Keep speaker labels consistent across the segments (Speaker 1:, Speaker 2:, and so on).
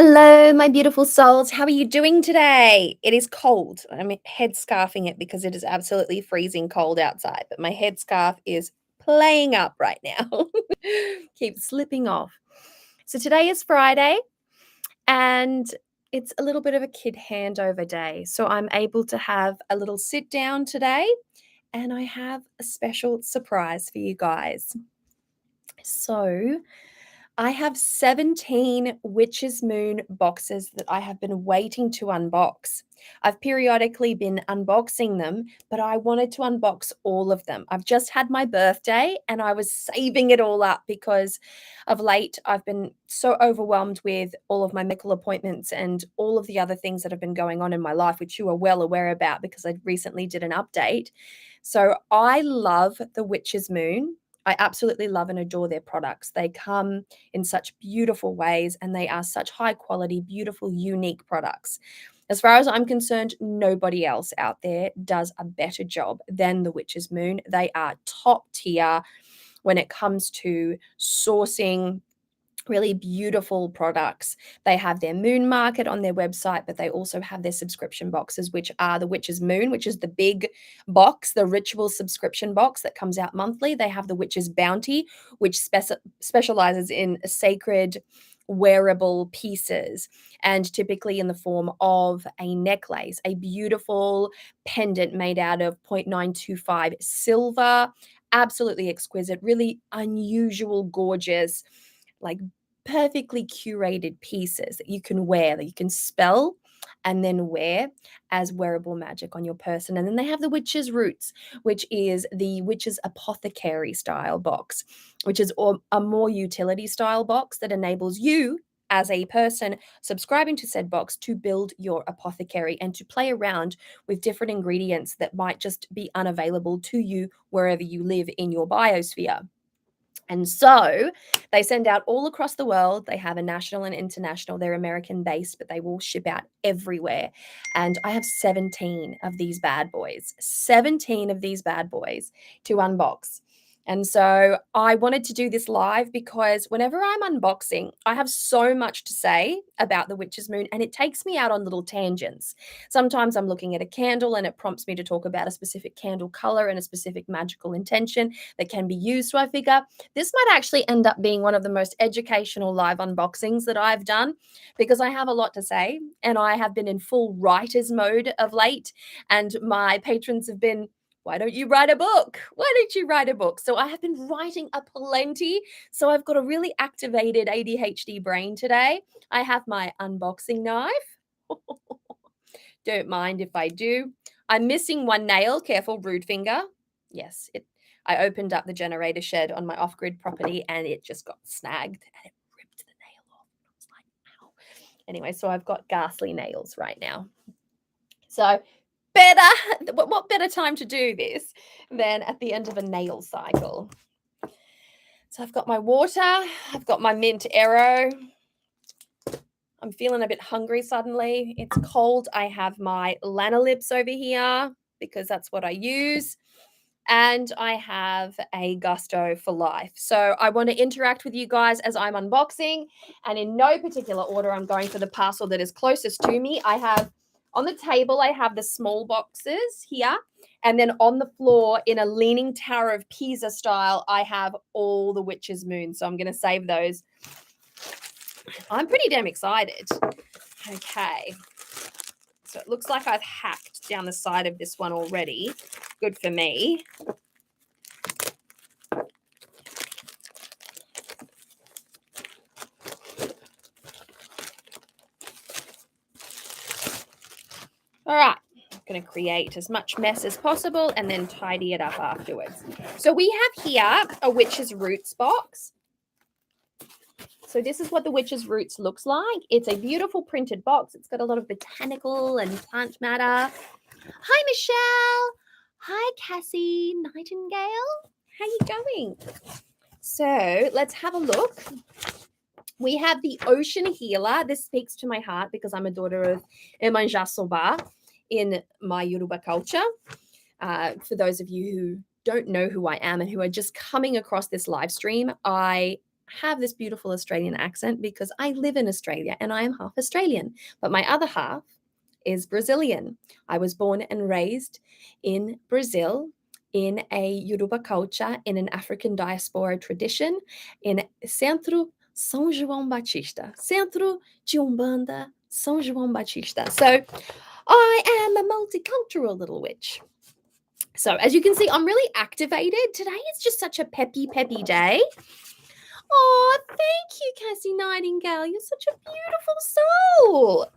Speaker 1: Hello, my beautiful souls. How are you doing today? It is cold. I'm head scarfing it because it is absolutely freezing cold outside, but my headscarf is playing up right now. Keeps slipping off. So today is Friday and it's a little bit of a kid handover day. So I'm able to have a little sit down today and I have a special surprise for you guys. So I have 17 Witch's Moon boxes that I have been waiting to unbox. I've periodically been unboxing them, but I wanted to unbox all of them. I've just had my birthday and I was saving it all up because of late I've been so overwhelmed with all of my medical appointments and all of the other things that have been going on in my life, which you are well aware about because I recently did an update. So I love the Witch's Moon. I absolutely love and adore their products. They come in such beautiful ways and they are such high quality, beautiful, unique products. As far as I'm concerned, nobody else out there does a better job than the Witch's Moon. They are top tier when it comes to sourcing really beautiful products. They have their moon market on their website, but they also have their subscription boxes, which are the Witch's Moon, which is the big box, the ritual subscription box that comes out monthly. They have the Witch's Bounty, which specializes in sacred wearable pieces and typically in the form of a necklace, a beautiful pendant made out of 0.925 silver, absolutely exquisite, really unusual, gorgeous, like perfectly curated pieces that you can wear, that you can spell and then wear as wearable magic on your person. And then they have the Witch's Roots, which is the Witch's Apothecary style box, which is a more utility style box that enables you as a person subscribing to said box to build your apothecary and to play around with different ingredients that might just be unavailable to you wherever you live in your biosphere. And so they send out all across the world. They have a national and international. They're American based, but they will ship out everywhere. And I have 17 of these bad boys, 17 of these bad boys to unbox. And so I wanted to do this live because whenever I'm unboxing, I have so much to say about the Witch's Moon and it takes me out on little tangents. Sometimes I'm looking at a candle and it prompts me to talk about a specific candle color and a specific magical intention that can be used. So I figure this might actually end up being one of the most educational live unboxings that I've done because I have a lot to say and I have been in full writer's mode of late. And my patrons have been, why don't you write a book? Why don't you write a book? So I have been writing a plenty. So I've got a really activated ADHD brain today. I have my unboxing knife. Don't mind if I do. I'm missing one nail. Careful, rude finger. Yes, I opened up the generator shed on my off-grid property and it just got snagged and it ripped the nail off. I was like, ow. Anyway, so I've got ghastly nails right now. So what better time to do this than at the end of a nail cycle? So I've got my water, I've got my mint arrow. I'm feeling a bit hungry suddenly. It's cold. I have my lanolips over here because that's what I use. And I have a gusto for life. So I want to interact with you guys as I'm unboxing. And in no particular order, I'm going for the parcel that is closest to me. I have on the table, I have the small boxes here. And then on the floor in a leaning tower of Pisa style, I have all the Witch's Moon. So I'm going to save those. I'm pretty damn excited. Okay. So it looks like I've hacked down the side of this one already. Good for me. All right. I'm going to create as much mess as possible and then tidy it up afterwards. So we have here a Witch's Roots box. So this is what the Witch's Roots looks like. It's a beautiful printed box. It's got a lot of botanical and plant matter. Hi, Michelle. Hi, Cassie Nightingale. How you going? So let's have a look. We have the Ocean Healer. This speaks to my heart because I'm a daughter of Emanja Soba in my Yoruba culture. For those of you who don't know who I am and who are just coming across this live stream, I have this beautiful Australian accent because I live in Australia and I am half Australian, but my other half is Brazilian. I was born and raised in Brazil in a Yoruba culture, in an African diaspora tradition, in Centro São João Batista, Centro de Umbanda, São João Batista. So I am a multicultural little witch. So as you can see, I'm really activated. Today is just such a peppy day. Oh, thank you, Cassie Nightingale. You're such a beautiful soul.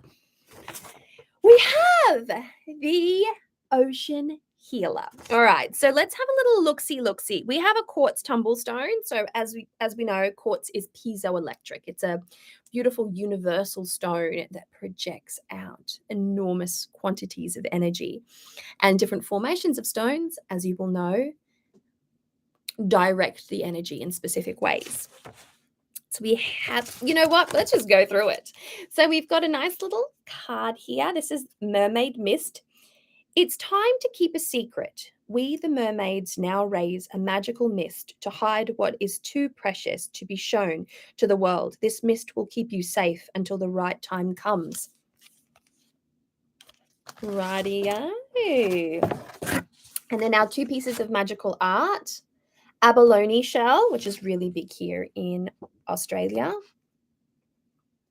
Speaker 1: We have the Ocean Healer. All right, so let's have a little look-see. We have a quartz tumblestone. So as we know, quartz is piezoelectric. It's a beautiful universal stone that projects out enormous quantities of energy. And different formations of stones, as you will know, direct the energy in specific ways. So we have, you know what? Let's just go through it. So we've got a nice little card here. This is Mermaid Mist. It's time to keep a secret. We, the mermaids, now raise a magical mist to hide what is too precious to be shown to the world. This mist will keep you safe until the right time comes. Rightio. And then our two pieces of magical art. Abalone shell, which is really big here in Australia.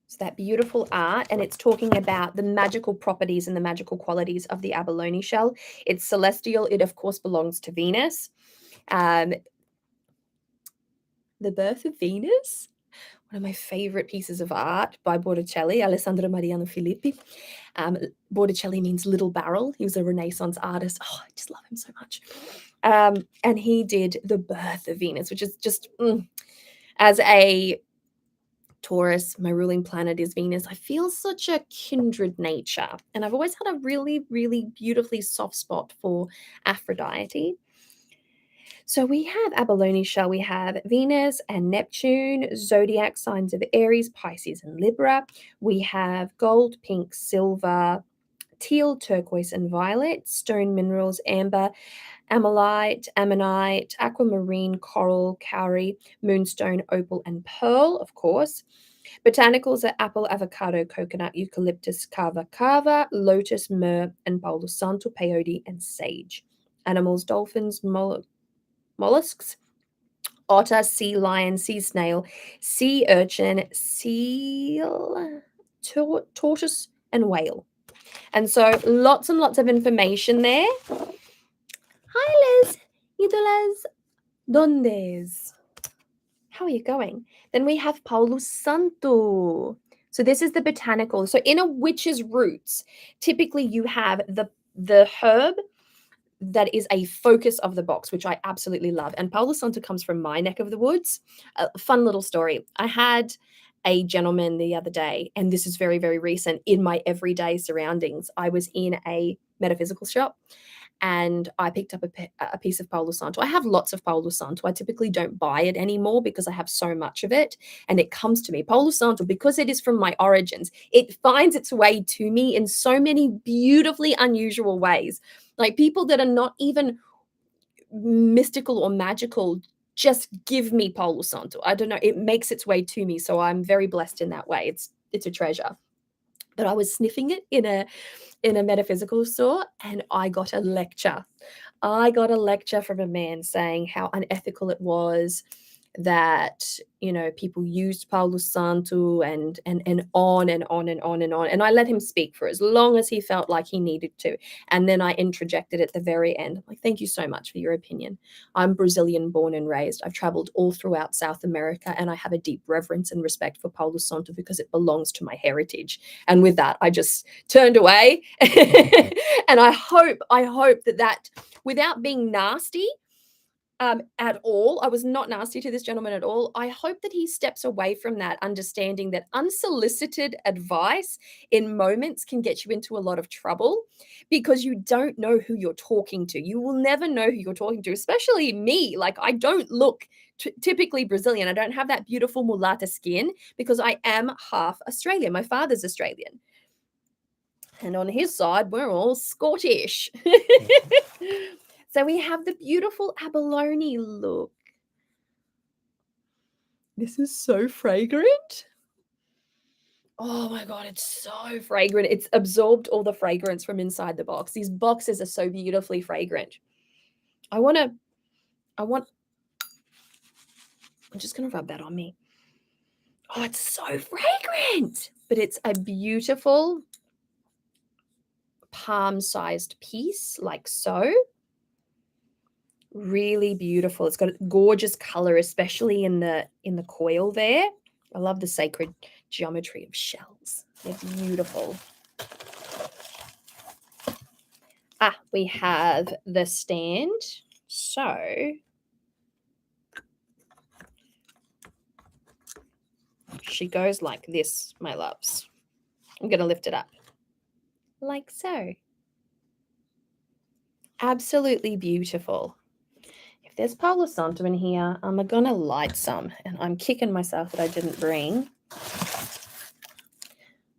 Speaker 1: It's that beautiful art, and it's talking about the magical properties and the magical qualities of the abalone shell. It's celestial. It, of course, belongs to Venus. The Birth of Venus, one of my favorite pieces of art by Botticelli, Alessandro Mariano Filippi. Botticelli means little barrel. He was a Renaissance artist. Oh, I just love him so much. And he did The Birth of Venus, which is just, as a Taurus, my ruling planet is Venus. I feel such a kindred nature. And I've always had a really, really beautifully soft spot for Aphrodite. So we have abalone shell, we have Venus and Neptune, zodiac signs of Aries, Pisces, and Libra. We have gold, pink, silver, teal, turquoise, and violet, stone minerals, amber, ammolite, ammonite, aquamarine, coral, cowrie, moonstone, opal, and pearl, of course. Botanicals are apple, avocado, coconut, eucalyptus, kava, lotus, myrrh, and palo santo, peyote, and sage. Animals, dolphins, mollusks, otter, sea lion, sea snail, sea urchin, seal, tortoise, and whale. And so lots and lots of information there. Hi, Liz. Idolas dondes. How are you going? Then we have Palo Santo. So this is the botanical. So in a witch's roots, typically you have the herb that is a focus of the box, which I absolutely love. And Palo Santo comes from my neck of the woods. A fun little story. I had a gentleman the other day, and this is very, very recent, in my everyday surroundings. I was in a metaphysical shop and I picked up a piece of Palo Santo. I have lots of Palo Santo. I typically don't buy it anymore because I have so much of it, and it comes to me. Palo Santo, because it is from my origins, it finds its way to me in so many beautifully unusual ways. Like people that are not even mystical or magical just give me Palo Santo. I don't know. It makes its way to me, so I'm very blessed in that way. It's a treasure. But I was sniffing it in a metaphysical store, and I got a lecture. I got a lecture from a man saying how unethical it was that, you know, people used Palo Santo and on and on and on and on. And I let him speak for as long as he felt like he needed to. And then I interjected at the very end. I'm like, thank you so much for your opinion. I'm Brazilian born and raised. I've traveled all throughout South America, and I have a deep reverence and respect for Palo Santo because it belongs to my heritage. And with that, I just turned away. And I hope that without being nasty, at all. I was not nasty to this gentleman at all. I hope that he steps away from that, understanding that unsolicited advice in moments can get you into a lot of trouble because you don't know who you're talking to. You will never know who you're talking to, especially me. Like, I don't look typically Brazilian. I don't have that beautiful mulata skin because I am half Australian. My father's Australian. And on his side, we're all Scottish. So we have the beautiful abalone look. This is so fragrant. Oh my God, it's so fragrant. It's absorbed all the fragrance from inside the box. These boxes are so beautifully fragrant. I'm just going to rub that on me. Oh, it's so fragrant. But it's a beautiful palm-sized piece, like so. Really beautiful. It's got a gorgeous color, especially in the coil there. I love the sacred geometry of shells. They're beautiful. We have the stand. So she goes like this, my loves. I'm going to lift it up. Like so. Absolutely beautiful. If there's Palo Santo in here, I'm going to light some. And I'm kicking myself that I didn't bring.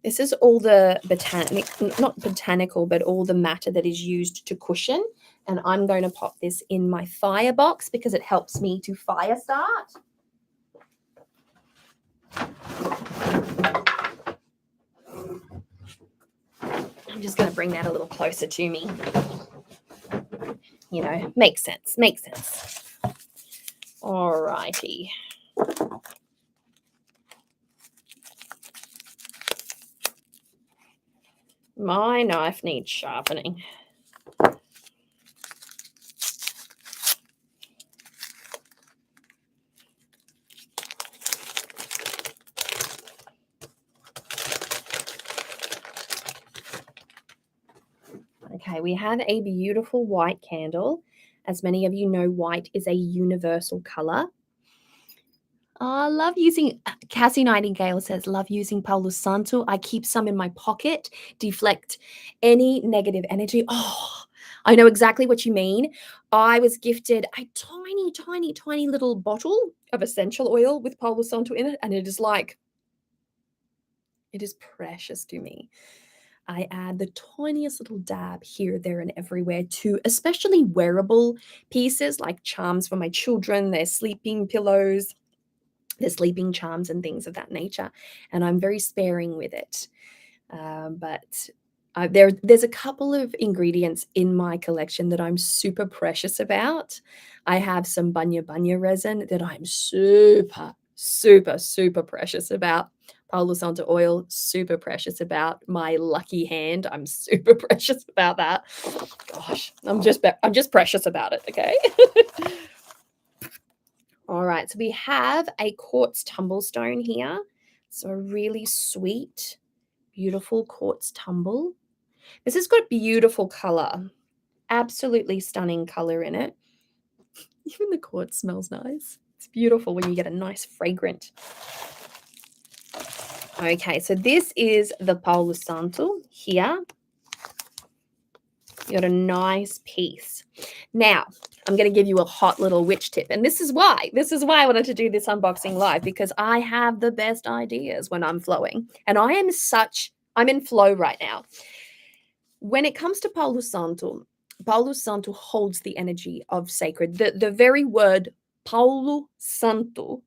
Speaker 1: This is all the not botanical, but all the matter that is used to cushion. And I'm going to pop this in my fire box because it helps me to fire start. I'm just going to bring that a little closer to me. You know, makes sense. Makes sense. All righty. My knife needs sharpening. Okay, we have a beautiful white candle. As many of you know, white is a universal color. I love using, Cassie Nightingale says, love using Palo Santo. I keep some in my pocket, deflect any negative energy. Oh, I know exactly what you mean. I was gifted a tiny, tiny, tiny little bottle of essential oil with Palo Santo in it, and it is precious to me. I add the tiniest little dab here, there, and everywhere to especially wearable pieces like charms for my children, their sleeping pillows, their sleeping charms and things of that nature. And I'm very sparing with it. But there's a couple of ingredients in my collection that I'm super precious about. I have some bunya resin that I'm super, super, super precious about. Palo Santo oil, super precious about. My lucky hand, I'm super precious about that. Gosh, I'm just precious about it, okay? All right, so we have a quartz tumblestone here. So a really sweet, beautiful quartz tumble. This has got beautiful color, absolutely stunning color in it. Even the quartz smells nice. It's beautiful when you get a nice fragrant. Okay, so this is the Palo Santo here. You got a nice piece. Now, I'm going to give you a hot little witch tip. And this is why I wanted to do this unboxing live, because I have the best ideas when I'm flowing. And I'm in flow right now. When it comes to Palo Santo holds the energy of sacred. The very word Palo Santo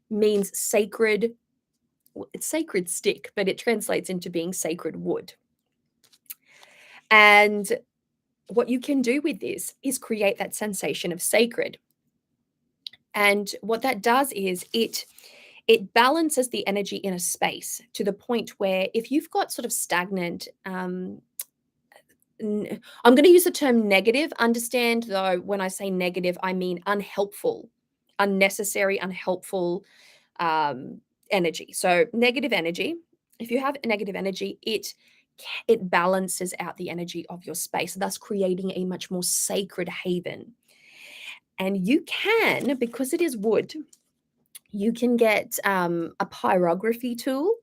Speaker 1: means sacred. It's sacred stick, but it translates into being sacred wood. And what you can do with this is create that sensation of sacred. And what that does is it balances the energy in a space to the point where if you've got sort of stagnant, I'm going to use the term negative. Understand, though, when I say negative, I mean unhelpful, unnecessary, unhelpful energy. So negative energy, if you have negative energy, it balances out the energy of your space, thus creating a much more sacred haven. And you can, because it is wood, you can get a pyrography tool,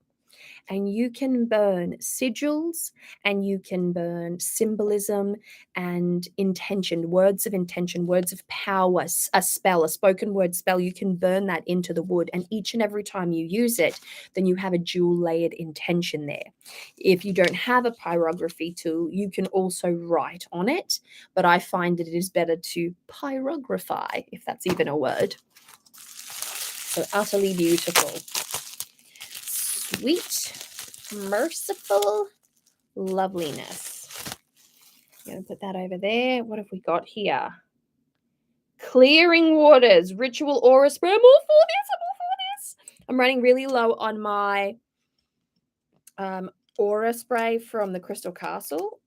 Speaker 1: and you can burn sigils, and you can burn symbolism and intention, words of power, a spell, a spoken word spell. You can burn that into the wood, and each and every time you use it, then you have a dual layered intention there. If you don't have a pyrography tool, you can also write on it, but I find that it is better to pyrography, if that's even a word. So utterly beautiful. Sweet, merciful loveliness. I'm going to put that over there. What have we got here? Clearing waters, ritual aura spray. I'm all for this. I'm running really low on my aura spray from the Crystal Castle.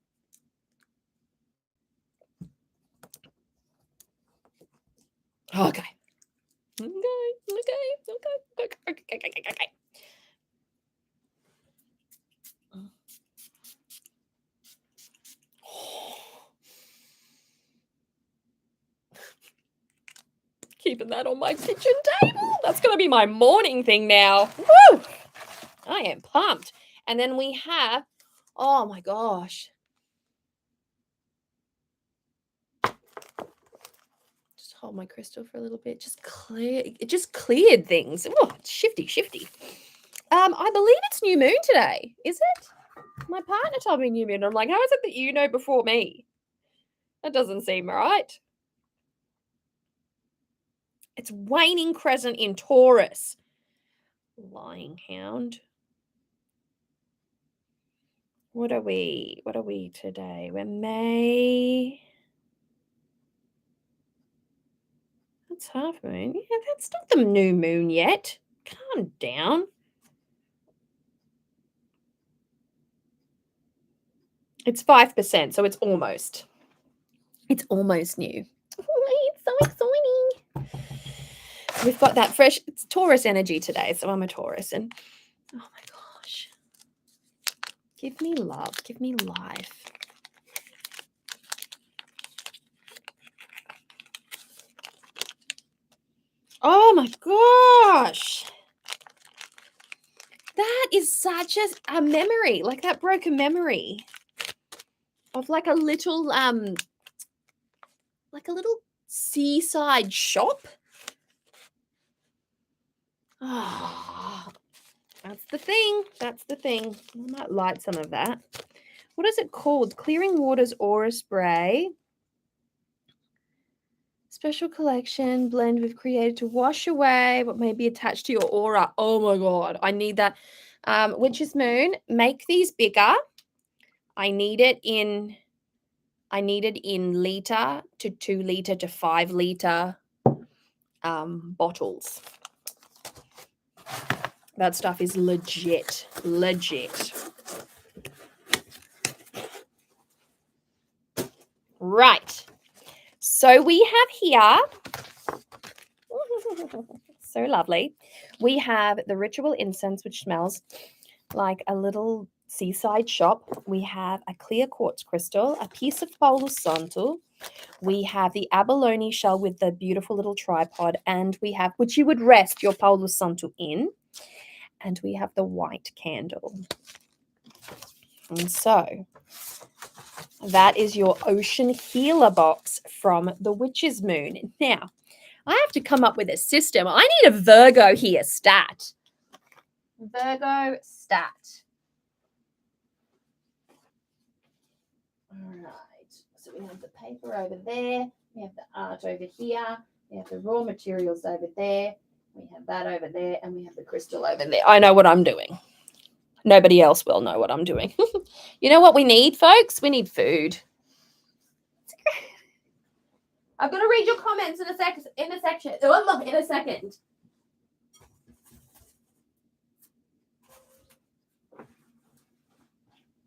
Speaker 1: Okay. Keeping that on my kitchen table. That's going to be my morning thing now. Woo! I am pumped. And then we have, oh my gosh. Just hold my crystal for a little bit. It just cleared things. Oh, it's shifty. I believe it's new moon today. Is it? My partner told me new moon. I'm like, how is it that you know before me? That doesn't seem right. It's waning crescent in Taurus. Lying hound. What are we today? We're May. That's half moon. Yeah, that's not the new moon yet. Calm down. It's 5%, so it's almost new. Oh, it's so exciting. We've got that fresh, it's Taurus energy today, so I'm a Taurus, and oh my gosh. Give me love, give me life. Oh my gosh. That is such a memory, like that broken memory of like a little seaside shop. Oh, that's the thing. I might light some of that. What is it called? Clearing Waters Aura Spray. Special collection blend we've created to wash away what may be attached to your aura. Oh my God, I need that. Witch's Moon, make these bigger. I need it in liter to 2 liter to 5 liter bottles. That stuff is legit. Right. So we have here, so lovely. We have the ritual incense, which smells like a little seaside shop. We have a clear quartz crystal, a piece of Palo Santo. We have the abalone shell with the beautiful little tripod, and we have, which you would rest your Palo Santo in. And we have the white candle. And so that is your ocean healer box from the Witch's Moon. Now, I have to come up with a system. I need a Virgo here stat. Virgo stat. All right. So we have the paper over there. We have the art over here. We have the raw materials over there. We have that over there. And we have the crystal over there. I know what I'm doing. Nobody else will know what I'm doing. You know what we need, folks? We need food. I'm going to read your comments in a section. In a second.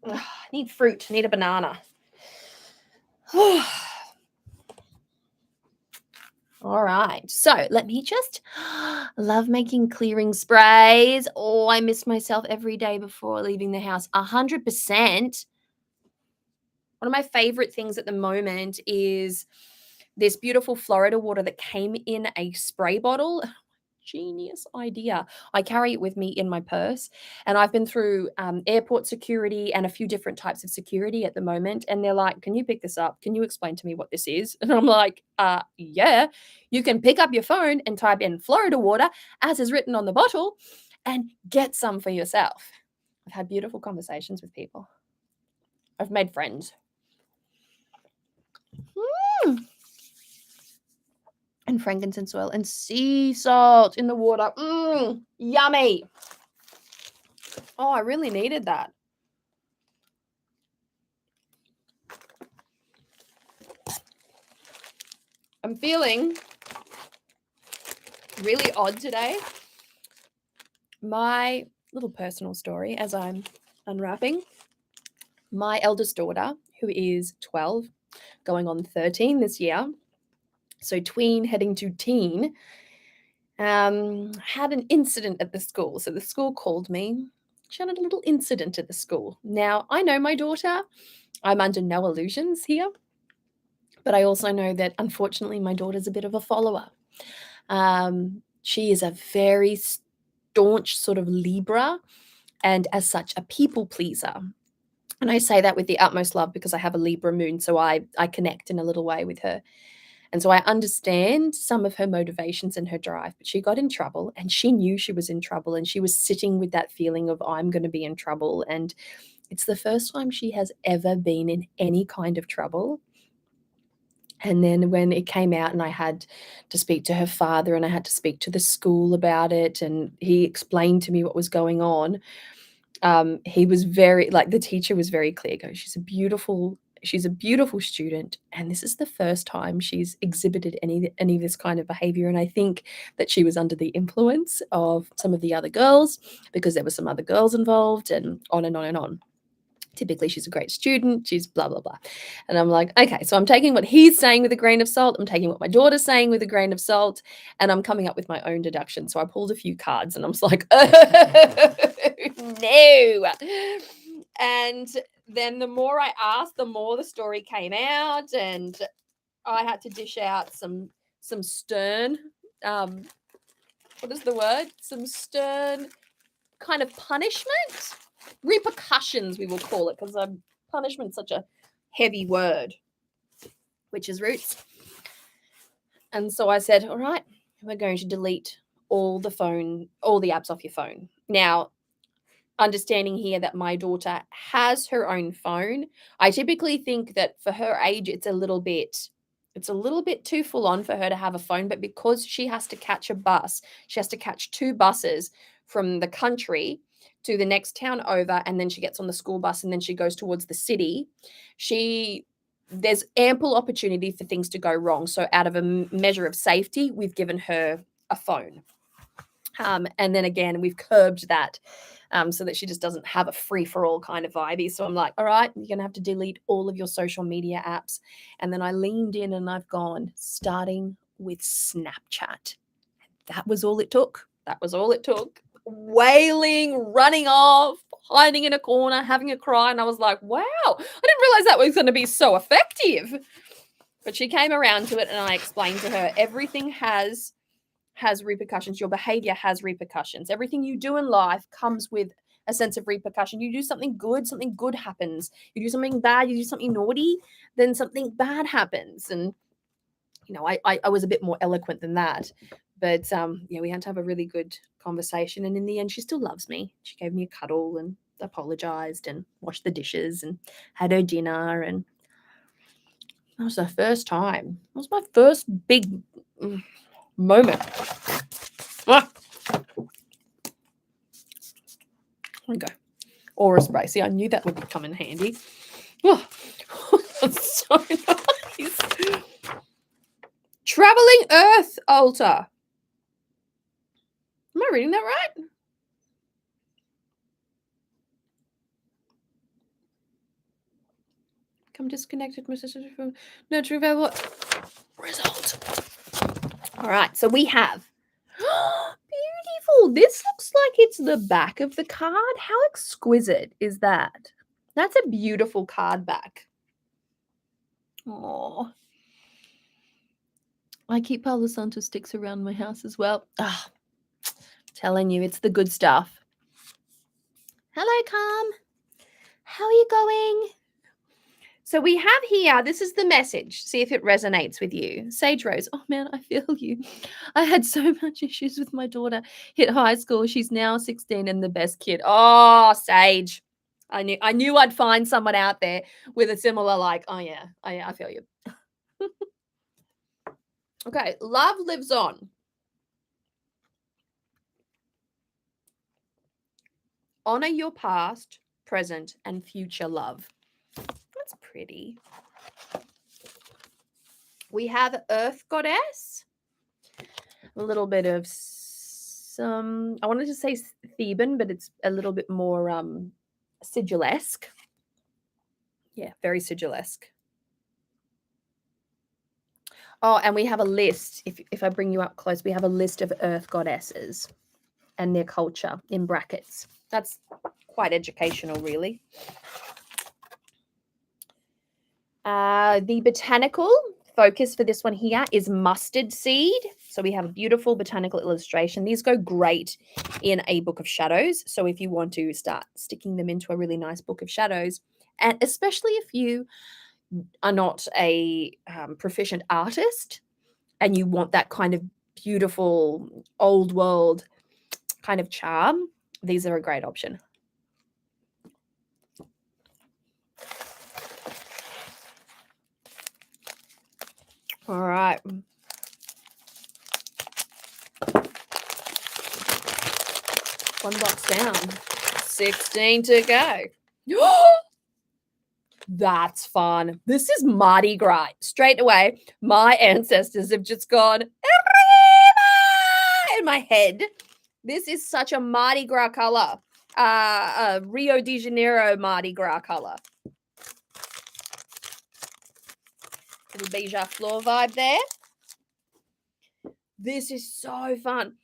Speaker 1: Ugh, I need fruit. I need a banana. All right. So let me just love making clearing sprays. Oh, I miss myself every day before leaving the house. 100%. One of my favorite things at the moment is this beautiful Florida water that came in a spray bottle. Genius idea. I carry it with me in my purse, and I've been through airport security and a few different types of security at the moment, and they're like, can you pick this up? Can you explain to me what this is? And I'm like, yeah. You can pick up your phone and type in Florida water as is written on the bottle and get some for yourself. I've had beautiful conversations with people. I've made friends. and frankincense oil and sea salt in the water. Yummy. Oh, I really needed that. I'm feeling really odd today. My little personal story as I'm unwrapping. My eldest daughter, who is 12, going on 13 this year, so tween heading to teen, had an incident at the school. So the school called me. She had a little incident at the school. Now, I know my daughter. I'm under no illusions here. But I also know that, unfortunately, my daughter's a bit of a follower. She is a very staunch sort of Libra, and as such, a people pleaser. And I say that with the utmost love because I have a Libra moon, so I connect in a little way with her. And so I understand some of her motivations and her drive, but she got in trouble and she knew she was in trouble and she was sitting with that feeling of, I'm going to be in trouble. And it's the first time she has ever been in any kind of trouble. And then when it came out and I had to speak to her father and I had to speak to the school about it, and he explained to me what was going on, he was very, like, the teacher was very clear. Goes, she's a beautiful student, and this is the first time she's exhibited any of this kind of behavior. And I think that she was under the influence of some of the other girls because there were some other girls involved, and on and on and on. Typically, she's a great student, she's blah, blah, blah. And I'm like, okay, so I'm taking what he's saying with a grain of salt. I'm taking what my daughter's saying with a grain of salt, and I'm coming up with my own deduction. So I pulled a few cards and I was like, oh, no. And then the more I asked, the more the story came out, and I had to dish out some stern, what is the word? Some stern kind of punishment. Repercussions, we will call it, because punishment's such a heavy word, which is roots. And so I said, all right, we're going to delete all the apps off your phone. Now, understanding here that my daughter has her own phone, I typically think that for her age, it's a little bit too full on for her to have a phone. But because she has to catch a bus, she has to catch 2 buses from the country to the next town over, and then she gets on the school bus and then she goes towards the city. There's ample opportunity for things to go wrong. So out of a measure of safety, we've given her a phone. And then again, we've curbed that so that she just doesn't have a free-for-all kind of vibe. So I'm like, all right, you're going to have to delete all of your social media apps. And then I leaned in and I've gone, starting with Snapchat. That was all it took. Wailing, running off, hiding in a corner, having a cry. And I was like, wow, I didn't realize that was going to be so effective. But she came around to it and I explained to her, everything has repercussions. Your behavior has repercussions. Everything you do in life comes with a sense of repercussion. You do something good happens. You do something bad, you do something naughty, then something bad happens. And I was a bit more eloquent than that. But we had to have a really good conversation. And in the end, she still loves me. She gave me a cuddle and apologized and washed the dishes and had her dinner. And that was the first time. It was my first big moment. Okay. Aura spray. See, I knew that would come in handy. Oh, that's so nice. Traveling Earth altar. Am I reading that right? Become disconnected. No true value. Result. All right. So we have. Beautiful. This looks like it's the back of the card. How exquisite is that? That's a beautiful card back. Oh. I keep Palo Santo sticks around my house as well. Ah, telling you, it's the good stuff. Hello, Calm. How are you going? So we have here, this is the message. See if it resonates with you. Sage Rose. Oh, man, I feel you. I had so much issues with my daughter. Hit high school. She's now 16 and the best kid. Oh, Sage. I knew I'd find someone out there with a similar I feel you. Okay, love lives on. Honor your past, present, and future love. That's pretty. We have Earth Goddess. A little bit of some, I wanted to say Theban, but it's a little bit more sigil-esque. Yeah, very sigil-esque. Oh, and we have a list. If I bring you up close, we have a list of Earth Goddesses and their culture in brackets. That's quite educational, really. The botanical focus for this one here is mustard seed. So we have a beautiful botanical illustration. These go great in a book of shadows. So if you want to start sticking them into a really nice book of shadows, and especially if you are not a proficient artist and you want that kind of beautiful old world kind of charm, these are a great option. All right. One box down. 16 to go. That's fun. This is Mardi Gras. Straight away, my ancestors have just gone in my head. This is such a Mardi Gras color. Rio de Janeiro Mardi Gras color. Little Bibliophile vibe there. This is so fun.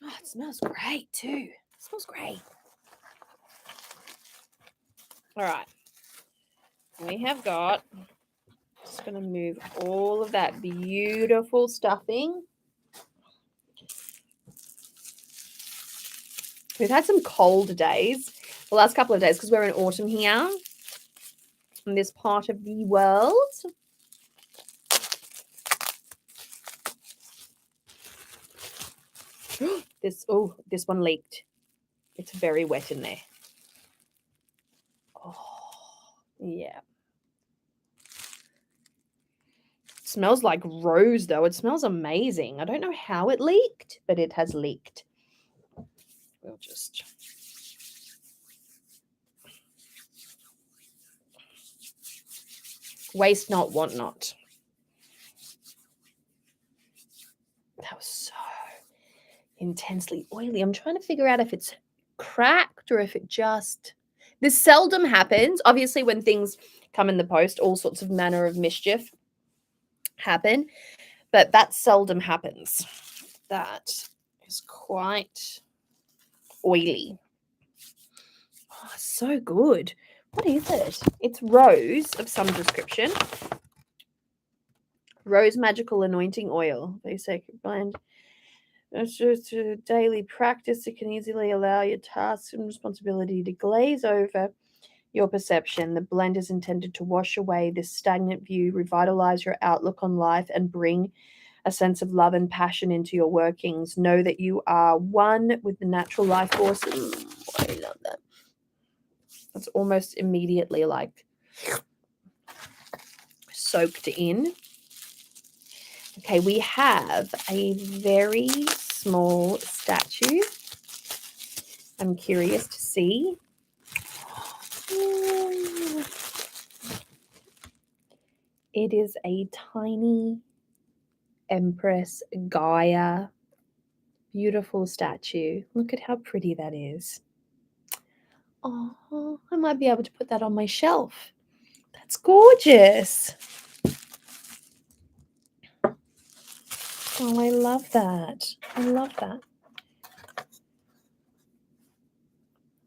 Speaker 1: Oh, it smells great too. It smells great. All right. We have got, just going to move all of that beautiful stuffing. We've had some cold days the last couple of days because we're in autumn here in this part of the world. This one leaked. It's very wet in there. Oh, yeah. It smells like rose, though. It smells amazing. I don't know how it leaked, but it has leaked. We'll just... Waste not, want not. That was so intensely oily. I'm trying to figure out if it's cracked or if it just... This seldom happens. Obviously, when things come in the post, all sorts of manner of mischief happen, but that seldom happens. That is quite oily. Oh, so good. What is it? It's rose of some description. Rose magical anointing oil. They say blend. It's just a daily practice. It can easily allow your tasks and responsibility to glaze over your perception. The blend is intended to wash away this stagnant view, revitalize your outlook on life, and bring a sense of love and passion into your workings. Know that you are one with the natural life force. I love that. It's almost immediately like soaked in. Okay, we have a very small statue. I'm curious to see. It is a tiny Empress Gaia. Beautiful statue. Look at how pretty that is. Oh, I might be able to put that on my shelf. That's gorgeous. Oh, I love that. I love that.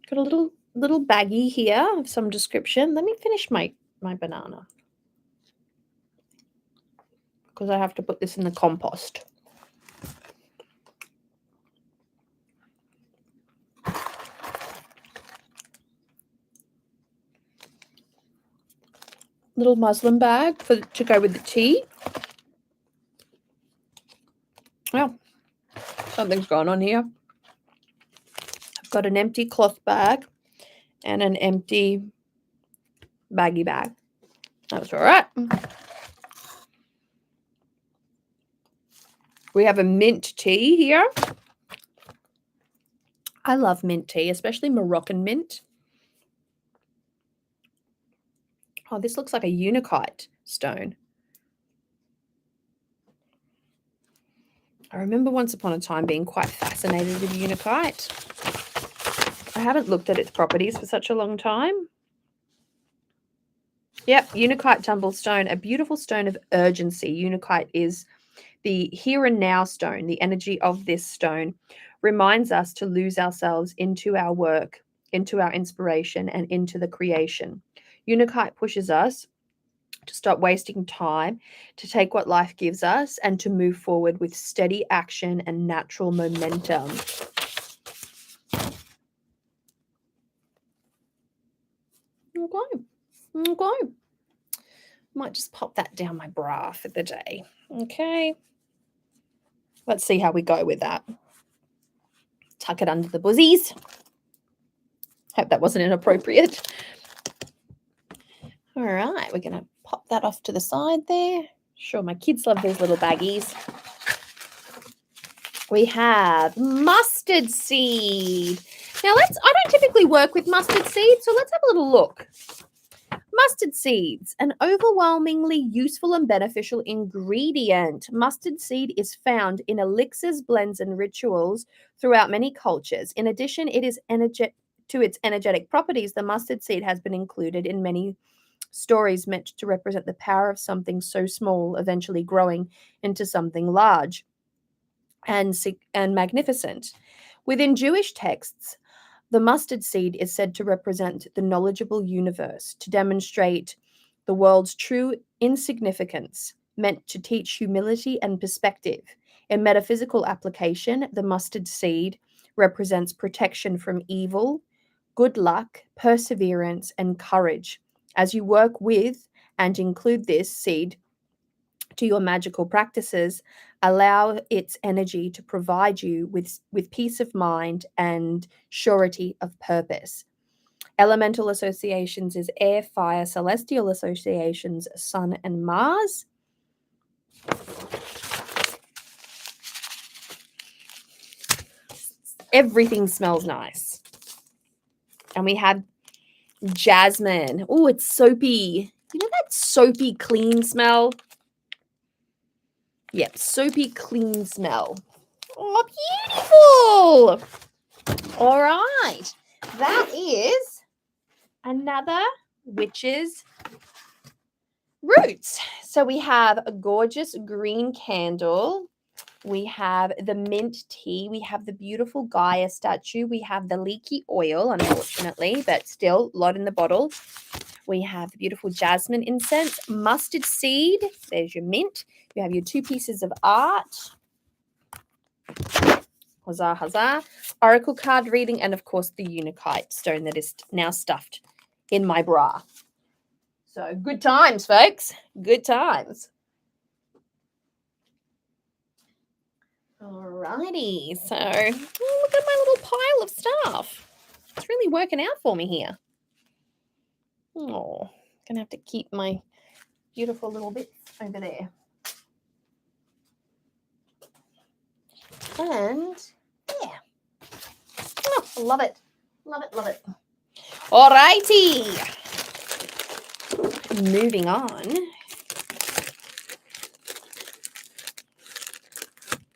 Speaker 1: Got a little baggie here of some description. Let me finish my banana because I have to put this in the compost. Little muslin bag to go with the tea. Well, something's going on here. I've got an empty cloth bag and an empty baggy bag. That's all right. We have a mint tea here. I love mint tea, especially Moroccan mint. Oh, this looks like a unakite stone. I remember once upon a time being quite fascinated with unakite. I haven't looked at its properties for such a long time. Yep, unakite tumble stone, a beautiful stone of urgency. Unakite is the here and now stone. The energy of this stone reminds us to lose ourselves into our work, into our inspiration, and into the creation. Unakite pushes us to stop wasting time, to take what life gives us, and to move forward with steady action and natural momentum. Okay. Might just pop that down my bra for the day. Okay. Let's see how we go with that. Tuck it under the buzzies. Hope that wasn't inappropriate. All right, we're going to pop that off to the side there. Sure, my kids love these little baggies. We have mustard seed. Now I don't typically work with mustard seed, so let's have a little look. Mustard seeds, an overwhelmingly useful and beneficial ingredient. Mustard seed is found in elixirs, blends, and rituals throughout many cultures. In addition, it is to its energetic properties. The mustard seed has been included in many stories meant to represent the power of something so small, eventually growing into something large and magnificent. Within Jewish texts, the mustard seed is said to represent the knowledgeable universe, to demonstrate the world's true insignificance, meant to teach humility and perspective. In metaphysical application, the mustard seed represents protection from evil, good luck, perseverance, and courage. As you work with and include this seed to your magical practices, allow its energy to provide you with peace of mind and surety of purpose. Elemental associations is air, fire, celestial associations, sun and Mars. Everything smells nice. And we have jasmine. Oh, it's soapy. You know that soapy clean smell? Yep, soapy clean smell. Oh, beautiful. All right. That is another witch's roots. So we have a gorgeous green candle. We have the mint tea. We have the beautiful Gaia statue. We have the leaky oil, unfortunately, but still a lot in the bottle. We have the beautiful jasmine incense, mustard seed. There's your mint. You have your 2 pieces of art. Huzzah, huzzah. Oracle card reading, and of course the unakite stone that is now stuffed in my bra. So good times, folks. Good times. Alrighty. So look at my little pile of stuff. It's really working out for me here. Oh, gonna have to keep my beautiful little bits over there. And yeah. Oh, love it. Love it, love it. Alrighty. Moving on.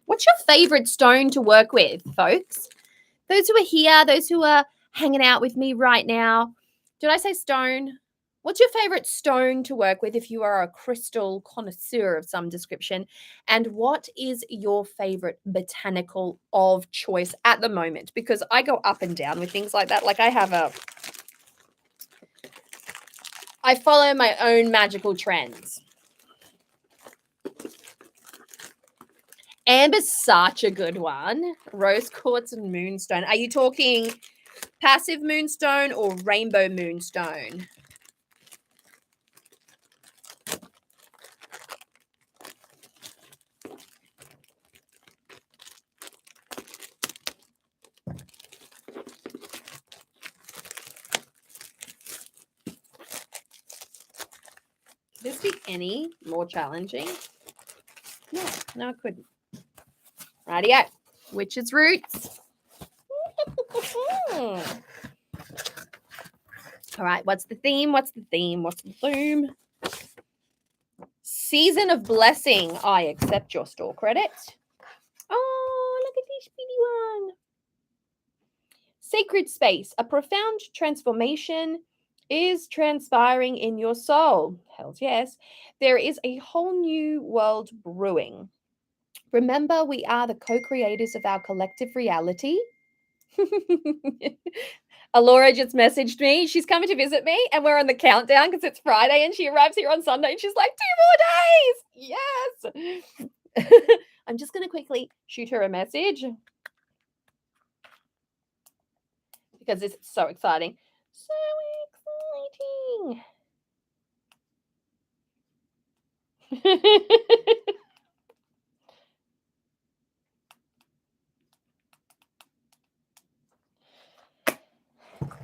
Speaker 1: What's your favorite stone to work with, folks? Those who are here, those who are hanging out with me right now. Did I say stone? What's your favorite stone to work with if you are a crystal connoisseur of some description? And what is your favorite botanical of choice at the moment? Because I go up and down with things like that. Like I follow my own magical trends. Amber's such a good one. Rose quartz and moonstone. Are you talking passive moonstone or rainbow moonstone? Could this be any more challenging? No, it couldn't. Rightio. Witch's roots. All right, what's the theme? What's the theme? What's the theme? Season of blessing. I accept your store credit. Oh, look at this bitty one. Sacred space. A profound transformation is transpiring in your soul. Hells yes. There is a whole new world brewing. Remember, we are the co-creators of our collective reality. Allure just messaged me. She's coming to visit me, and we're on the countdown because it's Friday, and she arrives here on Sunday, and she's like, 2 more days. Yes. I'm just going to quickly shoot her a message because this is so exciting. So exciting.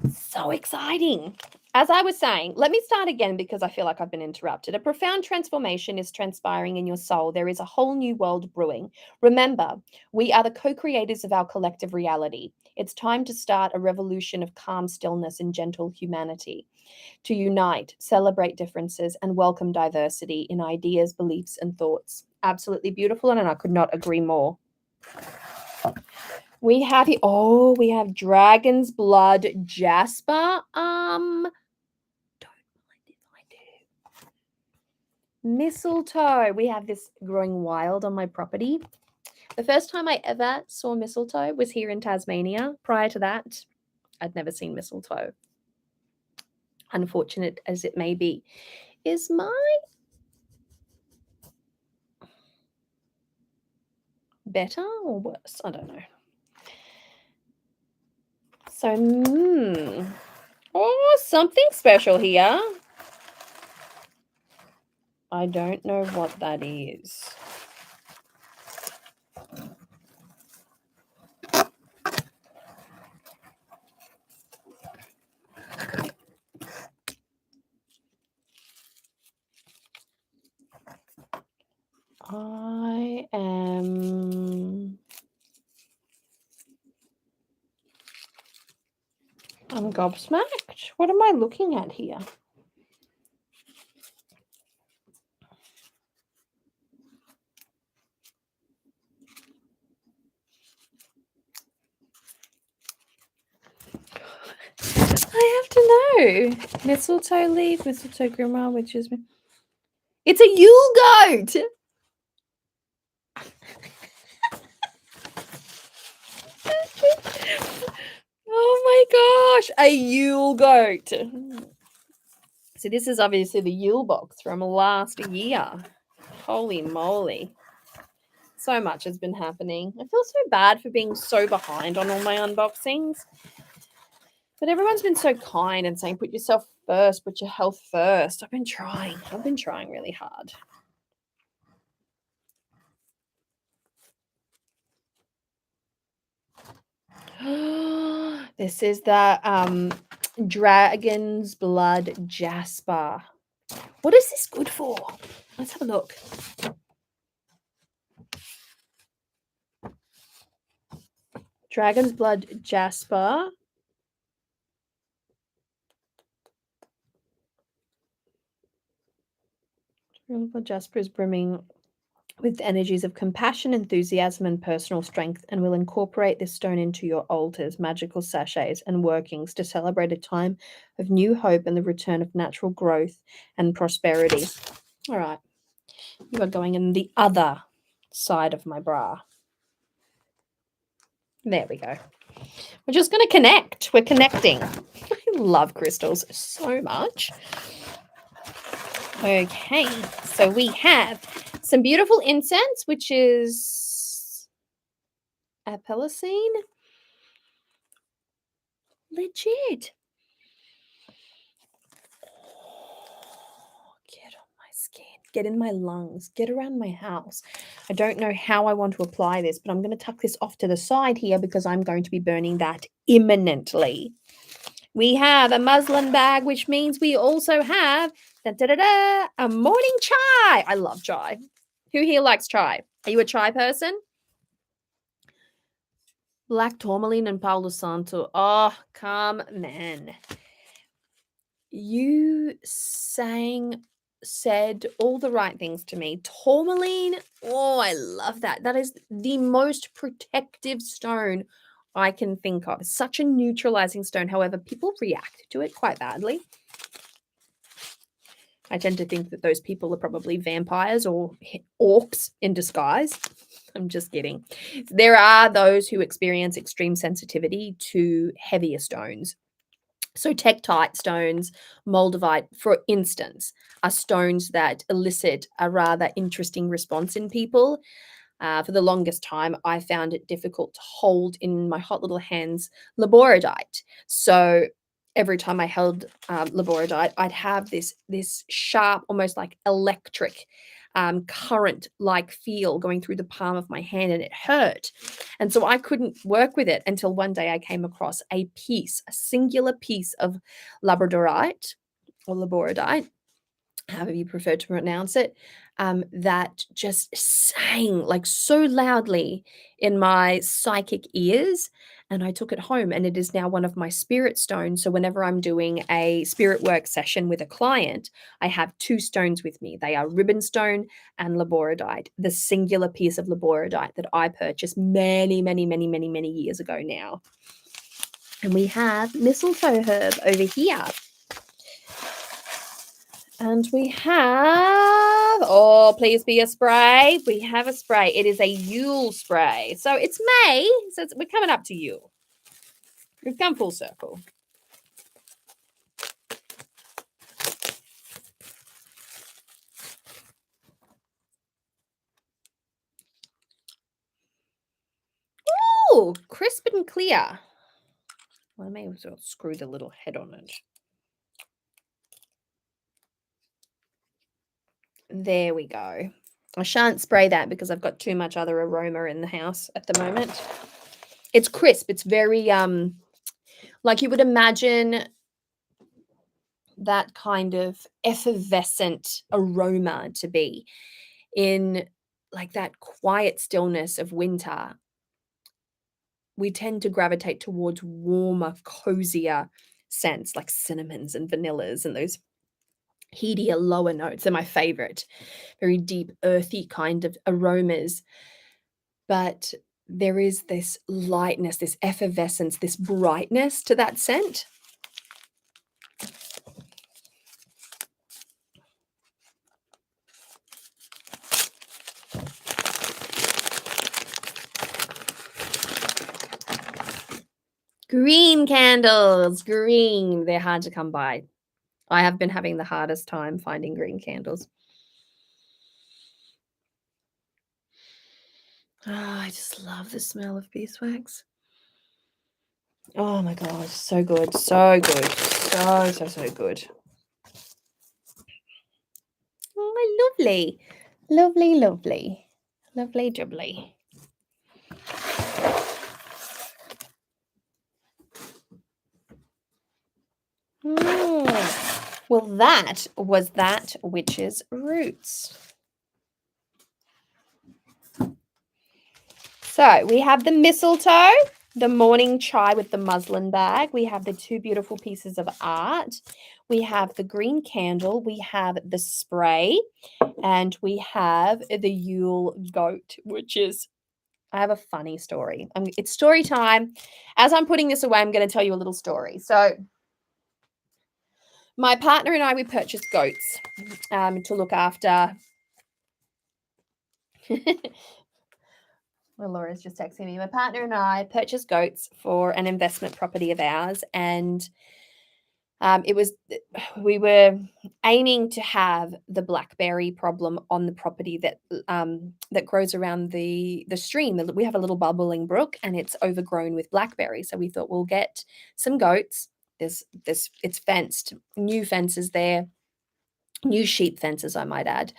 Speaker 1: So exciting. As I was saying, let me start again because I feel like I've been interrupted. A profound transformation is transpiring in your soul. There is a whole new world brewing. Remember, we are the co-creators of our collective reality. It's time to start a revolution of calm stillness and gentle humanity. To unite, celebrate differences, and welcome diversity in ideas, beliefs, and thoughts. Absolutely beautiful, and I could not agree more. We have here, we have Dragon's Blood Jasper. Don't mind if I do. Mistletoe. We have this growing wild on my property. The first time I ever saw mistletoe was here in Tasmania. Prior to that, I'd never seen mistletoe. Unfortunate as it may be. Is my better or worse? I don't know. So, something special here. I don't know what that is. I'm gobsmacked. What am I looking at here? I have to know. Mistletoe leaf, mistletoe grimoire, which is... It's a Yule goat! Oh my gosh, a Yule goat. So this is obviously the Yule box from last year. Holy moly. So much has been happening. I feel so bad for being so behind on all my unboxings. But everyone's been so kind and saying, put yourself first, put your health first. I've been trying really hard. This is the Dragon's Blood Jasper. What is this good for? Let's have a look. Dragon's Blood Jasper. Dragon's Blood Jasper is brimming with energies of compassion, enthusiasm, and personal strength, and will incorporate this stone into your altars, magical sachets, and workings to celebrate a time of new hope and the return of natural growth and prosperity. All right. You are going in the other side of my bra. There we go. We're just going to connect. We're connecting. I love crystals so much. Okay, so we have some beautiful incense, which is apellicine. Legit. Get on my skin. Get in my lungs. Get around my house. I don't know how I want to apply this, but I'm going to tuck this off to the side here because I'm going to be burning that imminently. We have a muslin bag, which means we also have a morning chai. I love chai. Who here likes chai? Are you a chai person? Black tourmaline and Palo Santo. Oh, come man. You said all the right things to me. Tourmaline, oh, I love that. That is the most protective stone I can think of. Such a neutralizing stone. However, people react to it quite badly. I tend to think that those people are probably vampires or orcs in disguise. I'm just kidding. There are those who experience extreme sensitivity to heavier stones. So tektite stones, moldavite, for instance, are stones that elicit a rather interesting response in people. For the longest time, I found it difficult to hold in my hot little hands laboradite. So every time I held laboradite, I'd have this sharp, almost like electric current like feel going through the palm of my hand, and it hurt. And so I couldn't work with it until one day I came across a singular piece of labradorite or laboradite, however you prefer to pronounce it, that just sang like so loudly in my psychic ears. And I took it home, and it is now one of my spirit stones. So whenever I'm doing a spirit work session with a client, I have two stones with me. They are ribbon stone and laboradite, the singular piece of laboradite that I purchased many, many, many, many, many years ago now. And we have mistletoe herb over here. And we have, oh, please be a spray. We have a spray. It is a Yule spray. So it's May. So we're coming up to Yule. We've come full circle. Oh, crisp and clear. Well, I may as well screw the little head on it. There we go. I shan't spray that because I've got too much other aroma in the house at the moment. It's crisp. It's very, like you would imagine that kind of effervescent aroma to be in like that quiet stillness of winter. We tend to gravitate towards warmer, cozier scents like cinnamons and vanillas, and those headier lower notes are my favorite. Very deep, earthy kind of aromas. But there is this lightness, this effervescence, this brightness to that scent. Green candles, green. They're hard to come by. I have been having the hardest time finding green candles. Oh, I just love the smell of beeswax. Oh my God, so good, so good, so good. Oh, lovely, lovely, lovely, lovely, jubbly. Well, that was that witch's roots. So we have the mistletoe, the morning chai with the muslin bag. We have the two beautiful pieces of art. We have the green candle. We have the spray. And we have the Yule goat, which is, I have a funny story. It's story time. As I'm putting this away, I'm going to tell you a little story. So my partner and I, we purchased goats to look after. Well, Laura's just texting me. My partner and I purchased goats for an investment property of ours, and we were aiming to have the blackberry problem on the property that grows around the stream. We have a little bubbling brook, and it's overgrown with blackberry. So we thought we'll get some goats. It's fenced, new fences there, new sheep fences, I might add,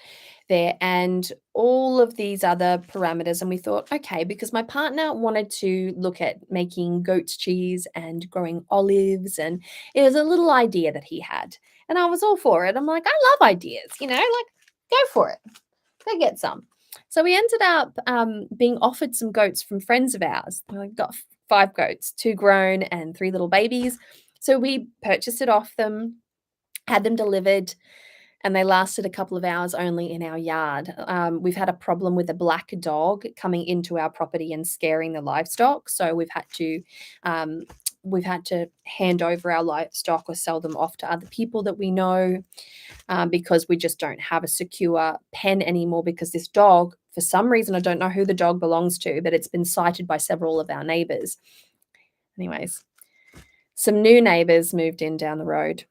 Speaker 1: there, and all of these other parameters. And we thought, okay, because my partner wanted to look at making goat's cheese and growing olives, and it was a little idea that he had. And I was all for it. I'm like, I love ideas, like go for it. Go get some. So we ended up being offered some goats from friends of ours. We got 5 goats, 2 grown and 3 little babies. So we purchased it off them, had them delivered, and they lasted a couple of hours only in our yard. We've had a problem with a black dog coming into our property and scaring the livestock, so um, we've had to hand over our livestock or sell them off to other people that we know, because we just don't have a secure pen anymore because this dog, for some reason, I don't know who the dog belongs to, but it's been sighted by several of our neighbors. Anyways, some new neighbors moved in down the road,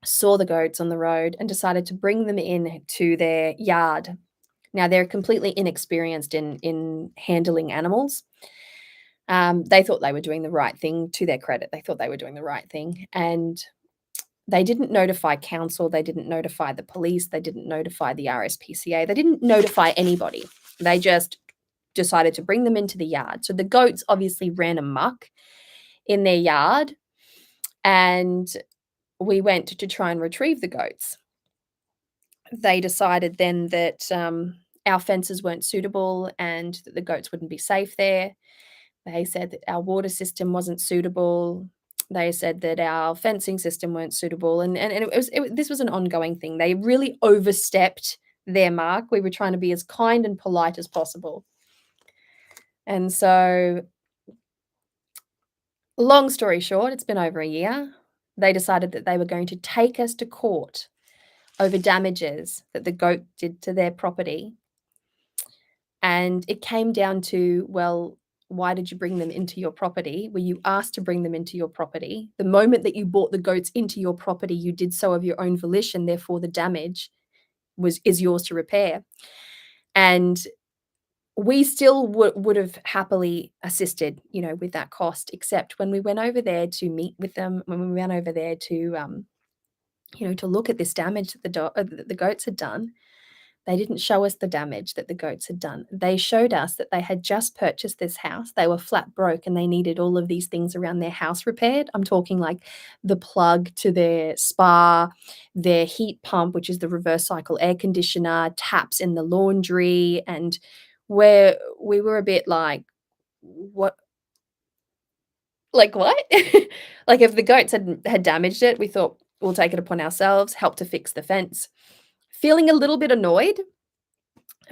Speaker 1: saw the goats on the road, and decided to bring them in to their yard. Now, they're completely inexperienced in handling animals. They thought they were doing the right thing. To their credit, they thought they were doing the right thing, and they didn't notify council, they didn't notify the police, they didn't notify the RSPCA, they didn't notify anybody. They just decided to bring them into the yard. So the goats obviously ran amok in their yard, and we went to try and retrieve the goats. They decided then that our fences weren't suitable and that the goats wouldn't be safe there. They said that our water system wasn't suitable. They said that our fencing system weren't suitable, and this was an ongoing thing. They really overstepped their mark. We were trying to be as kind and polite as possible. And so, long story short, it's been over a year. They decided that they were going to take us to court over damages that the goat did to their property. And it came down to, well, why did you bring them into your property? Were you asked to bring them into your property? The moment that you brought the goats into your property, you did so of your own volition, therefore the damage is yours to repair. And we still would have happily assisted, with that cost, except when we went over there to meet with them, when we went over there to look at this damage that the goats had done. They didn't show us the damage that the goats had done. They showed us that they had just purchased this house. They were flat broke and they needed all of these things around their house repaired. I'm talking like the plug to their spa, their heat pump, which is the reverse cycle air conditioner, taps in the laundry. And where we were a bit like, what? Like what? Like if the goats had damaged it, we thought we'll take it upon ourselves, help to fix the fence. Feeling a little bit annoyed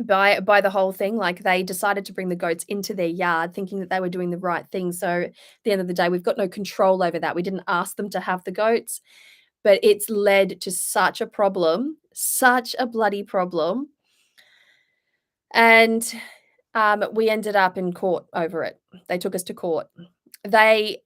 Speaker 1: by the whole thing. Like, they decided to bring the goats into their yard thinking that they were doing the right thing. So at the end of the day, we've got no control over that. We didn't ask them to have the goats, but it's led to such a problem, such a bloody problem. And we ended up in court over it. They took us to court. They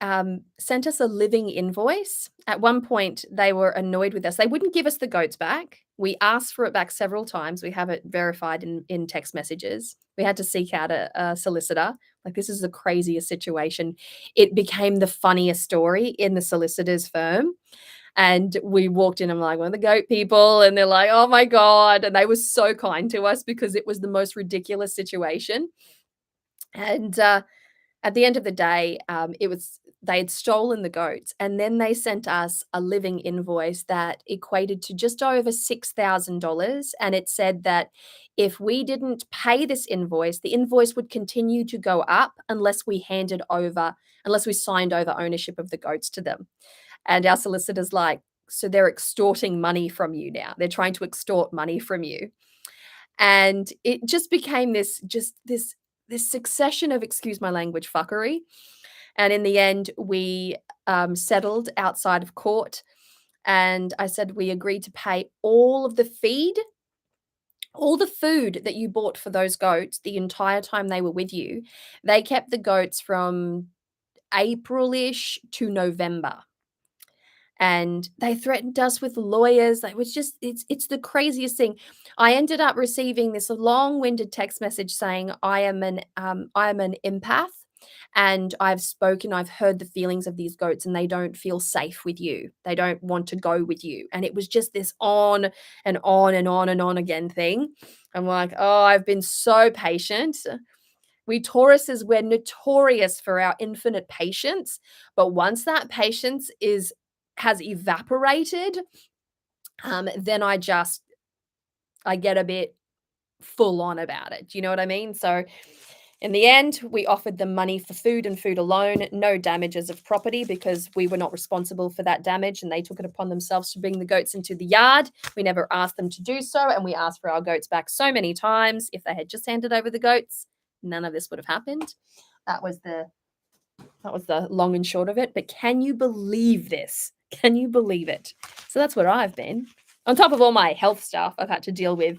Speaker 1: sent us a living invoice. At one point, they were annoyed with us. They wouldn't give us the goats back. We asked for it back several times. We have it verified in text messages. We had to seek out a solicitor. Like, this is the craziest situation. It became the funniest story in the solicitor's firm. And we walked in, I'm like, "We're the goat people." And they're like, "Oh my God." And they were so kind to us because it was the most ridiculous situation. And at the end of the day, they had stolen the goats, and then they sent us a living invoice that equated to just over $6,000, and it said that if we didn't pay this invoice, the invoice would continue to go up unless we signed over ownership of the goats to them. And our solicitor's like, "So they're extorting money from you now. They're trying to extort money from you." And it just became this succession of, excuse my language, fuckery. And in the end, we settled outside of court. And I said we agreed to pay all of the feed, all the food that you bought for those goats the entire time they were with you. They kept the goats from April-ish to November. And they threatened us with lawyers. It was just, it's the craziest thing. I ended up receiving this long-winded text message saying I am an empath, and I've heard the feelings of these goats, and they don't feel safe with you. They don't want to go with you. And it was just this on and on and on and on again thing. I'm like, oh, I've been so patient. We Tauruses, we're notorious for our infinite patience, but once that patience has evaporated, then I get a bit full on about it. Do you know what I mean? So In the end, we offered them money for food and food alone, no damages of property because we were not responsible for that damage and they took it upon themselves to bring the goats into the yard. We never asked them to do so, and we asked for our goats back so many times. If they had just handed over the goats, none of this would have happened. That was the long and short of it. But can you believe this? Can you believe it? So that's where I've been. On top of all my health stuff I've had to deal with.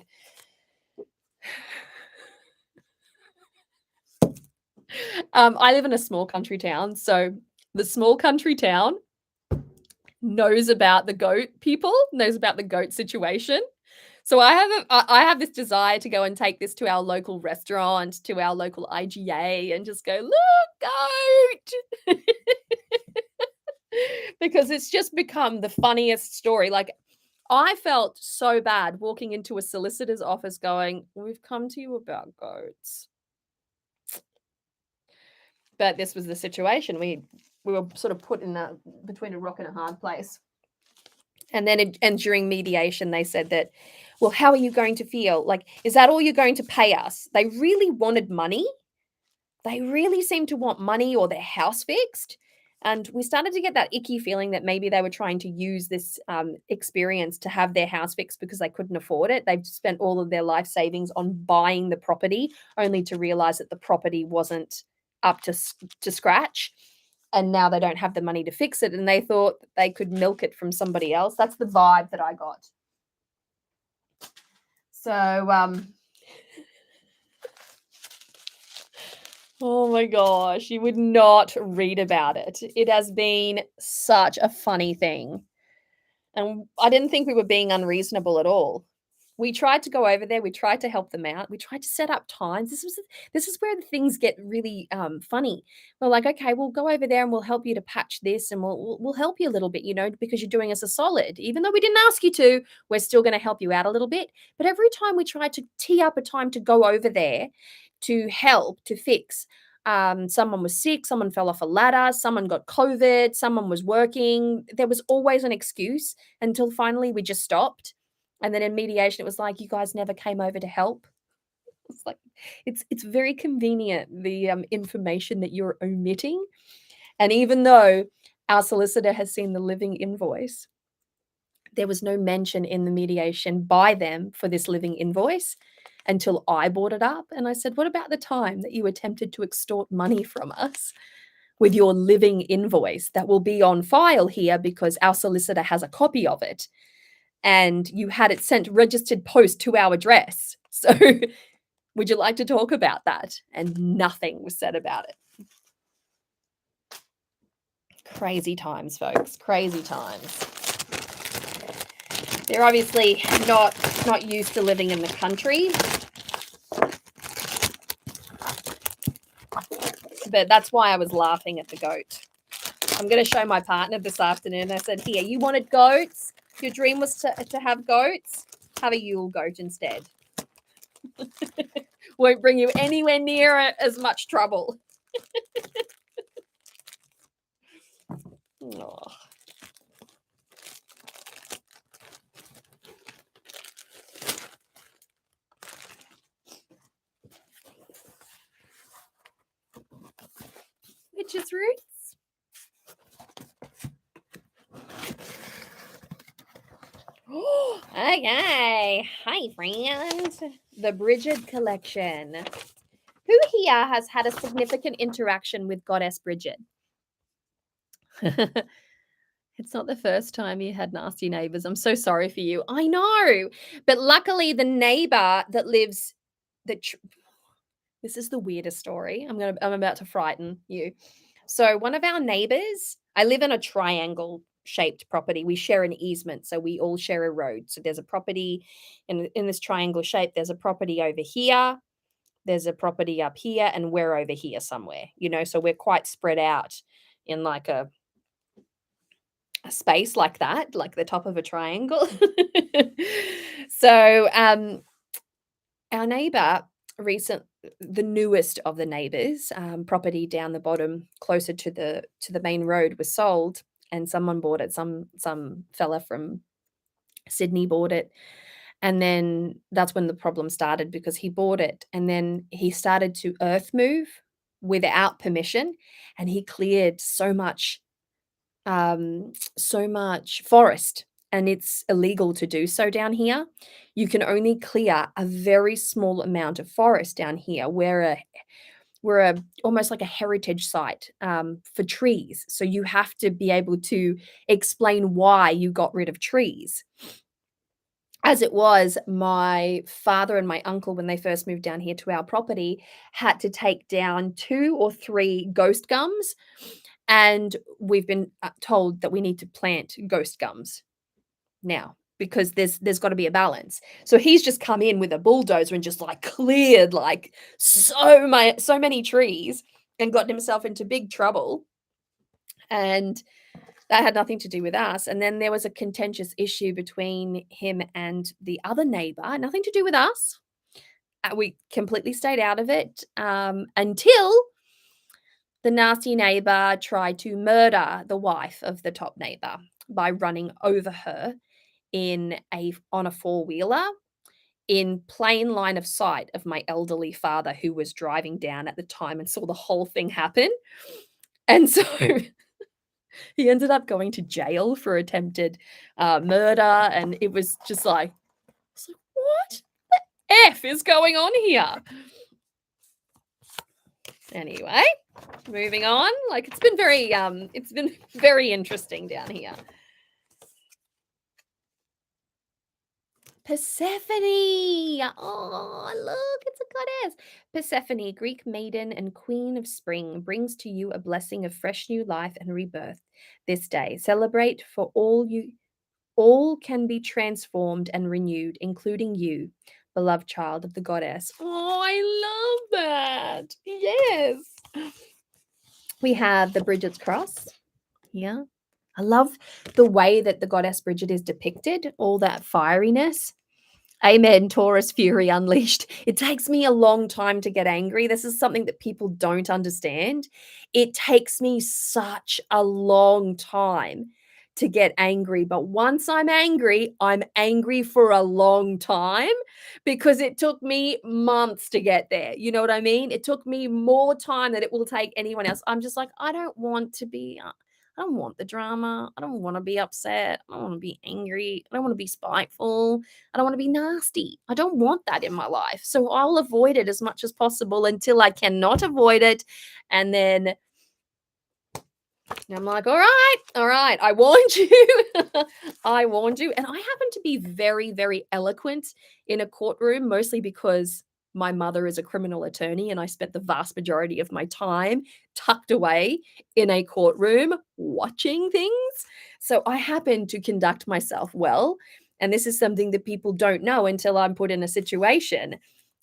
Speaker 1: I live in a small country town, so the small country town knows about the goat people, knows about the goat situation. So I have this desire to go and take this to our local restaurant, to our local IGA, and just go, look, goat, because it's just become the funniest story. Like, I felt so bad walking into a solicitor's office going, we've come to you about goats. But this was the situation. We were sort of put in between a rock and a hard place. And then and during mediation, they said that, well, how are you going to feel? Like, is that all you're going to pay us? They really wanted money. They really seemed to want money or their house fixed. And we started to get that icky feeling that maybe they were trying to use this experience to have their house fixed because they couldn't afford it. They've spent all of their life savings on buying the property, only to realize that the property wasn't up to scratch. And now they don't have the money to fix it. And they thought that they could milk it from somebody else. That's the vibe that I got. So, oh my gosh, you would not read about it. It has been such a funny thing. And I didn't think we were being unreasonable at all. We tried to go over there. We tried to help them out. We tried to set up times. This is where the things get really funny. We're like, okay, we'll go over there and we'll help you to patch this, and we'll help you a little bit, because you're doing us a solid. Even though we didn't ask you to, we're still going to help you out a little bit. But every time we tried to tee up a time to go over there to help to fix, someone was sick, someone fell off a ladder, someone got COVID, someone was working. There was always an excuse until finally we just stopped. And then in mediation, it was like, you guys never came over to help. It's like, it's very convenient, the information that you're omitting. And even though our solicitor has seen the living invoice, there was no mention in the mediation by them for this living invoice until I brought it up. And I said, what about the time that you attempted to extort money from us with your living invoice that will be on file here because our solicitor has a copy of it? And you had it sent registered post to our address. So would you like to talk about that? And nothing was said about it. Crazy times, folks. Crazy times. They're obviously not used to living in the country. But that's why I was laughing at the goat. I'm going to show my partner this afternoon. I said, here, you wanted goats? Your dream was to have goats? Have a Yule goat instead. Won't bring you anywhere near as much trouble. Oh. Witch's roots. Okay. Hi, friend. The Bridget collection. Who here has had a significant interaction with Goddess Bridget? It's not the first time you had nasty neighbors. I'm so sorry for you. I know. But luckily, the neighbor that lives this is the weirdest story. I'm about to frighten you. So one of our neighbors, I live in a triangle shaped property. We share an easement, so we all share a road. So there's a property in this triangle shape. There's a property over here. There's a property up here, and we're over here somewhere. So we're quite spread out in like a space like that, like the top of a triangle. So our neighbor the newest of the neighbors, property down the bottom closer to the main road was sold, and someone bought it. Some fella from Sydney bought it, And then that's when the problem started because he bought it and then he started to earth move without permission and he cleared so much forest, and it's illegal to do so down here. You can only clear a very small amount of forest down here. We're almost like a heritage site for trees. So you have to be able to explain why you got rid of trees. As it was, my father and my uncle, when they first moved down here to our property, had to take down 2 or 3 ghost gums, and we've been, told that we need to plant ghost gums now because there's gotta be a balance. So he's just come in with a bulldozer and just, like, cleared, like, so many trees and gotten himself into big trouble, and that had nothing to do with us. And then there was a contentious issue between him and the other neighbor, nothing to do with us. We completely stayed out of it until the nasty neighbor tried to murder the wife of the top neighbor by running over her on a four-wheeler in plain line of sight of my elderly father who was driving down at the time and saw the whole thing happen. And so he ended up going to jail for attempted, murder, and it was just like, "What the F is going on here?" Anyway, moving on, like, it's been very interesting down here. Persephone! Oh, look, it's a goddess. Persephone, Greek maiden and queen of spring, brings to you a blessing of fresh new life and rebirth this day. Celebrate for all can be transformed and renewed, including you, beloved child of the goddess. Oh, I love that. Yes. We have the Bridget's cross here. I love the way that the goddess Bridget is depicted, all that fieriness. Amen, Taurus fury unleashed. It takes me a long time to get angry. This is something that people don't understand. It takes me such a long time to get angry. But once I'm angry for a long time because it took me months to get there. You know what I mean? It took me more time than it will take anyone else. I'm just like, I don't want the drama. I don't want to be upset. I don't want to be angry. I don't want to be spiteful. I don't want to be nasty. I don't want that in my life. So I'll avoid it as much as possible until I cannot avoid it. And then I'm like, all right, I warned you. I warned you. And I happen to be very, very eloquent in a courtroom, mostly because my mother is a criminal attorney and I spent the vast majority of my time tucked away in a courtroom watching things. So I happen to conduct myself well. And this is something that people don't know until I'm put in a situation.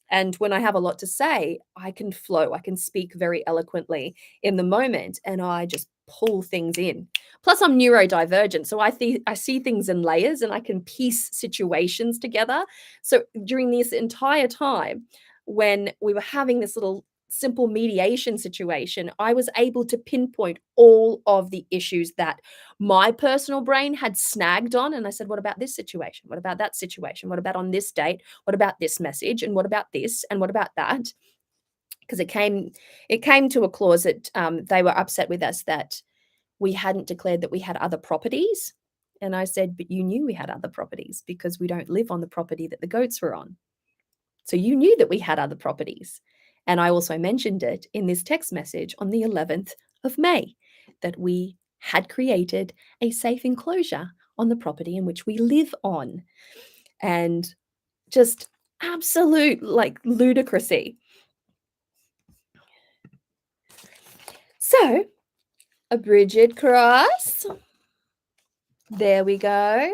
Speaker 1: And when I have a lot to say, I can flow, I can speak very eloquently in the moment, and I just pull things in. Plus, I'm neurodivergent, so I see things in layers and I can piece situations together. So during this entire time, when we were having this little simple mediation situation, I was able to pinpoint all of the issues that my personal brain had snagged on. And I said, what about this situation? What about that situation? What about on this date? What about this message? And what about this? And what about that? Because it came to a clause that they were upset with us that we hadn't declared that we had other properties. And I said, but you knew we had other properties because we don't live on the property that the goats were on. So you knew that we had other properties. And I also mentioned it in this text message on the 11th of May that we had created a safe enclosure on the property in which we live on. And just absolute like ludicrousy. So, a Bridget cross. There we go.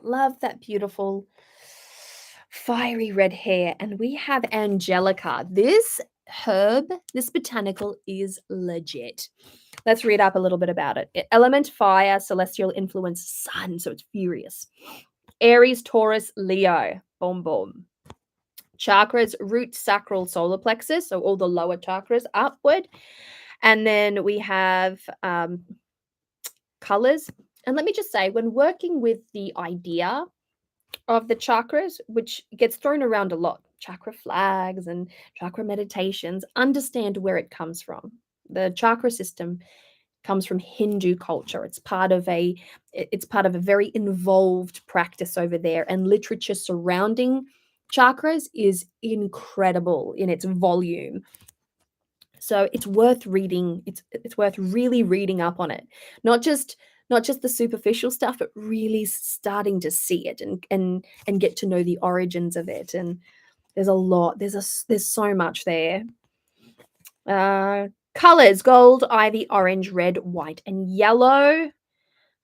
Speaker 1: Love that beautiful fiery red hair. And we have Angelica. This herb, this botanical is legit. Let's read up a little bit about it. Element fire, celestial influence, sun. So it's furious. Aries, Taurus, Leo. Boom, boom. Chakras, root, sacral, solar plexus. So all the lower chakras upward. And then we have colors. And let me just say, when working with the idea of the chakras, which gets thrown around a lot. Chakra flags and chakra meditations, understand where it comes from. The chakra system comes from Hindu culture. It's part of a very involved practice over there, and literature surrounding chakras is incredible in its volume. So it's worth reading. It's worth really reading up on it. Not just the superficial stuff, but really starting to see it and get to know the origins of it. And there's a lot. There's so much there. Colors: gold, ivy, orange, red, white, and yellow.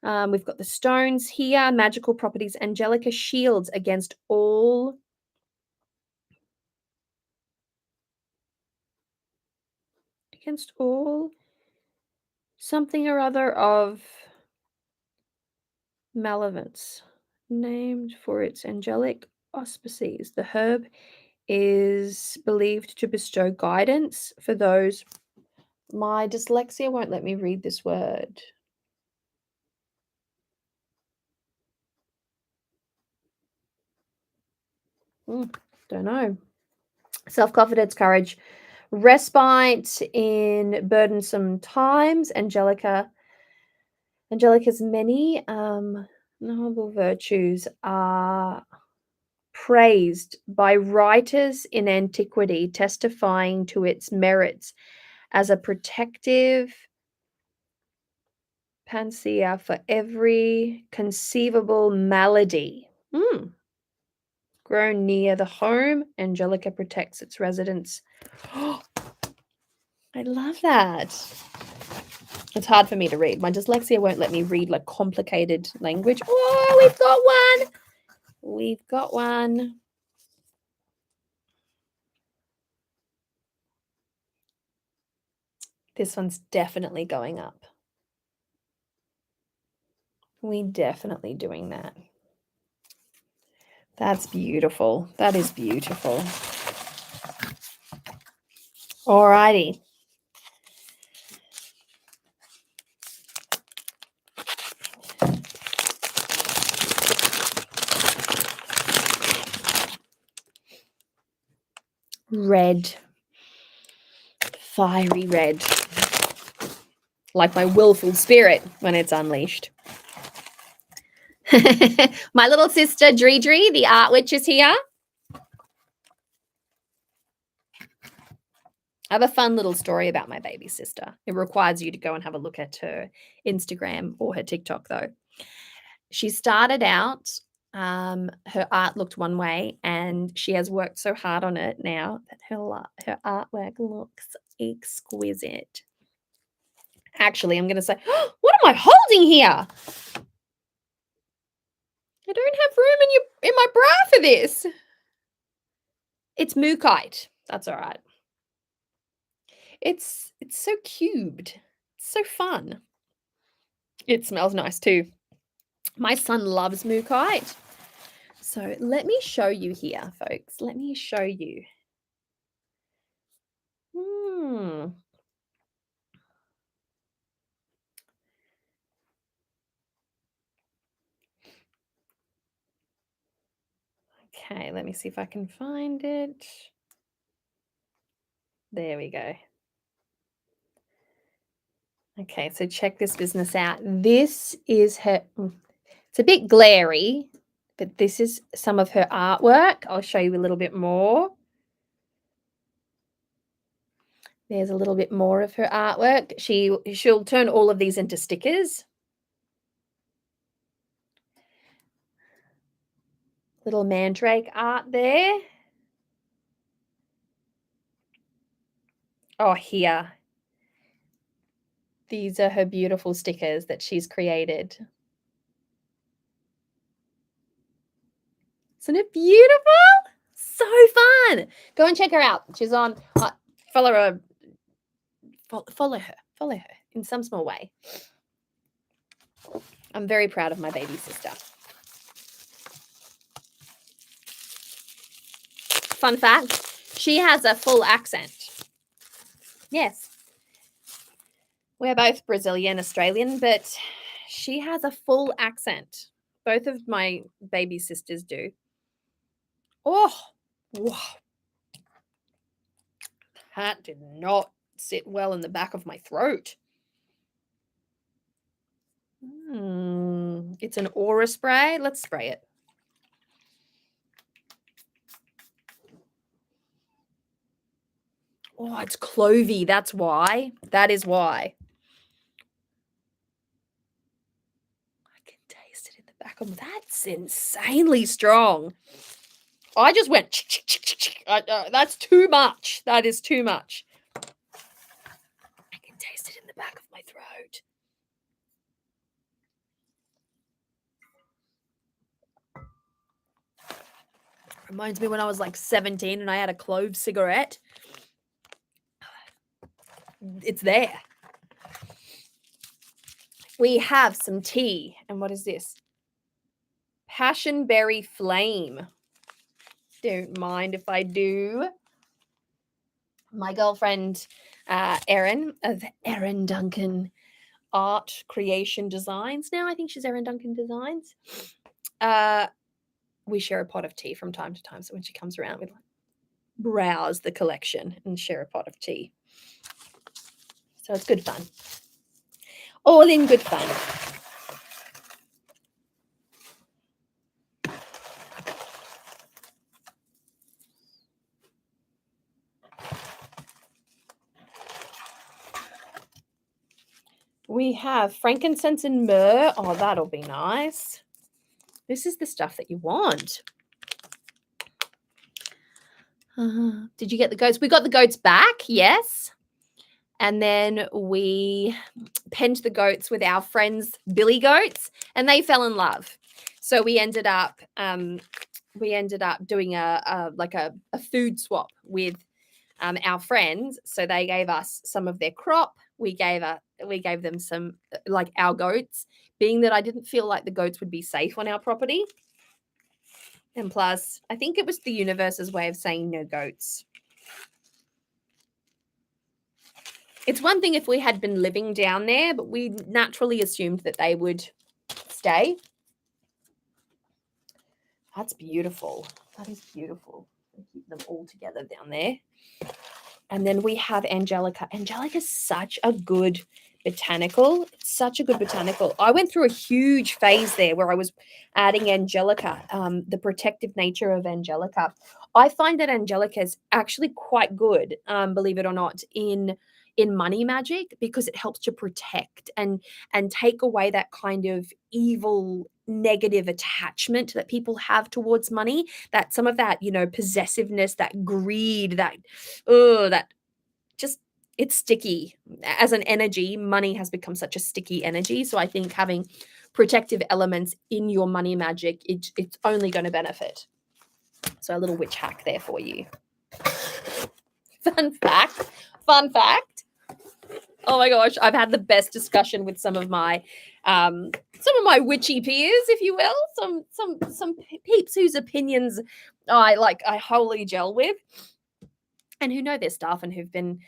Speaker 1: We've got the stones here. Magical properties: angelica shields against all something or other of malevolence, named for its angelic auspices. The herb is believed to bestow guidance for those. My dyslexia won't let me read this word. Don't know. Self-confidence, courage, respite in burdensome times. Angelica's many noble virtues are praised by writers in antiquity, testifying to its merits as a protective panacea for every conceivable malady. Grown near the home, Angelica protects its residents. I love that. It's hard for me to read. My dyslexia won't let me read like complicated language. Oh, we've got one. We've got one. This one's definitely going up. We definitely doing that. That's beautiful. That is beautiful. Alrighty. Red. Fiery red. Like my willful spirit when it's unleashed. My little sister, Dredre, the art witch, is here. I have a fun little story about my baby sister. It requires you to go and have a look at her Instagram or her TikTok, though. She started out, her art looked one way, and she has worked so hard on it now that her artwork looks exquisite. Actually, I'm going to say, oh, what am I holding here? I don't have room in my bra for this. It's mookaite. That's all right. It's so cubed. It's so fun. It smells nice too. My son loves mookaite. So let me show you here, folks. Let me show you. Okay, let me see if I can find it. There we go. Okay, so check this business out. This is her, it's a bit glary, but this is some of her artwork. I'll show you a little bit more. There's a little bit more of her artwork. She'll turn all of these into stickers. Little mandrake art there. Oh, here. These are her beautiful stickers that she's created. Isn't it beautiful? So fun. Go and check her out. She's on, follow her in some small way. I'm very proud of my baby sister. Fun fact, she has a full accent. Yes. We're both Brazilian, Australian, but she has a full accent. Both of my baby sisters do. Oh, wow. That did not sit well in the back of my throat. It's an aura spray. Let's spray it. Oh, it's clovey. That's why. That is why. I can taste it in the back of. That's insanely strong. I just went. That's too much. That is too much. I can taste it in the back of my throat. Reminds me when I was like 17 and I had a clove cigarette. It's there. We have some tea. And what is this? Passion berry flame. Don't mind if I do. My girlfriend, Erin, of Erin Duncan Art Creation Designs. Now I think she's Erin Duncan Designs. We share a pot of tea from time to time. So when she comes around, we browse the collection and share a pot of tea. So it's good fun. All in good fun. We have frankincense and myrrh. Oh, that'll be nice. This is the stuff that you want. Did you get the goats? We got the goats back, yes. And then we penned the goats with our friends, Billy Goats, and they fell in love. So we ended up doing a food swap with our friends. So they gave us some of their crop. We gave them some like our goats, being that I didn't feel like the goats would be safe on our property. And plus, I think it was the universe's way of saying no goats. It's one thing if we had been living down there, but we naturally assumed that they would stay. That's beautiful. That is beautiful. Keep them all together down there. And then we have Angelica. Angelica is such a good botanical. It's such a good botanical. I went through a huge phase there where I was adding Angelica, the protective nature of Angelica. I find that Angelica is actually quite good, believe it or not, in money magic, because it helps to protect and take away that kind of evil negative attachment that people have towards money, that some of that, possessiveness, that greed, that just, it's sticky. As an energy, money has become such a sticky energy. So I think having protective elements in your money magic, it's only going to benefit. So a little witch hack there for you. Fun fact. Oh my gosh, I've had the best discussion with some of my witchy peers, if you will, some peeps whose opinions I wholly gel with, and who know their stuff and who've been,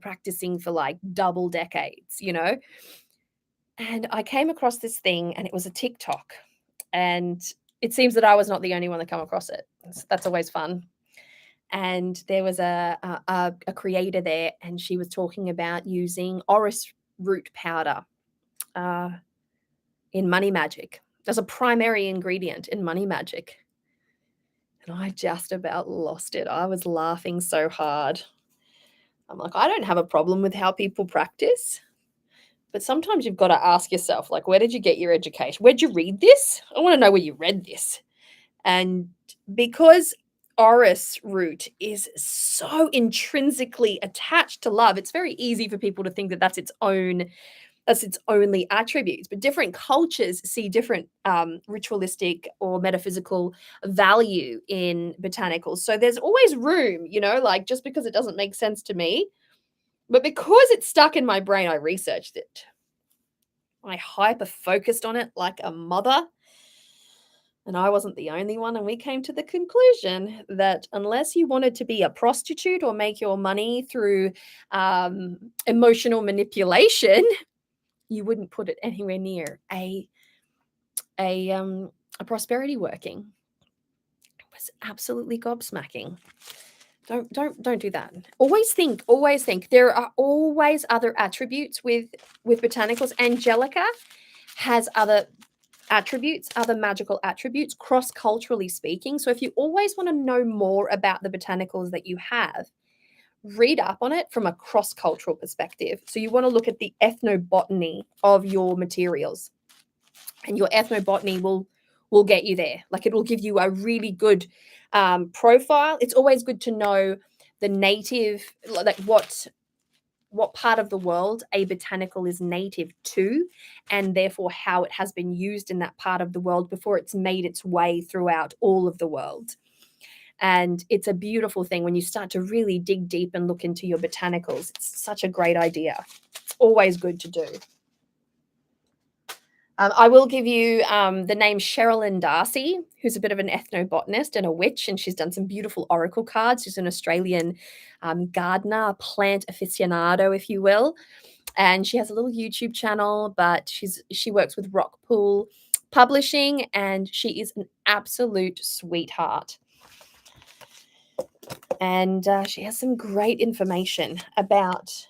Speaker 1: practicing for like double decades, And I came across this thing, and it was a TikTok, and it seems that I was not the only one that come across it. That's always fun. And there was a creator there, and she was talking about using orris root powder in money magic as a primary ingredient in money magic. And I just about lost it. I was laughing so hard. I'm like, I don't have a problem with how people practice, but sometimes you've got to ask yourself, like, where did you get your education? Where'd you read this? I want to know where you read this. And because orris root is so intrinsically attached to love, it's very easy for people to think that that's its only attributes, but different cultures see different ritualistic or metaphysical value in botanicals. So there's always room, like, just because it doesn't make sense to me, but because it's stuck in my brain, I researched it. I hyper focused on it like a mother. And I wasn't the only one. And we came to the conclusion that unless you wanted to be a prostitute or make your money through emotional manipulation, you wouldn't put it anywhere near a a prosperity working. It was absolutely gobsmacking. Don't do that. Always think. There are always other attributes with botanicals. Angelica has other attributes, other magical attributes, cross-culturally speaking. So if you always want to know more about the botanicals that you have, read up on it from a cross-cultural perspective. So you want to look at the ethnobotany of your materials, and your ethnobotany will get you there. Like, it will give you a really good profile. It's always good to know the native, like what part of the world a botanical is native to, and therefore how it has been used in that part of the world before it's made its way throughout all of the world. And it's a beautiful thing when you start to really dig deep and look into your botanicals. It's such a great idea. It's always good to do. I will give you the name Sherilyn Darcy, who's a bit of an ethnobotanist and a witch, and she's done some beautiful oracle cards. She's an Australian gardener, plant aficionado, if you will. And she has a little YouTube channel, but she works with Rockpool Publishing, and she is an absolute sweetheart. And she has some great information about,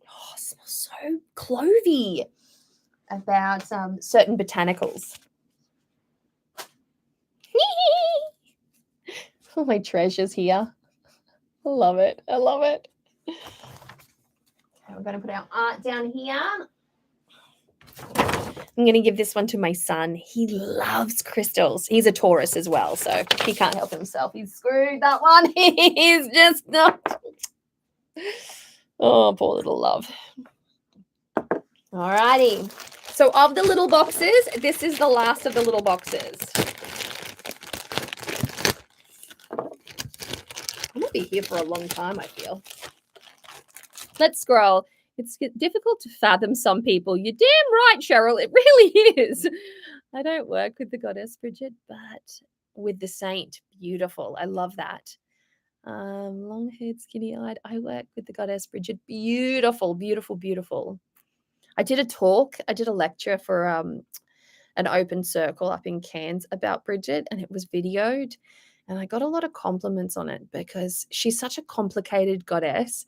Speaker 1: oh, it smells so clovey, about certain botanicals. All my treasures here. I love it. I love it. Okay, we're going to put our art down here. I'm going to give this one to my son. He loves crystals. He's a Taurus as well, so he can't help himself. He's screwed that one. He's just not. Oh, poor little love. All righty. So of the little boxes, this is the last of the little boxes. I'm going to be here for a long time, I feel. Let's scroll. It's difficult to fathom some people. You're damn right, Cheryl. It really is. I don't work with the goddess Bridget, but with the saint. Beautiful. I love that. Long-haired, skinny-eyed. I work with the goddess Bridget. Beautiful, beautiful, beautiful. I did a lecture for an open circle up in Cairns about Bridget, and it was videoed, and I got a lot of compliments on it because she's such a complicated goddess.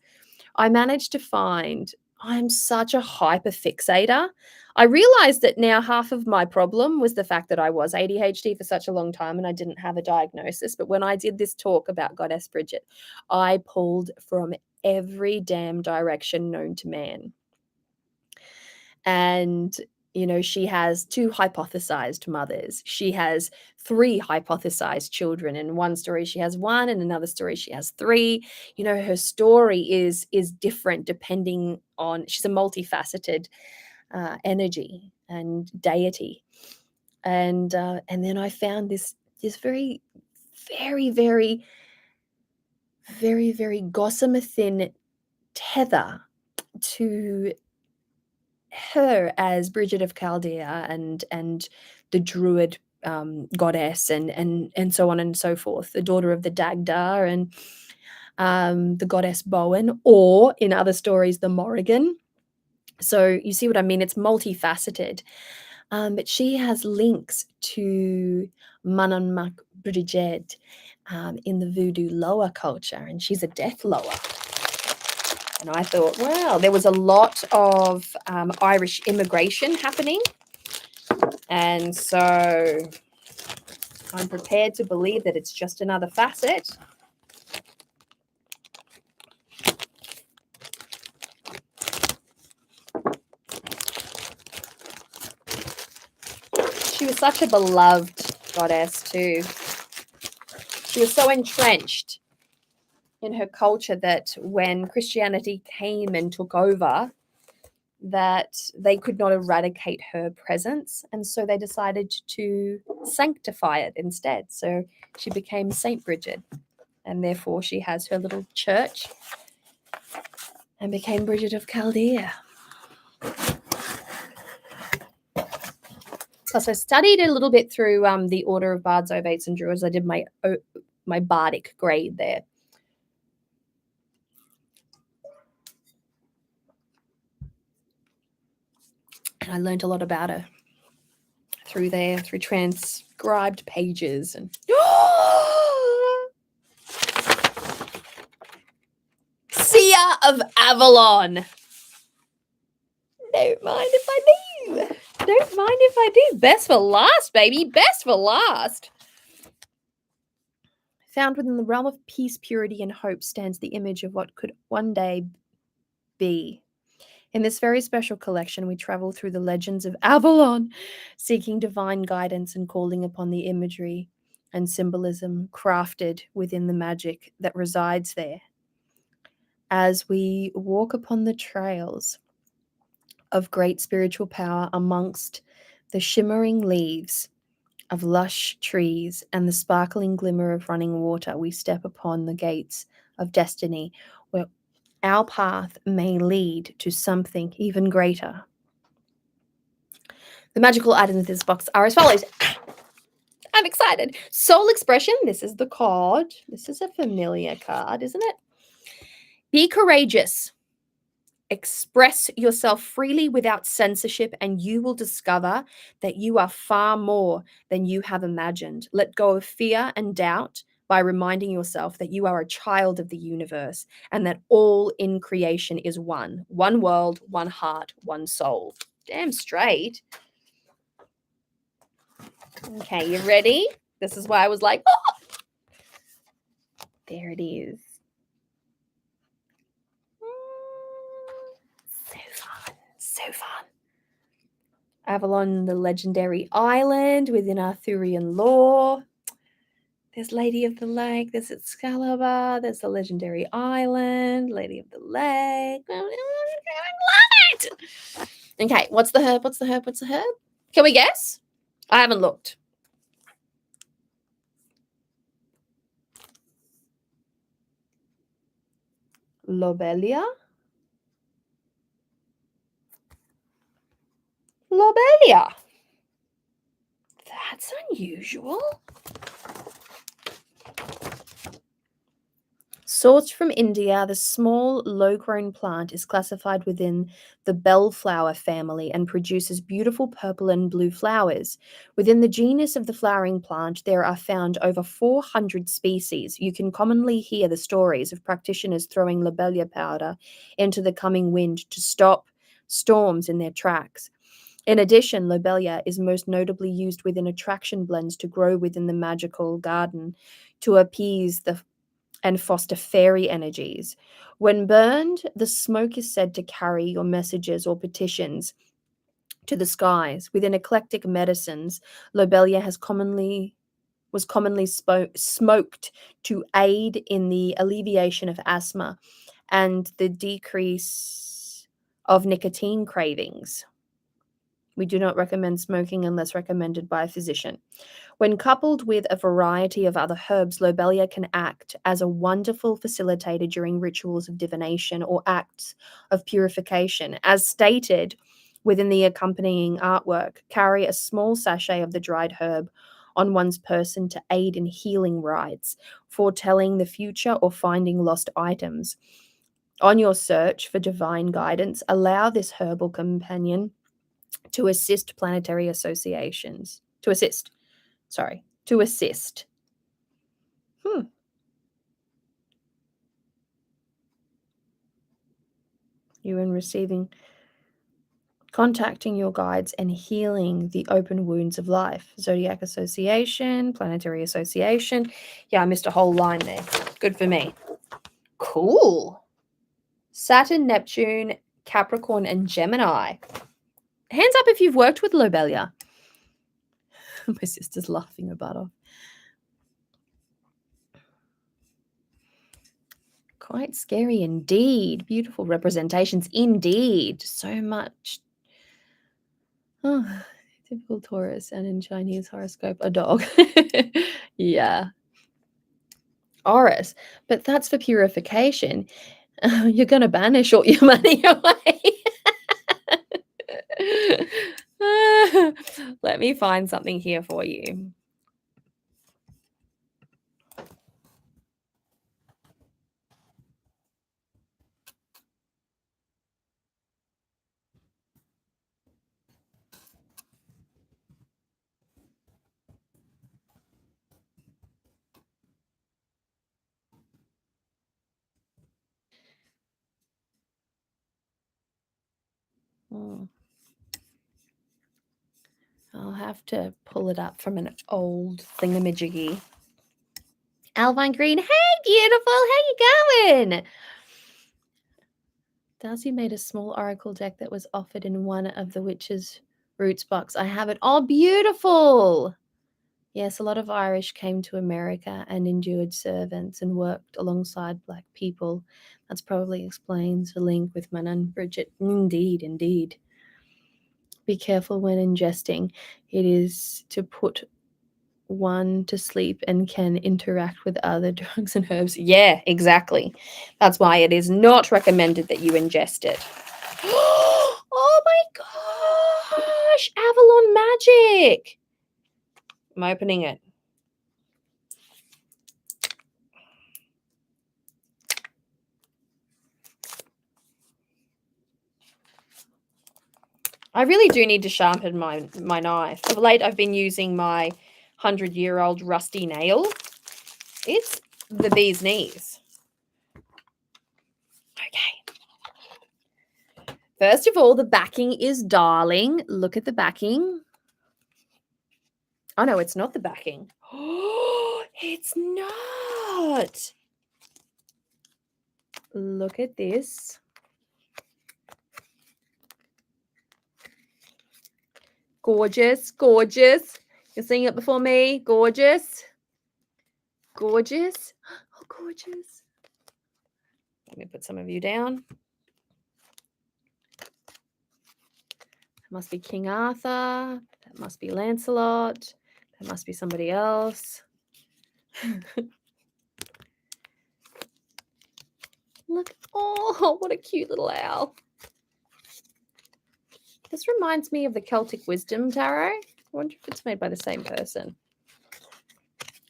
Speaker 1: I managed to find I'm such a hyper fixator. I realized that now half of my problem was the fact that I was ADHD for such a long time and I didn't have a diagnosis. But when I did this talk about Goddess Bridget, I pulled from every damn direction known to man. And she has 2 hypothesized mothers. She has 3 hypothesized children. In one story, she has 1. In another story, she has 3. Her story is different depending on. She's a multifaceted energy and deity. And then I found this very, very, very, very, very gossamer thin tether to her as Bridget of Chaldea and the Druid goddess and so on and so forth, the daughter of the Dagda and the goddess Bowen, or in other stories, the Morrigan. So you see what I mean? It's multifaceted. But she has links to Mananmak Bridget in the Voodoo Loa culture, and she's a death Loa. And I thought, wow, there was a lot of Irish immigration happening. And so I'm prepared to believe that it's just another facet. She was such a beloved goddess too. She was so entrenched in her culture that when Christianity came and took over, that they could not eradicate her presence, and so they decided to sanctify it instead. So she became Saint Bridget, and therefore she has her little church and became Bridget of Chaldea. Plus, I studied a little bit through the Order of Bards, Ovates, and Druids. I did my bardic grade there. And I learned a lot about her through there, through transcribed pages. And Seer of Avalon. Don't mind if I do. Don't mind if I do. Best for last, baby. Best for last. Found within the realm of peace, purity, and hope stands the image of what could one day be. In this very special collection, we travel through the legends of Avalon, seeking divine guidance and calling upon the imagery and symbolism crafted within the magic that resides there. As we walk upon the trails of great spiritual power amongst the shimmering leaves of lush trees and the sparkling glimmer of running water, we step upon the gates of destiny, where our path may lead to something even greater. The magical items in this box are as follows. I'm excited. Soul expression. This is the card. This is a familiar card, isn't it? Be courageous. Express yourself freely without censorship, and you will discover that you are far more than you have imagined. Let go of fear and doubt by reminding yourself that you are a child of the universe and that all in creation is one. One world, one heart, one soul. Damn straight. Okay, you ready? This is why I was like, oh! There it is. So fun. So fun. Avalon, the legendary island within Arthurian lore. There's Lady of the Lake. There's Excalibur. There's the legendary island. Lady of the Lake. I love it. Okay, what's the herb? What's the herb? What's the herb? Can we guess? I haven't looked. Lobelia? Lobelia. That's unusual. Sourced from India, the small, low-grown plant is classified within the bellflower family and produces beautiful purple and blue flowers. Within the genus of the flowering plant, there are found over 400 species. You can commonly hear the stories of practitioners throwing lobelia powder into the coming wind to stop storms in their tracks. In addition, lobelia is most notably used within attraction blends to grow within the magical garden to appease and foster fairy energies. When burned, the smoke is said to carry your messages or petitions to the skies. Within eclectic medicines, lobelia was commonly smoked to aid in the alleviation of asthma and the decrease of nicotine cravings. We do not recommend smoking unless recommended by a physician. When coupled with a variety of other herbs, lobelia can act as a wonderful facilitator during rituals of divination or acts of purification. As stated within the accompanying artwork, carry a small sachet of the dried herb on one's person to aid in healing rites, foretelling the future, or finding lost items. On your search for divine guidance, allow this herbal companion to assist planetary associations. To assist. You in receiving, contacting your guides, and healing the open wounds of life. Zodiac association, planetary association. Yeah, I missed a whole line there. Good for me. Cool. Saturn, Neptune, Capricorn, and Gemini. Hands up if you've worked with lobelia. My sister's laughing her butt off. Quite scary indeed. Beautiful representations indeed. So much. Oh, typical Taurus, and in Chinese horoscope, a dog. Yeah. Oris. But that's for purification. You're going to banish all your money away. Let me find something here for you. Mm. I'll have to pull it up from an old thingamajiggy. Alvine Green, hey, beautiful, how you going? Darcy made a small oracle deck that was offered in one of the witch's roots box. I have it. Oh, beautiful. Yes, a lot of Irish came to America and endured servants and worked alongside Black people. That's probably explains the link with my nun Bridget. Indeed, indeed. Be careful when ingesting. It is to put one to sleep and can interact with other drugs and herbs. Yeah, exactly. That's why it is not recommended that you ingest it. Oh my gosh! Avalon magic! I'm opening it. I really do need to sharpen my knife. Of late, I've been using my 100-year-old rusty nail. It's the bee's knees. Okay. First of all, the backing is darling. Look at the backing. Oh, no, it's not the backing. Oh, it's not. Look at this. Gorgeous, gorgeous. You're seeing it before me. Gorgeous. Gorgeous. Oh, gorgeous. Let me put some of you down. That must be King Arthur. That must be Lancelot. That must be somebody else. Look. Oh, what a cute little owl. This reminds me of the Celtic Wisdom Tarot. I wonder if it's made by the same person.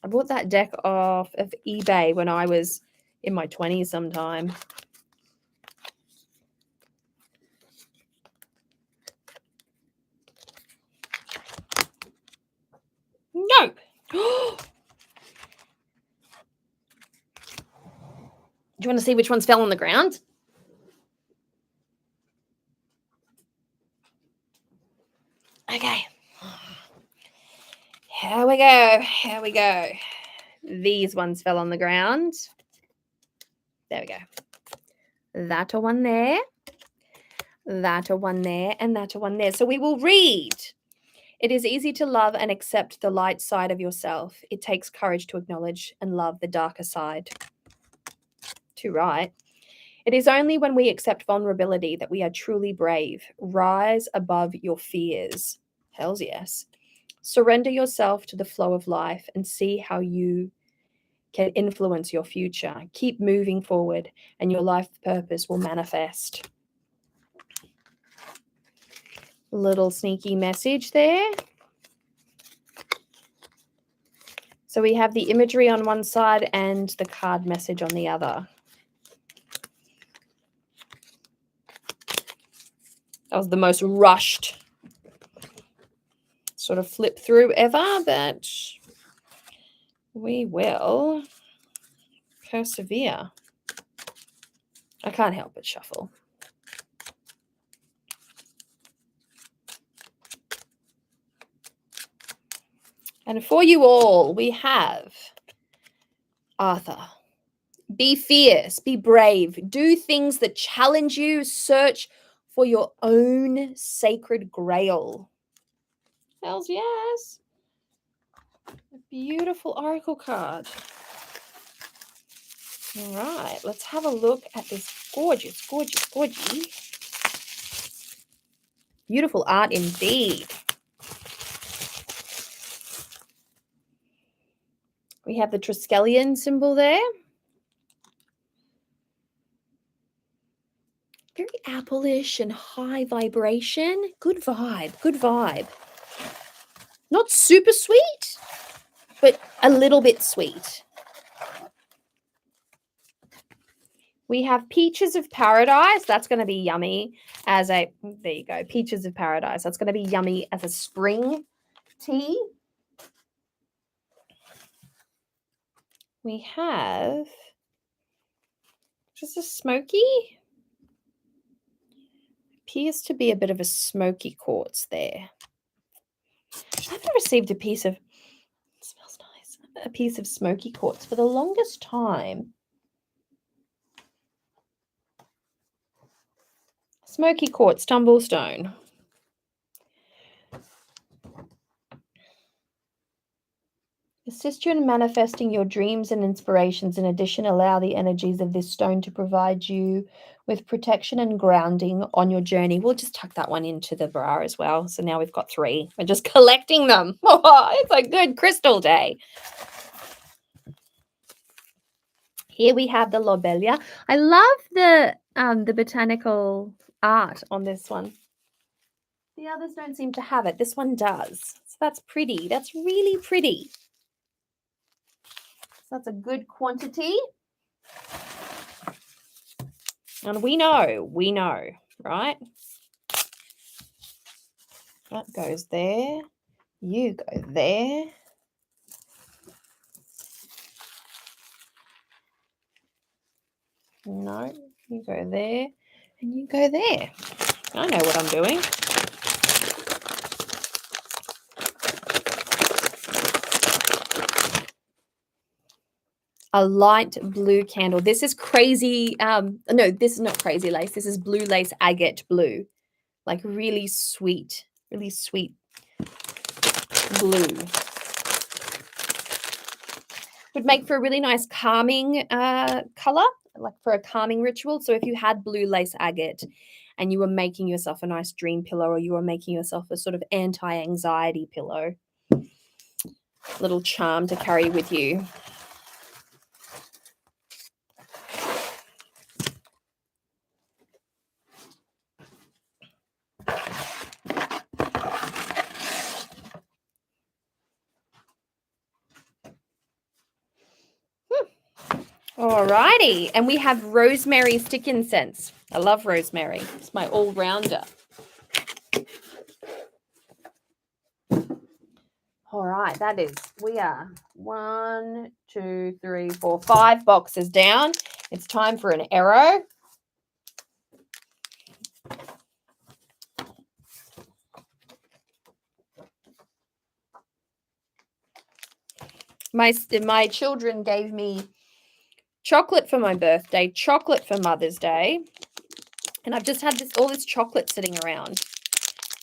Speaker 1: I bought that deck off of eBay when I was in my 20s sometime. No! Do you want to see which ones fell on the ground? Okay. Here we go. Here we go. These ones fell on the ground. There we go. That a one there. That a one there. And that a one there. So we will read. It is easy to love and accept the light side of yourself. It takes courage to acknowledge and love the darker side. Too right. It is only when we accept vulnerability that we are truly brave. Rise above your fears. Hells yes. Surrender yourself to the flow of life and see how you can influence your future. Keep moving forward and your life purpose will manifest. Little sneaky message there. So we have the imagery on one side and the card message on the other. That was the most rushed sort of flip through ever, but we will persevere. I can't help but shuffle. And for you all, we have Arthur. Be fierce, be brave, do things that challenge you, search for your own sacred grail. Hells yes. A beautiful oracle card. All right, let's have a look at this gorgeous, gorgeous, gorgeous. Beautiful art indeed. We have the Triskelion symbol there. Very apple-ish and high vibration. Good vibe, good vibe. Not super sweet, but a little bit sweet. We have Peaches of Paradise. That's going to be yummy as a, there you go, Peaches of Paradise. That's going to be yummy as a spring tea. We 'Is this smoky? appears to be a bit of a smoky quartz there. I haven't received a piece of, it smells nice, a piece of smoky quartz for the longest time. Smoky quartz tumblestone. Assist you in manifesting your dreams and inspirations. In addition, allow the energies of this stone to provide you with protection and grounding on your journey. We'll just tuck that one into the bra as well. So now we've got 3. We're just collecting them. It's a good crystal day. Here we have the lobelia. I love the botanical art on this one. The others don't seem to have it. This one does. So that's pretty. That's really pretty. So that's a good quantity. And we know, right? That goes there. You go there. No, you go there. And you go there. I know what I'm doing. A light blue candle. This is crazy. No, this is not crazy lace. This is blue lace agate blue. Like really sweet blue. Would make for a really nice calming color, like for a calming ritual. So if you had blue lace agate and you were making yourself a nice dream pillow, or you were making yourself a sort of anti-anxiety pillow, little charm to carry with you. Alrighty, and we have rosemary stick incense. I love rosemary. It's my all-rounder. All right, we are 1, 2, 3, 4, 5 boxes down. It's time for an arrow. My children gave me chocolate for my birthday, chocolate for Mother's Day, and I've just had all this chocolate sitting around.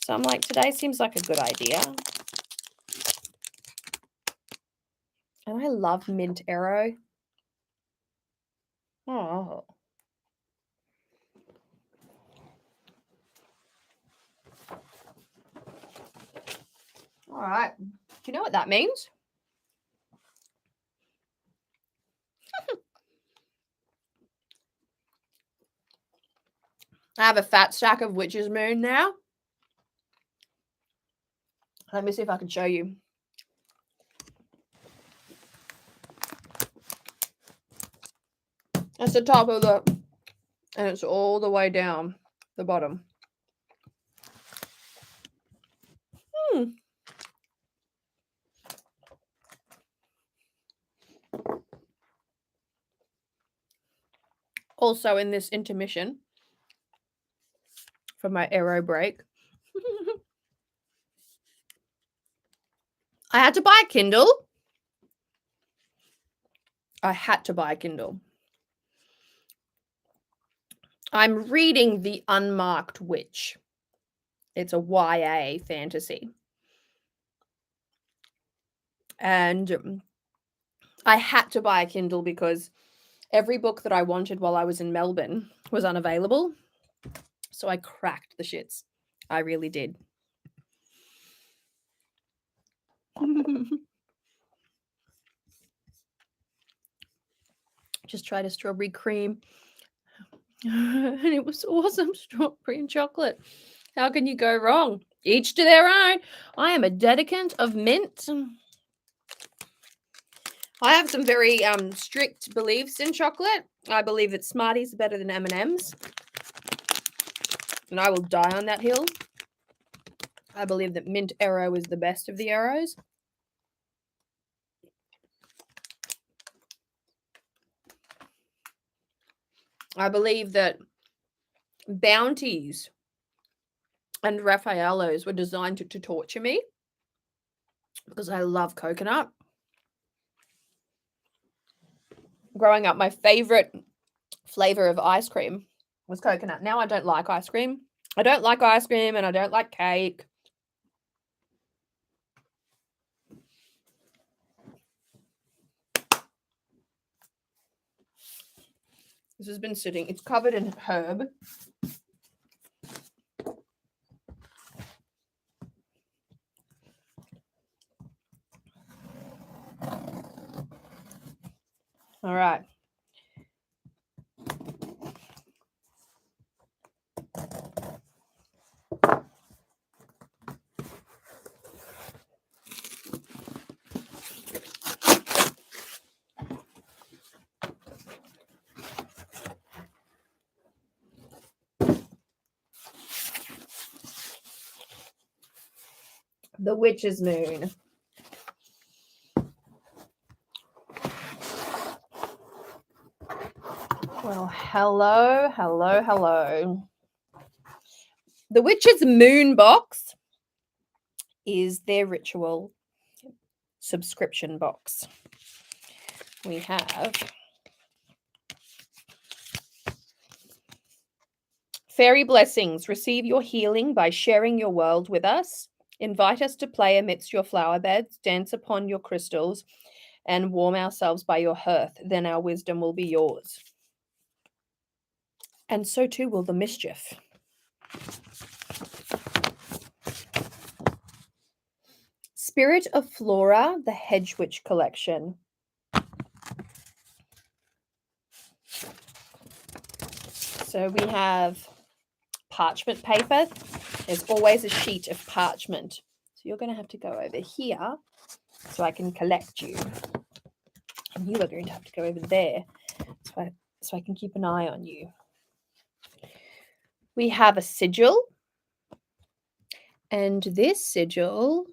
Speaker 1: So I'm like, today seems like a good idea. And I love mint arrow. Oh. All right. Do you know what that means? I have a fat stack of witch's moon now. Let me see if I can show you. That's the top of and it's all the way down the bottom. Also in this intermission for my arrow break, I had to buy a Kindle. I'm reading The Unmarked Witch. It's a YA fantasy. And I had to buy a Kindle because every book that I wanted while I was in Melbourne was unavailable. So I cracked the shits. I really did. Just tried a strawberry cream. And it was awesome. Strawberry and chocolate. How can you go wrong? Each to their own. I am a dedicant of mint. I have some very strict beliefs in chocolate. I believe that Smarties are better than M&Ms. And I will die on that hill. I believe that mint arrow is the best of the arrows. I believe that bounties and Raffaello's were designed to torture me because I love coconut. Growing up, my favorite flavor of ice cream was coconut. Now I don't like ice cream. I don't like ice cream and I don't like cake. This has been sitting. It's covered in herb. All right. The witch's moon. Well, hello, hello, hello. The witch's moon box is their ritual subscription box. We have fairy blessings. Receive your healing by sharing your world with us. Invite us to play amidst your flower beds, dance upon your crystals, and warm ourselves by your hearth. Then our wisdom will be yours. And so too will the mischief. Spirit of Flora, the Hedge Witch collection. So we have parchment paper. There's always a sheet of parchment. So you're going to have to go over here so I can collect you. And you are going to have to go over there so I can keep an eye on you. We have a sigil. And this sigil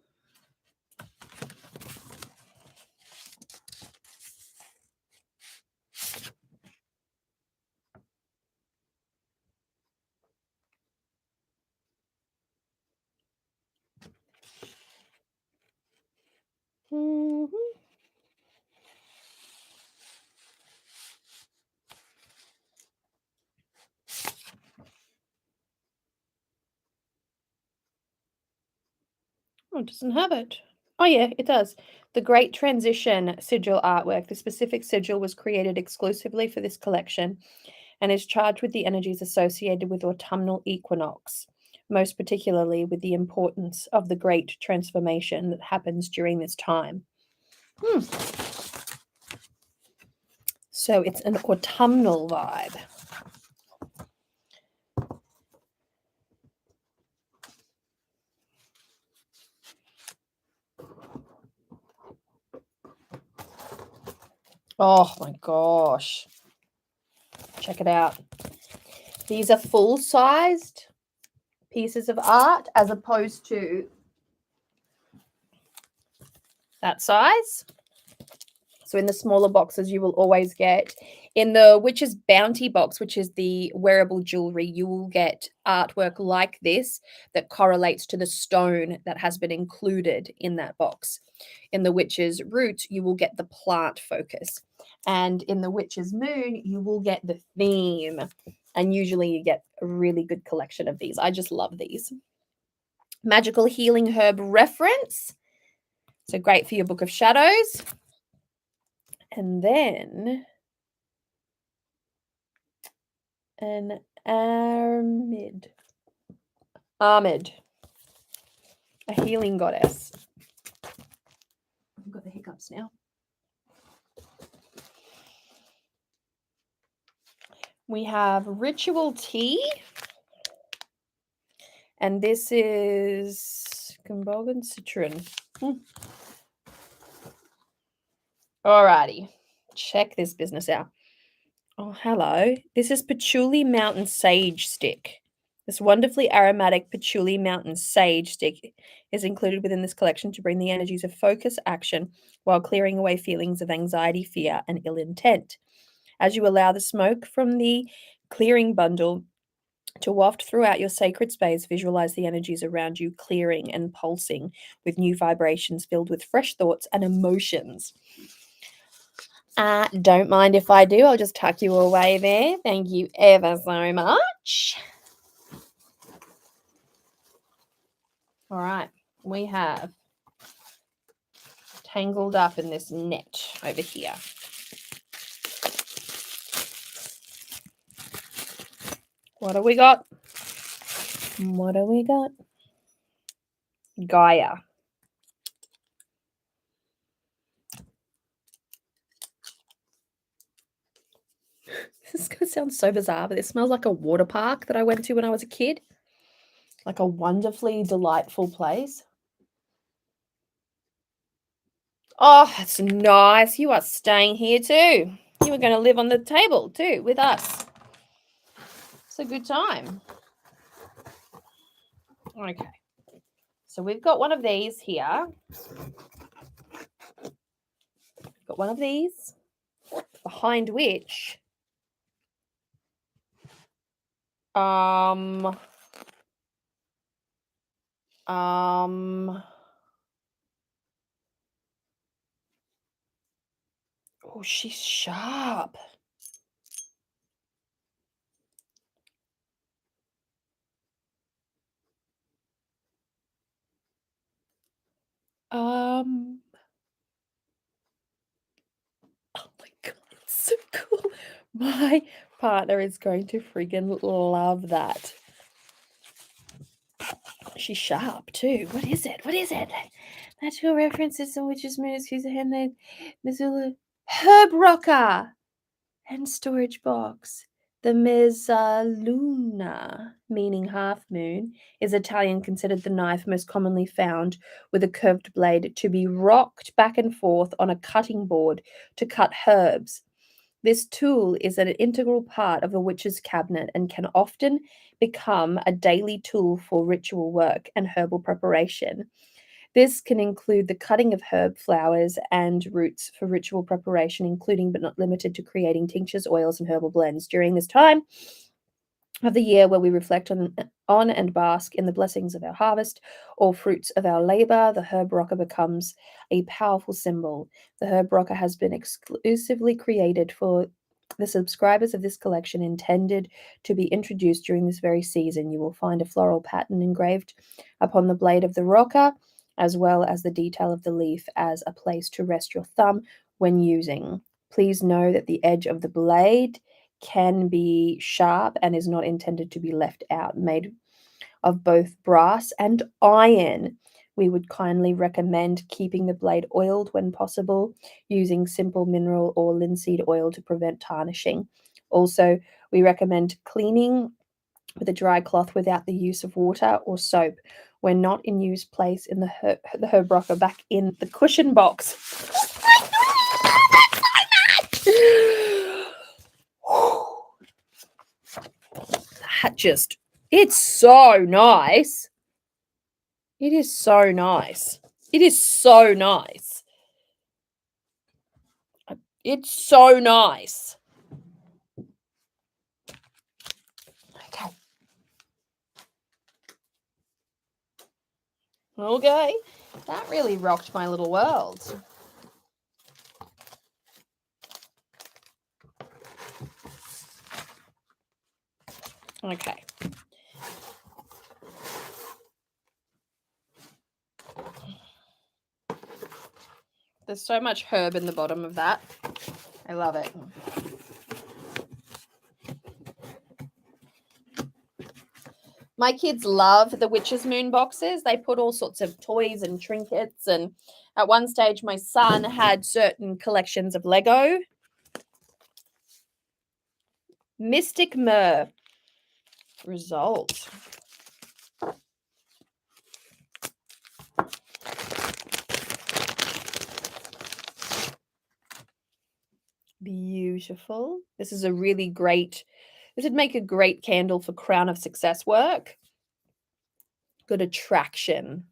Speaker 1: Oh, it doesn't have it. Oh, yeah, it does. The Great Transition sigil artwork. The specific sigil was created exclusively for this collection and is charged with the energies associated with autumnal equinox, most particularly with the importance of the great transformation that happens during this time. So it's an autumnal vibe. Oh my gosh. Check it out. These are full-sized pieces of art as opposed to that size. So in the smaller boxes, you will always get, in the Witch's Bounty box, which is the wearable jewelry, you will get artwork like this that correlates to the stone that has been included in that box. In the Witch's Root, you will get the plant focus. And in the Witch's Moon, you will get the theme. And usually you get a really good collection of these. I just love these. Magical Healing Herb reference. So great for your Book of Shadows. And then an Armid, a healing goddess. I've got the hiccups now. We have Ritual Tea. And this is Gumbogan Citron. Alrighty. Check this business out. Oh, hello. This is Patchouli Mountain Sage Stick. This wonderfully aromatic Patchouli Mountain Sage Stick is included within this collection to bring the energies of focus action while clearing away feelings of anxiety, fear, and ill intent. As you allow the smoke from the clearing bundle To waft throughout your sacred space, visualize the energies around you clearing and pulsing with new vibrations filled with fresh thoughts and emotions. Don't mind if I do. I'll just tuck you away there. Thank you ever so much. All right, we have tangled up in this net over here. What do we got? What do we got? Gaia. This is going to sound so bizarre, but it smells like a water park that I went to when I was a kid. Like a wonderfully delightful place. Oh, that's nice. You are staying here too. You were going to live on the table too with us. It's a good time. Okay. So we've got one of these here. Got one of these, behind which oh, she's sharp. Oh my god, it's so cool. My partner is going to freaking love that. She's sharp too. What is it? What is it? Natural references on witches' moons, use a handmade Missoula herb rocker and storage box. The mezzaluna, meaning half moon, is Italian, considered the knife most commonly found with a curved blade to be rocked back and forth on a cutting board to cut herbs. This tool is an integral part of a witch's cabinet and can often become a daily tool for ritual work and herbal preparation. This can include the cutting of herb flowers and roots for ritual preparation, including but not limited to creating tinctures, oils, and herbal blends. During this time of the year where we reflect on and bask in the blessings of our harvest or fruits of our labor, the herb rocker becomes a powerful symbol. The herb rocker has been exclusively created for the subscribers of this collection, intended to be introduced during this very season. You will find a floral pattern engraved upon the blade of the rocker, as well as the detail of the leaf as a place to rest your thumb when using. Please know that the edge of the blade can be sharp and is not intended to be left out. Made of both brass and iron, we would kindly recommend keeping the blade oiled when possible, using simple mineral or linseed oil to prevent tarnishing. Also, we recommend cleaning with a dry cloth without the use of water or soap. When not in use, place in the herb rocker back in the cushion box. That just, it's so nice. It is so nice. It is so nice. It's so nice. Okay. Okay. That really rocked my little world. Okay. There's so much herb in the bottom of that. I love it. My kids love the Witch's Moon boxes. They put all sorts of toys and trinkets. And at one stage, my son had certain collections of Lego. Mystic Myrrh. Result. Beautiful. This is a really great, this would make a great candle for crown of success work. Good attraction.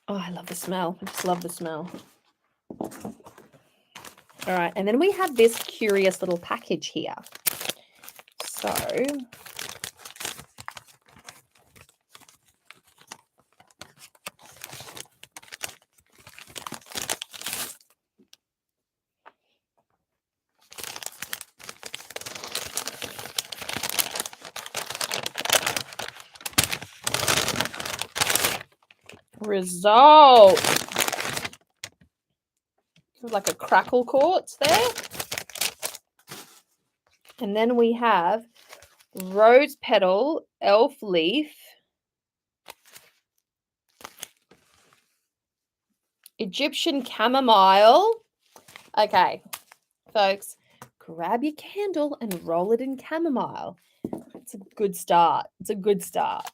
Speaker 1: Oh, I love the smell. I just love the smell. All right, and then we have this curious little package here. So result. Like a crackle quartz there. And then we have rose petal, elf leaf, Egyptian chamomile. Okay, folks, grab your candle and roll it in chamomile. It's a good start. It's a good start.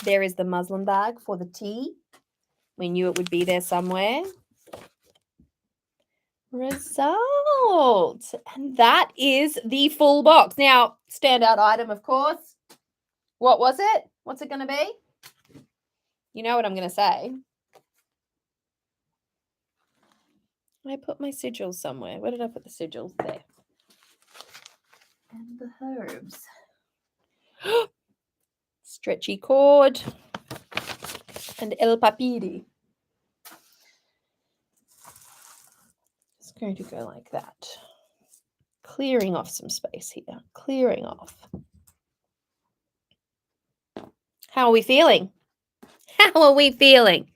Speaker 1: There is the muslin bag for the tea. We knew it would be there somewhere. Result. And that is the full box. Now, standout item, of course. What was it? What's it going to be? You know what I'm going to say. I put my sigils somewhere. Where did I put the sigils? There. And the herbs. Stretchy cord. And el papiri. It's going to go like that. Clearing off some space here. Clearing off. How are we feeling? How are we feeling?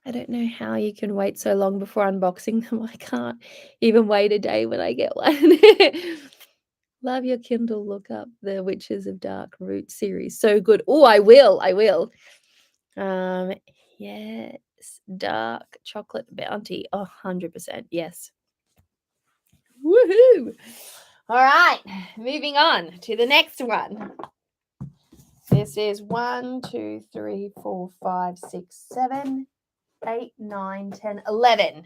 Speaker 1: I don't know how you can wait so long before unboxing them. I can't even wait a day when I get one. Love your Kindle. Look up the Witches of Dark Root series. So good. Oh, I will. Yes. Dark chocolate bounty. Oh, 100%. Yes. Woohoo. All right. Moving on to the next one. This is 1, 2, 3, 4, 5, 6, 7, 8, 9, 10, 11.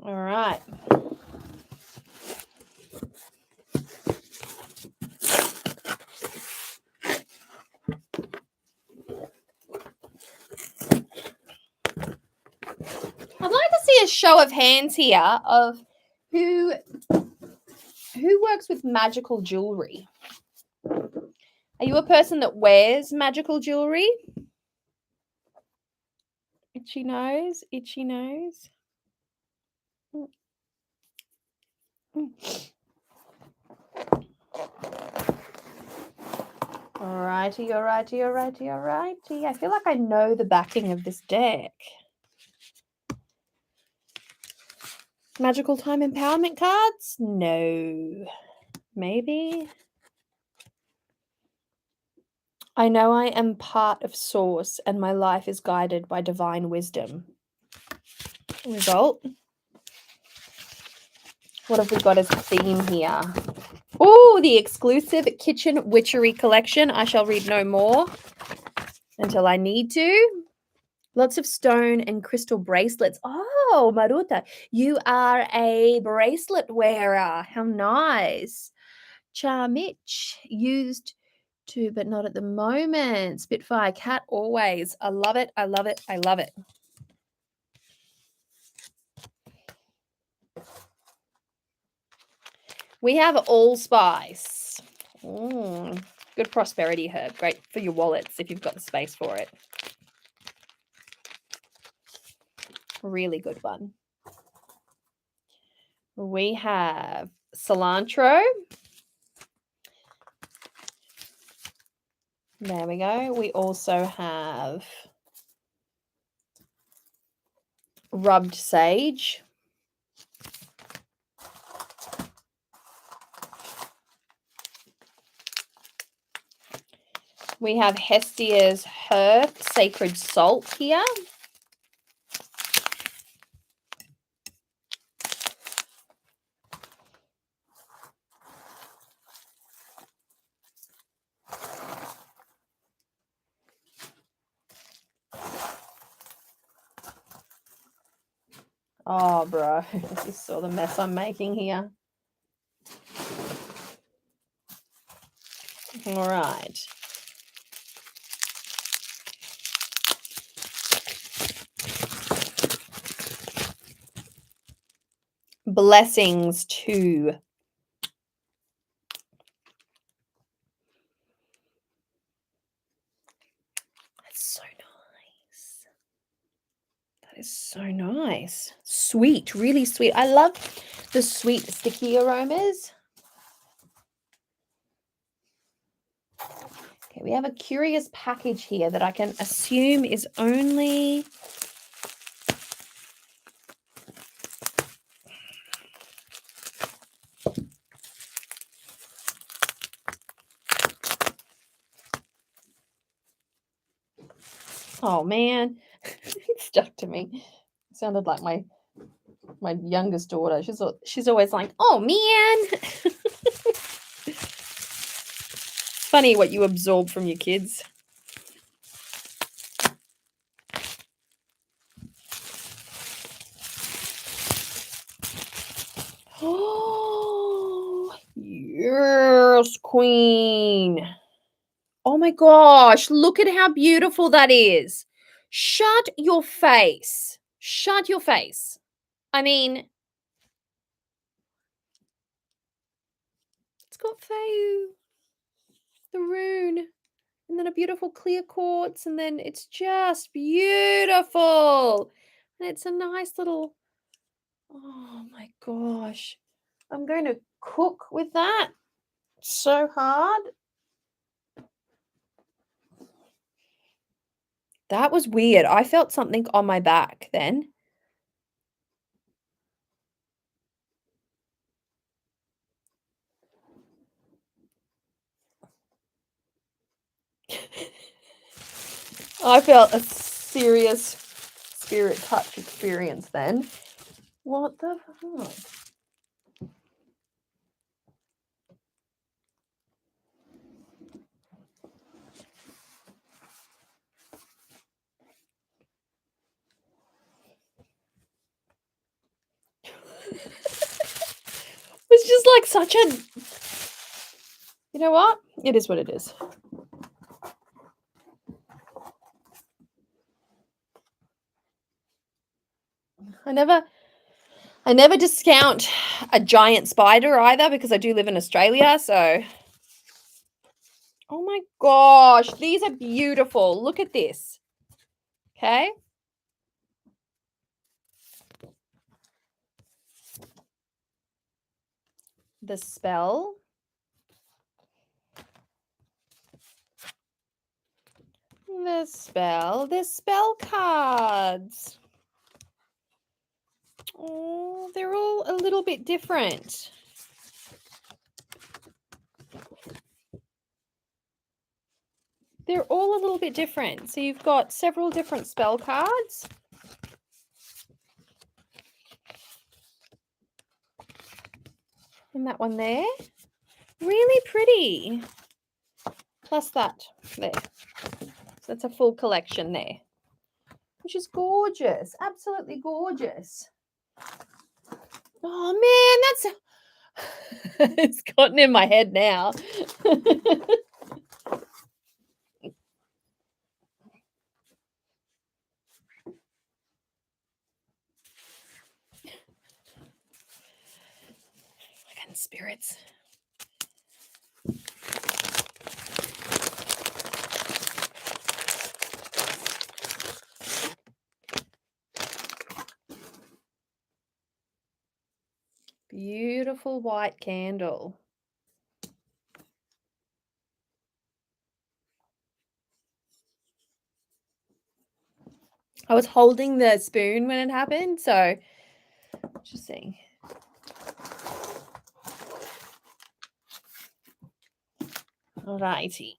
Speaker 1: All right. I'd like to see a show of hands here of who works with magical jewelry. Are you a person that wears magical jewelry? Itchy nose, itchy nose. Alrighty, alrighty, alrighty, alrighty. I feel like I know the backing of this deck. Magical time empowerment cards? No. Maybe. I know I am part of source and my life is guided by divine wisdom. Result. What have we got as a theme here? Oh, the exclusive kitchen witchery collection. I shall read no more until I need to. Lots of stone and crystal bracelets. Oh, Maruta, you are a bracelet wearer. How nice. Charmich, used to, but not at the moment. Spitfire cat, always. I love it. I love it. I love it. We have allspice. Good prosperity herb. Great for your wallets if you've got the space for it. Really good one. We have cilantro. There we go. We also have rubbed sage. We have Hestia's Hearth Sacred Salt here. Oh, bro, you saw the mess I'm making here. All right. Blessings to. That's so nice. That is so nice. Sweet, really sweet. I love the sweet, sticky aromas. Okay, we have a curious package here that I can assume is only... Oh, man. It stuck to me. It sounded like my youngest daughter. She's always like, oh, man. Funny what you absorb from your kids. Oh, yes, queen. Oh my gosh, look at how beautiful that is. Shut your face. Shut your face. I mean, it's got Feu, the rune, and then a beautiful clear quartz, and then it's just beautiful. And it's a nice little, oh my gosh. I'm going to cook with that so hard. That was weird. I felt something on my back then. I felt a serious spirit touch experience then. What the fuck? It's just like such a... You know what? It is what it is. I never discount a giant spider either, because I do live in Australia, so... Oh my gosh, these are beautiful. Look at this. Okay? The spell. The spell cards. Oh, they're all a little bit different. They're all a little bit different. So you've got several different spell cards. And that one there. Really pretty. Plus that there. So that's a full collection there. Which is gorgeous. Absolutely gorgeous. Oh, man, that's... It's gotten in my head now. Again, spirits. Beautiful white candle. I was holding the spoon when it happened, so just seeing. Alrighty.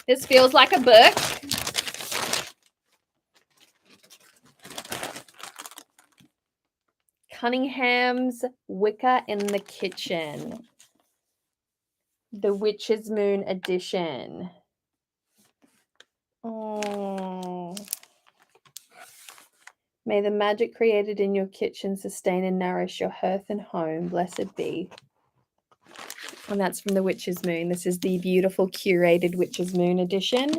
Speaker 1: This feels like a book. Cunningham's Wicker in the Kitchen. The Witch's Moon edition. Oh. May the magic created in your kitchen sustain and nourish your hearth and home. Blessed be. And that's from the Witch's Moon. This is the beautiful curated Witch's Moon edition.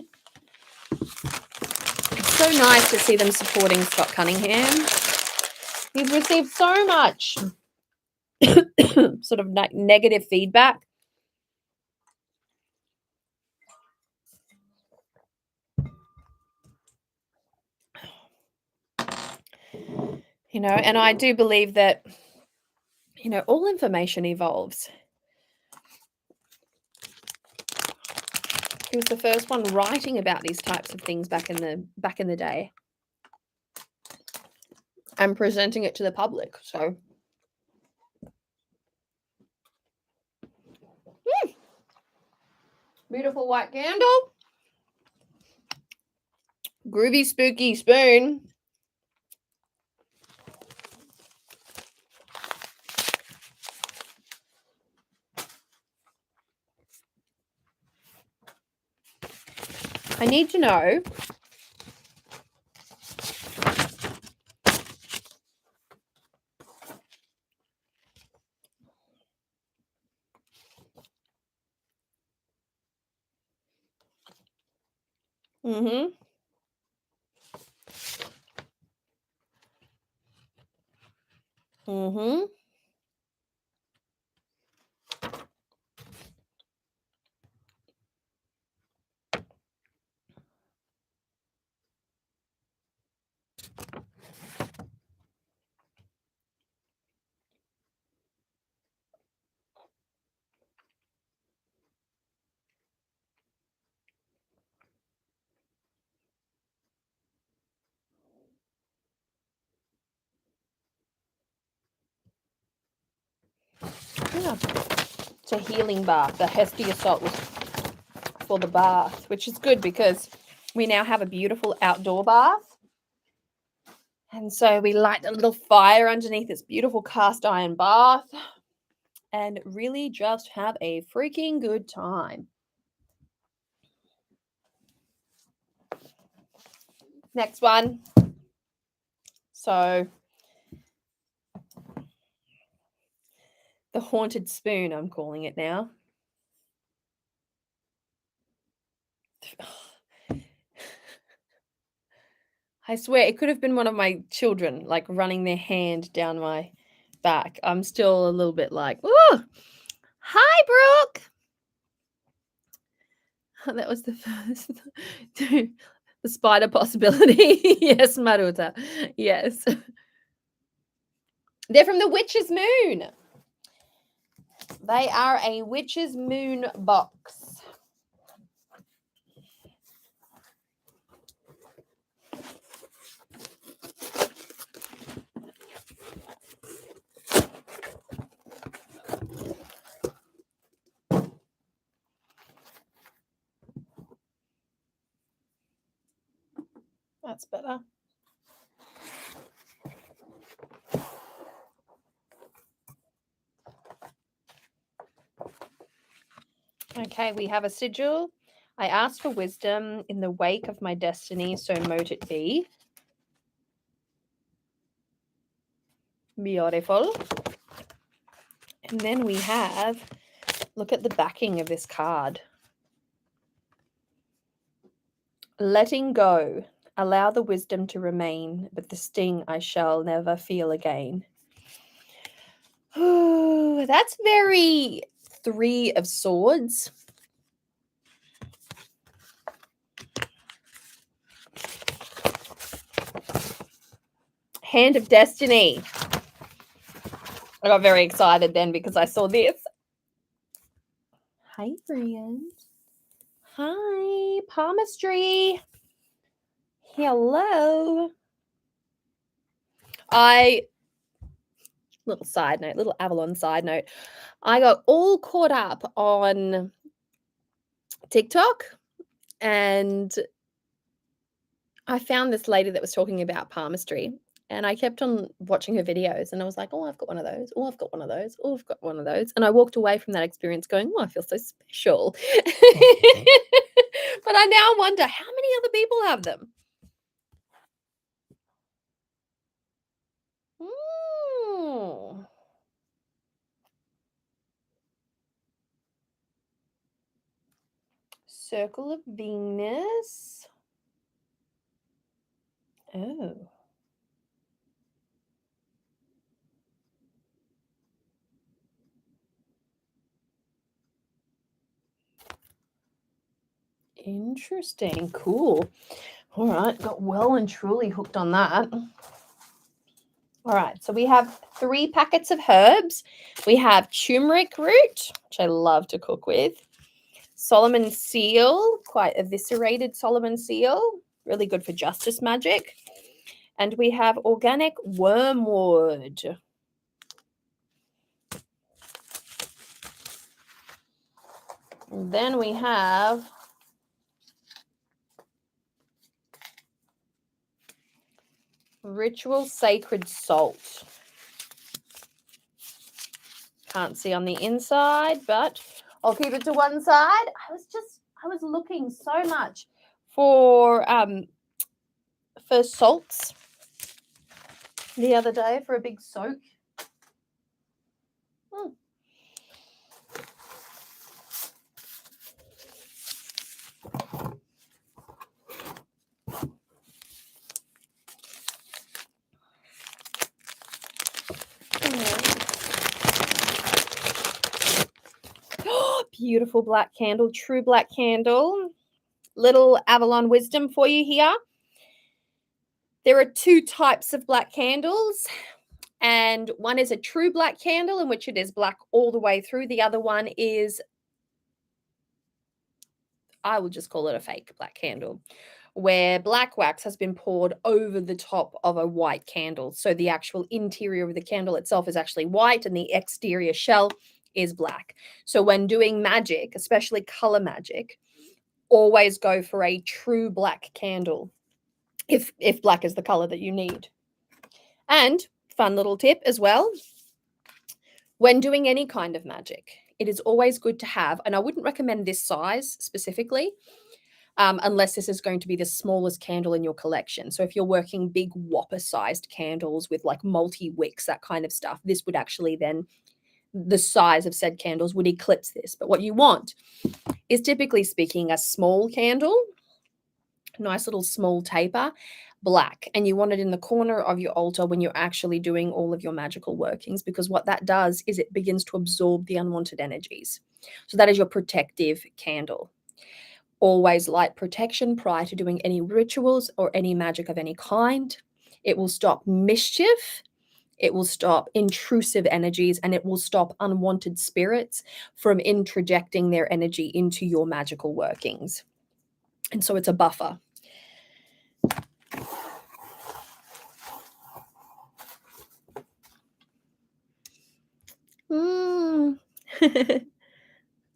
Speaker 1: It's so nice to see them supporting Scott Cunningham. He's received so much sort of negative feedback. You know, and I do believe that, you know, all information evolves. He was the first one writing about these types of things back in the day and presenting it to the public. So beautiful white candle. Groovy spooky spoon. I need to know Mm-hmm. Mm-hmm. Yeah. It's a healing bath. The Hestia salt was for the bath, which is good because we now have a beautiful outdoor bath. And so we light a little fire underneath this beautiful cast iron bath and really just have a freaking good time. Next one. So the haunted spoon, I'm calling it now. I swear it could have been one of my children, like running their hand down my back. I'm still a little bit like, oh, hi, Brooke. That was the first. The spider possibility. Yes, Maruta. Yes. They're from the Witch's Moon. They are a Witch's Moon box. That's better. Okay, we have a sigil. I asked for wisdom in the wake of my destiny, so mote it be. Beautiful. And then we have, look at the backing of this card. Letting go. Allow the wisdom to remain, but the sting I shall never feel again. Oh, that's very Three of Swords. Hand of Destiny. I got very excited then because I saw this. Hi, friend. Hi, palmistry. Hello. Little side note, little Avalon side note. I got all caught up on TikTok and I found this lady that was talking about palmistry And I kept on watching her videos and I was like, oh, I've got one of those. Oh, I've got one of those. Oh, I've got one of those. And I walked away from that experience going, oh, I feel so special. But I now wonder how many other people have them? Mm. Circle of Venus. Oh. Interesting. Cool. All right. Got well and truly hooked on that. All right. So we have 3 packets of herbs. We have turmeric root, which I love to cook with. Solomon seal, quite eviscerated Solomon seal. Really good for justice magic. And we have organic wormwood. And then we have ritual sacred salt. Can't see on the inside, but I'll keep it to one side. I was looking so much for salts the other day for a big soak. Beautiful black candle, true black candle. Little Avalon wisdom for you here. There are 2 types of black candles, and one is a true black candle in which it is black all the way through. The other one is, I will just call it a fake black candle, where black wax has been poured over the top of a white candle. So the actual interior of the candle itself is actually white and the exterior shell is black. So when doing magic, especially color magic, always go for a true black candle if black is the color that you need. And fun little tip as well, when doing any kind of magic, it is always good to have, and I wouldn't recommend this size specifically, unless this is going to be the smallest candle in your collection. So if you're working big whopper sized candles with like multi wicks, that kind of stuff, this would actually then, the size of said candles would eclipse this. But what you want is, typically speaking, a small candle, nice little small taper, black, and you want it in the corner of your altar when you're actually doing all of your magical workings, because what that does is it begins to absorb the unwanted energies. So that is your protective candle. Always light protection prior to doing any rituals or any magic of any kind. It will stop mischief, it will stop intrusive energies, and it will stop unwanted spirits from interjecting their energy into your magical workings. And so it's a buffer.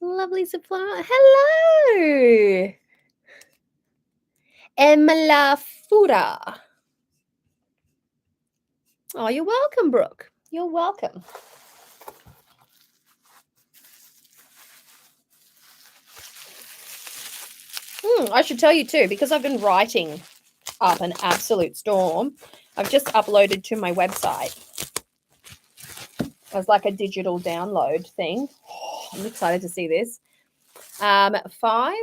Speaker 1: Lovely supply. Hello. Emla Fura. Oh, you're welcome, Brooke. You're welcome. I should tell you too, because I've been writing up an absolute storm, I've just uploaded to my website as like a digital download thing. Oh, I'm excited to see this. 5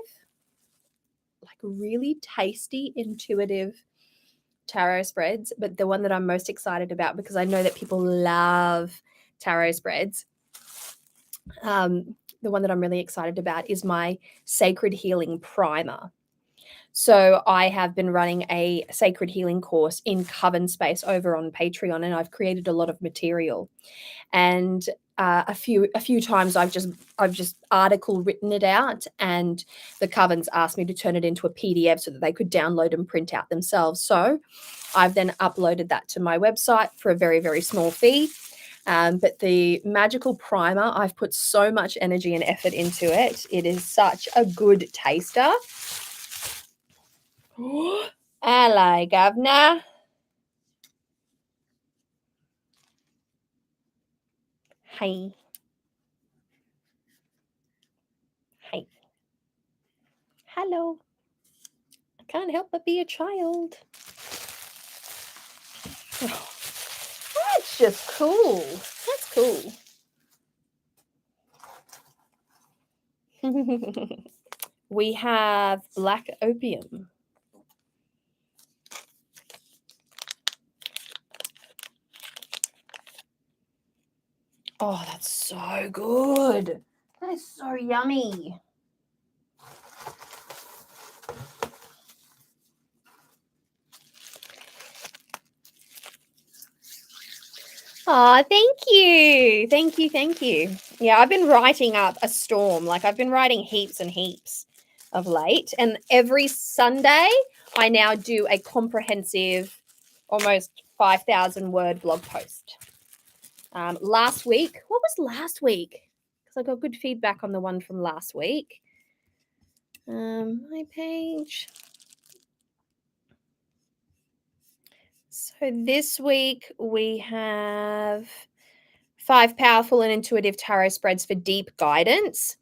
Speaker 1: like really tasty, intuitive tarot spreads, but the one that I'm most excited about, because I know that people love tarot spreads, the one that I'm really excited about is my Sacred Healing Primer. So I have been running a sacred healing course in Coven Space over on Patreon, and I've created a lot of material. And a few times I've just article written it out, and the Covens asked me to turn it into a PDF so that they could download and print out themselves. So I've then uploaded that to my website for a very, very small fee. But the magical primer, I've put so much energy and effort into it. It is such a good taster. Hello, Governor. Hey. Hey. Hello. I can't help but be a child. Oh, that's just cool. That's cool. We have black opium. Oh, that's so good. That is so yummy. Oh, thank you. Thank you. Thank you. Yeah, I've been writing up a storm. Like I've been writing heaps and heaps of late. And every Sunday, I now do a comprehensive, almost 5,000 word blog post. Last week, what was last week? Because I got good feedback on the one from last week. My page. So this week we have 5 powerful and intuitive tarot spreads for deep guidance.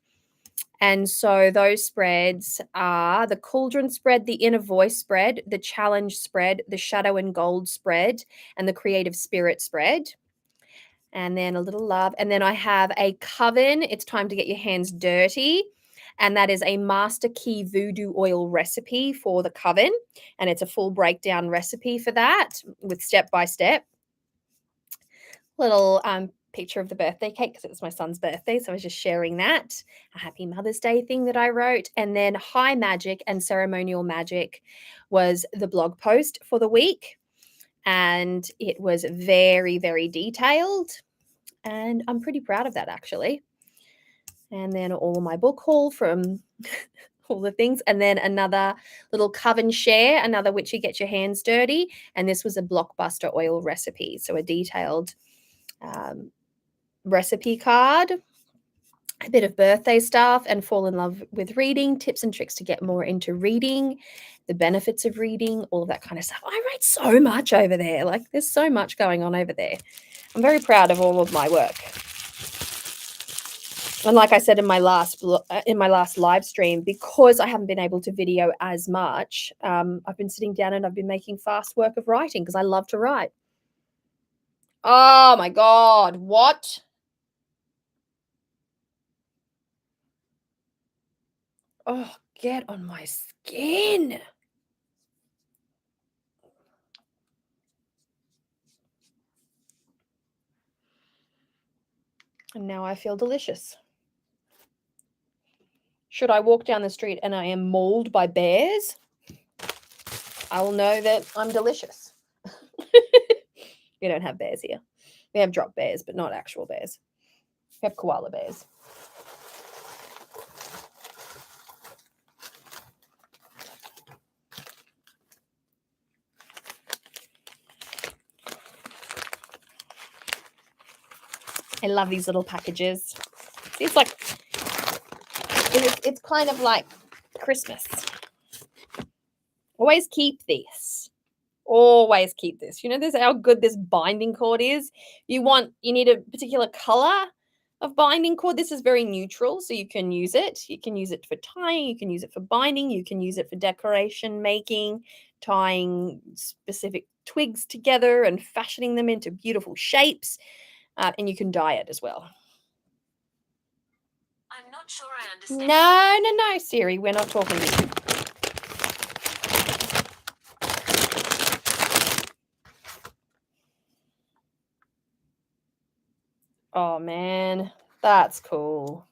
Speaker 1: And so those spreads are the cauldron spread, the inner voice spread, the challenge spread, the shadow and gold spread, and the creative spirit spread. And then a little love. And then I have a coven. It's time to get your hands dirty. And that is a master key voodoo oil recipe for the coven. And it's a full breakdown recipe for that with step by step. Little picture of the birthday cake because it was my son's birthday. So I was just sharing that. A happy Mother's Day thing that I wrote. And then high magic and ceremonial magic was the blog post for the week. And it was very, very detailed. And I'm pretty proud of that, actually. And then all my book haul from all the things. And then another little coven share, another Witchy Get Your Hands Dirty. And this was a blockbuster oil recipe. So a detailed recipe card, a bit of birthday stuff, and fall in love with reading, tips and tricks to get more into reading, the benefits of reading, all of that kind of stuff. I write so much over there. Like there's so much going on over there. I'm very proud of all of my work. And like I said in my last live stream, because I haven't been able to video as much, I've been sitting down and I've been making fast work of writing because I love to write. Oh my God, what? Oh, get on my skin. And now I feel delicious. Should I walk down the street and I am mauled by bears, I will know that I'm delicious. We don't have bears here. We have drop bears, but not actual bears. We have koala bears. I love these little packages. It's like, it's kind of like Christmas. Always keep this. Always keep this. You know, this how good this binding cord is. You need a particular color of binding cord. This is very neutral, so you can use it. You can use it for tying. You can use it for binding. You can use it for decoration making, tying specific twigs together and fashioning them into beautiful shapes. And you can dye it as well.
Speaker 2: I'm not sure I understand.
Speaker 1: No, Siri. We're not talking to you. Oh, man. That's cool.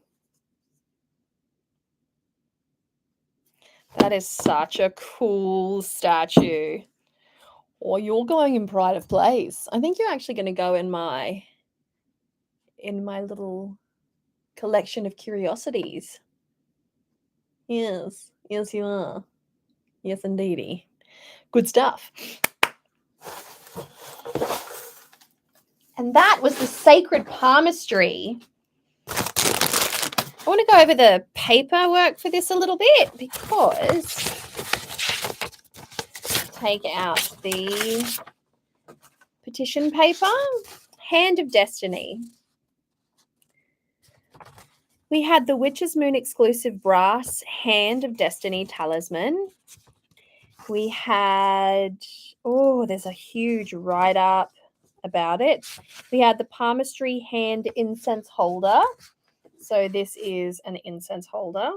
Speaker 1: That is such a cool statue. Oh, you're going in pride of place. I think you're actually going to go in my little collection of curiosities. Yes, you are. Yes, indeedy. Good stuff. And that was the sacred palmistry. I want to go over the paperwork for this a little bit because take out the petition paper, Hand of Destiny. We had the Witch's Moon exclusive brass Hand of Destiny talisman. We had, oh, there's a huge write-up about it. We had the palmistry hand incense holder. So this is an incense holder.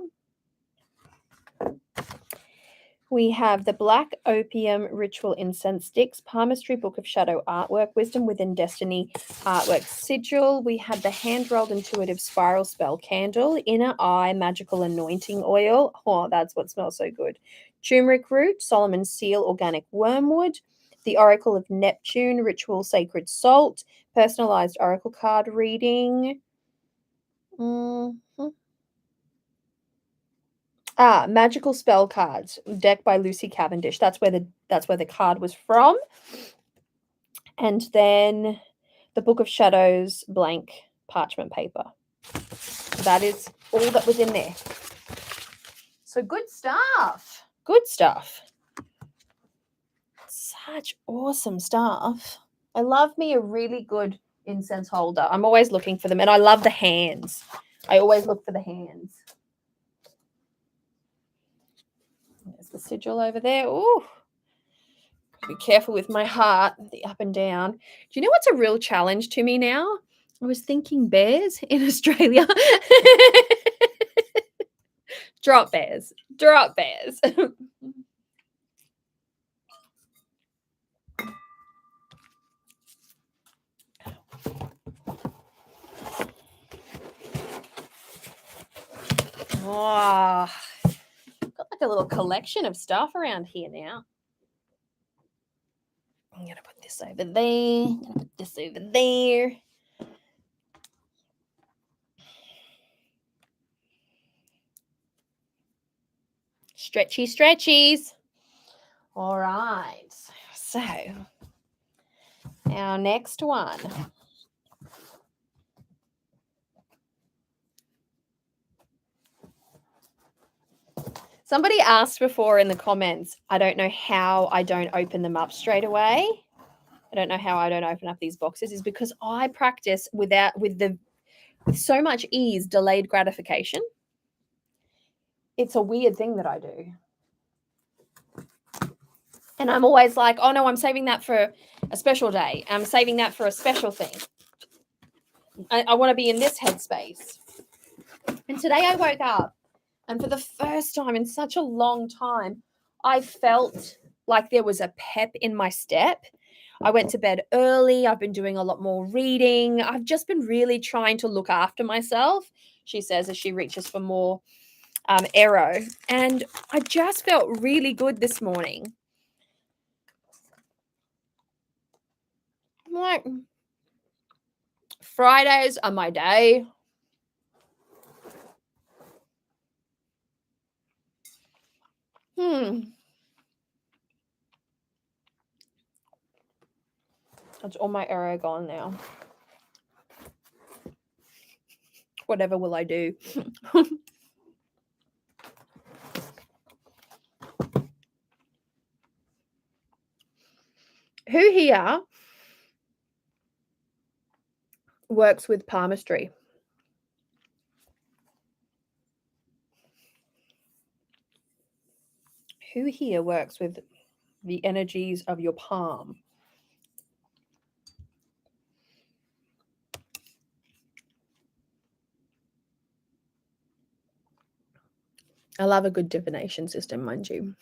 Speaker 1: We have the Black Opium Ritual Incense Sticks, Palmistry Book of Shadow Artwork, Wisdom Within Destiny Artwork Sigil. We had the Hand-Rolled Intuitive Spiral Spell Candle, Inner Eye Magical Anointing Oil. Oh, that's what smells so good. Turmeric Root, Solomon Seal Organic Wormwood, the Oracle of Neptune Ritual Sacred Salt, Personalized Oracle Card Reading. Magical Spell Cards, deck by Lucy Cavendish. That's where the card was from. And then the Book of Shadows blank parchment paper. That is all that was in there. So good stuff. Good stuff. Such awesome stuff. I love me a really good incense holder. I'm always looking for them. And I love the hands. I always look for the hands. There's the sigil over there. Ooh. Be careful with my heart, the up and down. Do you know what's a real challenge to me now? I was thinking bears in Australia. Drop bears. Drop bears. Oh, got like a little collection of stuff around here now. I'm going to put this over there. I'm going to put this over there. Stretchy stretchies. All right. So, our next one. Somebody asked before in the comments, I don't know how I don't open them up straight away. I don't know how I don't open up these boxes. Is because I practice with so much ease, delayed gratification. It's a weird thing that I do. And I'm always like, oh no, I'm saving that for a special day. I'm saving that for a special thing. I want to be in this headspace. And today I woke up, and for the first time in such a long time, I felt like there was a pep in my step. I went to bed early. I've been doing a lot more reading. I've just been really trying to look after myself, she says as she reaches for more arrow. And I just felt really good this morning. Like, Fridays are my day. That's all my arrow gone now. Whatever will I do? Who here works with palmistry? Who here works with the energies of your palm? I love a good divination system, mind you.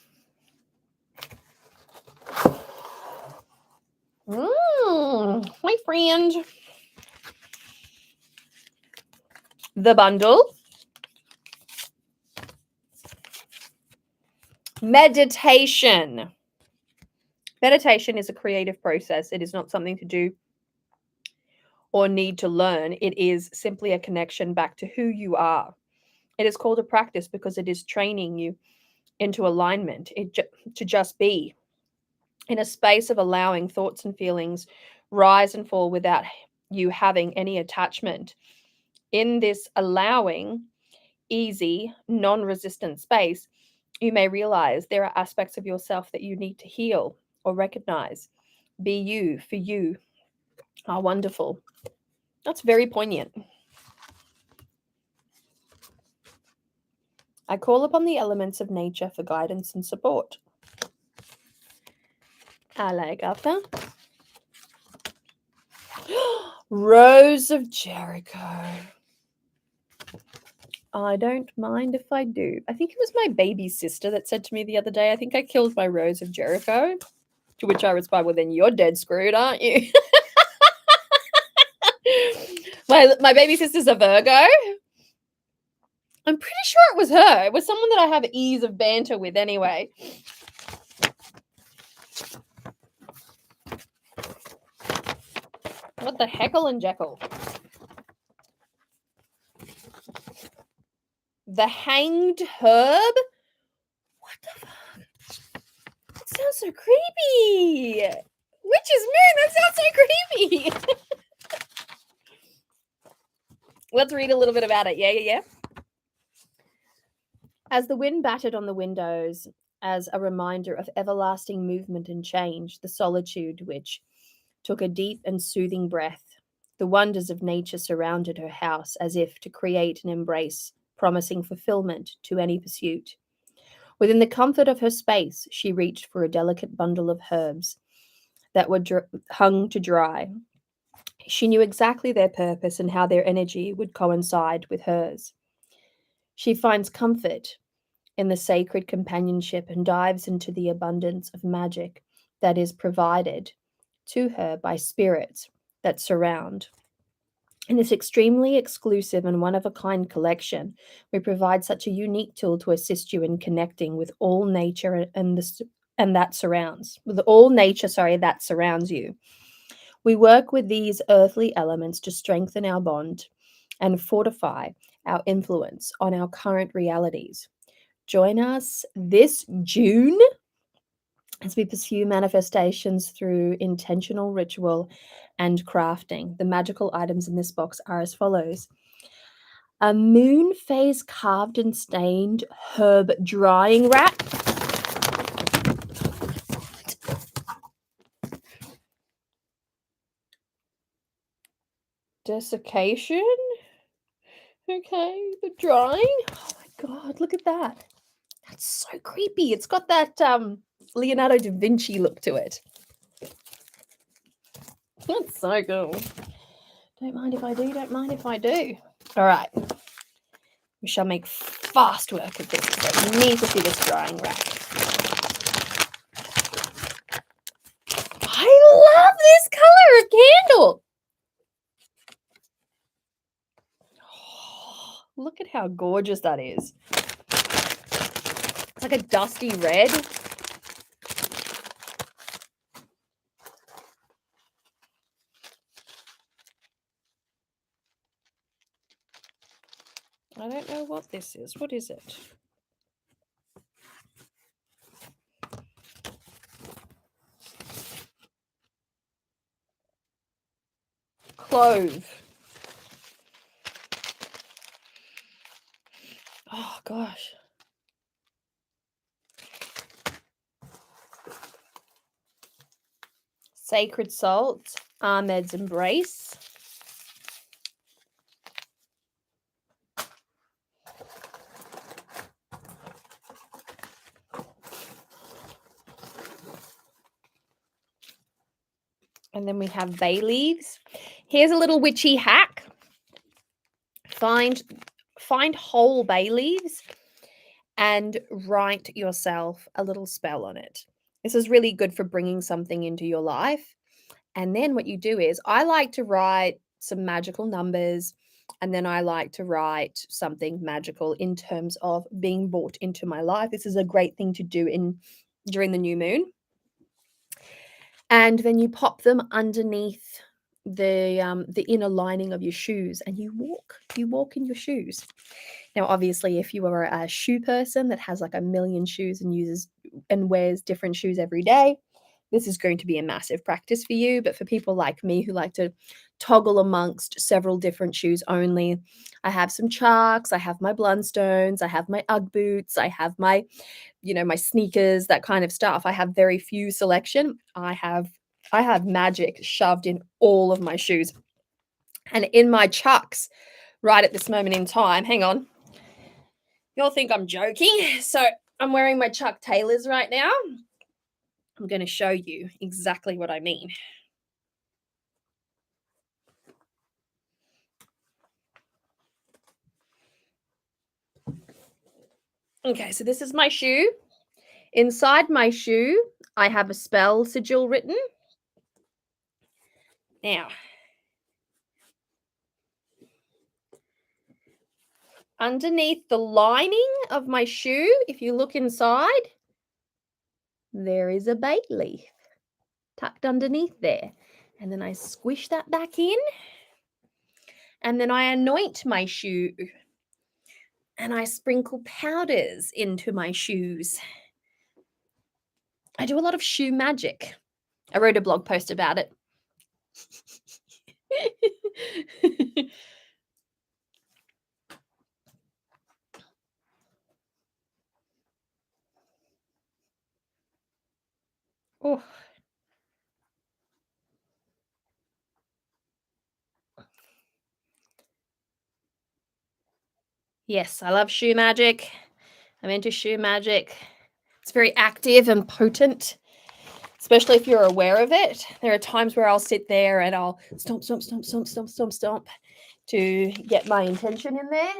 Speaker 1: My friend. The bundle. Meditation. Meditation is a creative process. It is not something to do or need to learn. It is simply a connection back to who you are. It is called a practice because it is training you into alignment, to just be in a space of allowing thoughts and feelings rise and fall without you having any attachment. In this allowing, easy, non-resistant space, you may realize there are aspects of yourself that you need to heal or recognize. Be you, for you are wonderful. That's very poignant. I call upon the elements of nature for guidance and support. I like Arthur. Rose of Jericho. I don't mind if I do. I think it was my baby sister that said to me the other day, I think I killed my Rose of Jericho. To which I responded, well, then you're dead screwed, aren't you? my baby sister's a Virgo. I'm pretty sure it was her. It was someone that I have ease of banter with anyway. What the heckle and jekyll? The hanged herb? What the fuck? That sounds so creepy. Witch's moon, that sounds so creepy. Let's read a little bit about it. Yeah. As the wind battered on the windows, as a reminder of everlasting movement and change, the solitude which took a deep and soothing breath, the wonders of nature surrounded her house as if to create an embrace promising fulfillment to any pursuit. Within the comfort of her space, she reached for a delicate bundle of herbs that were hung to dry. She knew exactly their purpose and how their energy would coincide with hers. She finds comfort in the sacred companionship and dives into the abundance of magic that is provided to her by spirits that surround. In this extremely exclusive and one-of-a-kind collection, we provide such a unique tool to assist you in connecting with all nature and that surrounds, with all nature, that surrounds you. We work with these earthly elements to strengthen our bond and fortify our influence on our current realities. Join us this June as we pursue manifestations through intentional ritual and crafting. The magical items in this box are as follows: a moon phase carved and stained herb drying rack. Desiccation. Okay, the drying. Oh my god, look at that. That's so creepy. It's got that Leonardo da Vinci look to it. That's so cool. Don't mind if I do, don't mind if I do. All right. We shall make fast work of this. So you need to see this drying rack. I love this color of candle. Oh, look at how gorgeous that is. It's like a dusty red. I don't know what this is. What is it? Clove. Oh, gosh. Sacred salt. Ahmed's embrace. And then we have bay leaves. Here's a little witchy hack. Find whole bay leaves and write yourself a little spell on it. This is really good for bringing something into your life. And then what you do is, I like to write some magical numbers, and then I like to write something magical in terms of being brought into my life. This is a great thing to do during the new moon. And then you pop them underneath the inner lining of your shoes, and you walk in your shoes. Now, obviously, if you are a shoe person that has like a million shoes and uses and wears different shoes every day, this is going to be a massive practice for you. But for people like me who like to toggle amongst several different shoes only, I have some Charks, I have my Blundstones, I have my Ugg boots, I have my sneakers, that kind of stuff. I have very few selection. I have magic shoved in all of my shoes. And in my Chucks, right at this moment in time, hang on, You'll think I'm joking. So I'm wearing my Chuck Taylors right now. I'm going to show you exactly what I mean. Okay, so this is my shoe. Inside my shoe, I have a spell sigil written. Now, underneath the lining of my shoe, if you look inside, there is a bay leaf tucked underneath there. And then I squish that back in. And then I anoint my shoe. And I sprinkle powders into my shoes. I do a lot of shoe magic. I wrote a blog post about it. Oh. Yes, I love shoe magic. I'm into shoe magic. It's very active and potent, especially if you're aware of it. There are times where I'll sit there and I'll stomp, stomp, stomp, stomp, stomp, stomp, stomp to get my intention in there.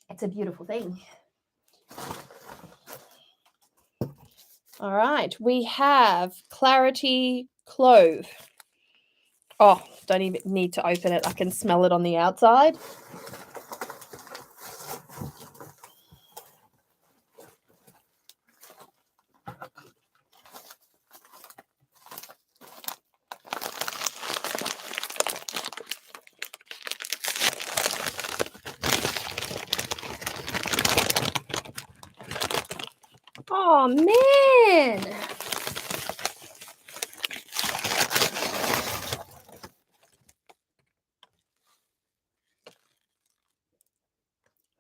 Speaker 1: It's a beautiful thing. All right, we have Clarity Clove. Oh, don't even need to open it. I can smell it on the outside. Oh, man.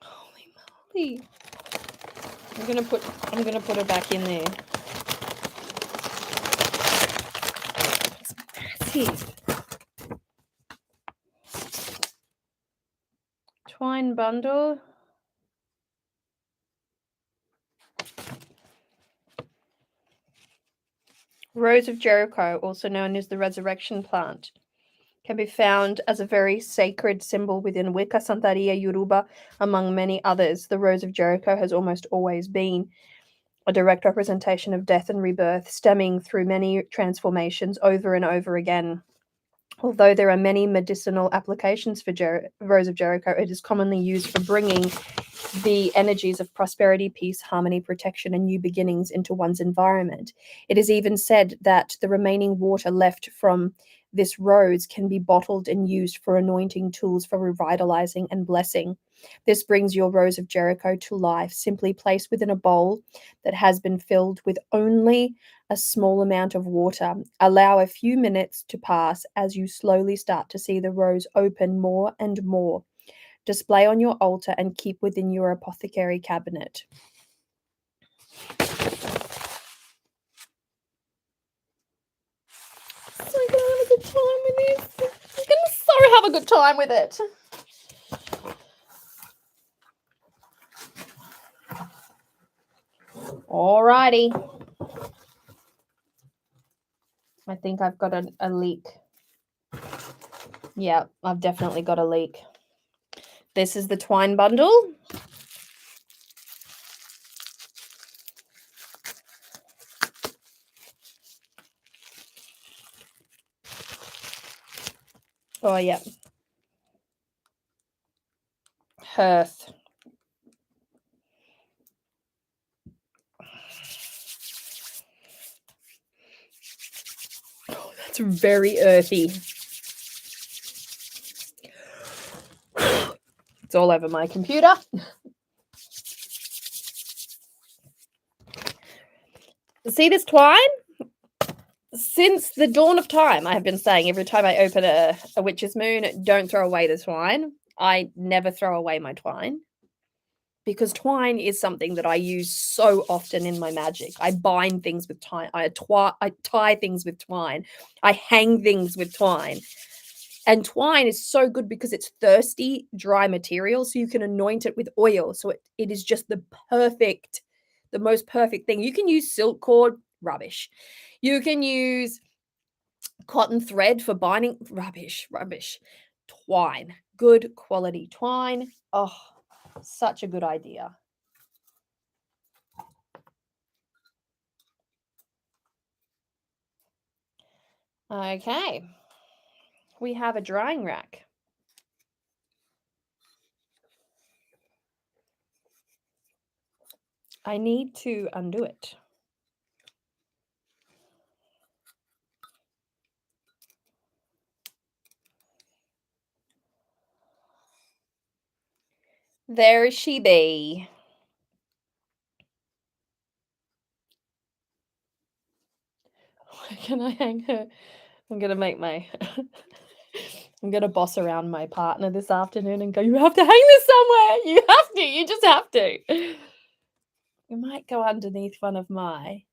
Speaker 1: Holy moly. I'm gonna put it back in there. It's massive. Twine bundle. Rose of Jericho, also known as the resurrection plant, can be found as a very sacred symbol within Wicca, Santeria, Yoruba, among many others. The Rose of Jericho has almost always been a direct representation of death and rebirth, stemming through many transformations over and over again. Although there are many medicinal applications for Rose of Jericho, it is commonly used for bringing the energies of prosperity, peace, harmony, protection, and new beginnings into one's environment. It is even said that the remaining water left from this rose can be bottled and used for anointing tools for revitalizing and blessing. This brings your Rose of Jericho to life. Simply place within a bowl that has been filled with only a small amount of water. Allow a few minutes to pass as you slowly start to see the rose open more and more. Display on your altar and keep within your apothecary cabinet. So I'm gonna have a good time with this. I'm gonna so have a good time with it. Alrighty. I think I've got a leak. Yeah, I've definitely got a leak. This is the twine bundle. Oh, yeah. Hearth. Oh, that's very earthy. It's all over my computer. See this twine? Since the dawn of time, I have been saying every time I open a witch's moon, don't throw away the twine. I never throw away my twine because twine is something that I use so often in my magic. I bind things with twine. I tie things with twine. I hang things with twine. And twine is so good because it's thirsty, dry material, so you can anoint it with oil. So it is just the most perfect thing. You can use silk cord, rubbish. You can use cotton thread for binding, rubbish, rubbish. Twine, good quality twine. Oh, such a good idea. Okay, we have a drying rack. I need to undo it. There she be. Where can I hang her? I'm gonna make my I'm gonna boss around my partner this afternoon and go, you have to hang this somewhere. You have to, you just have to. You might go underneath one of my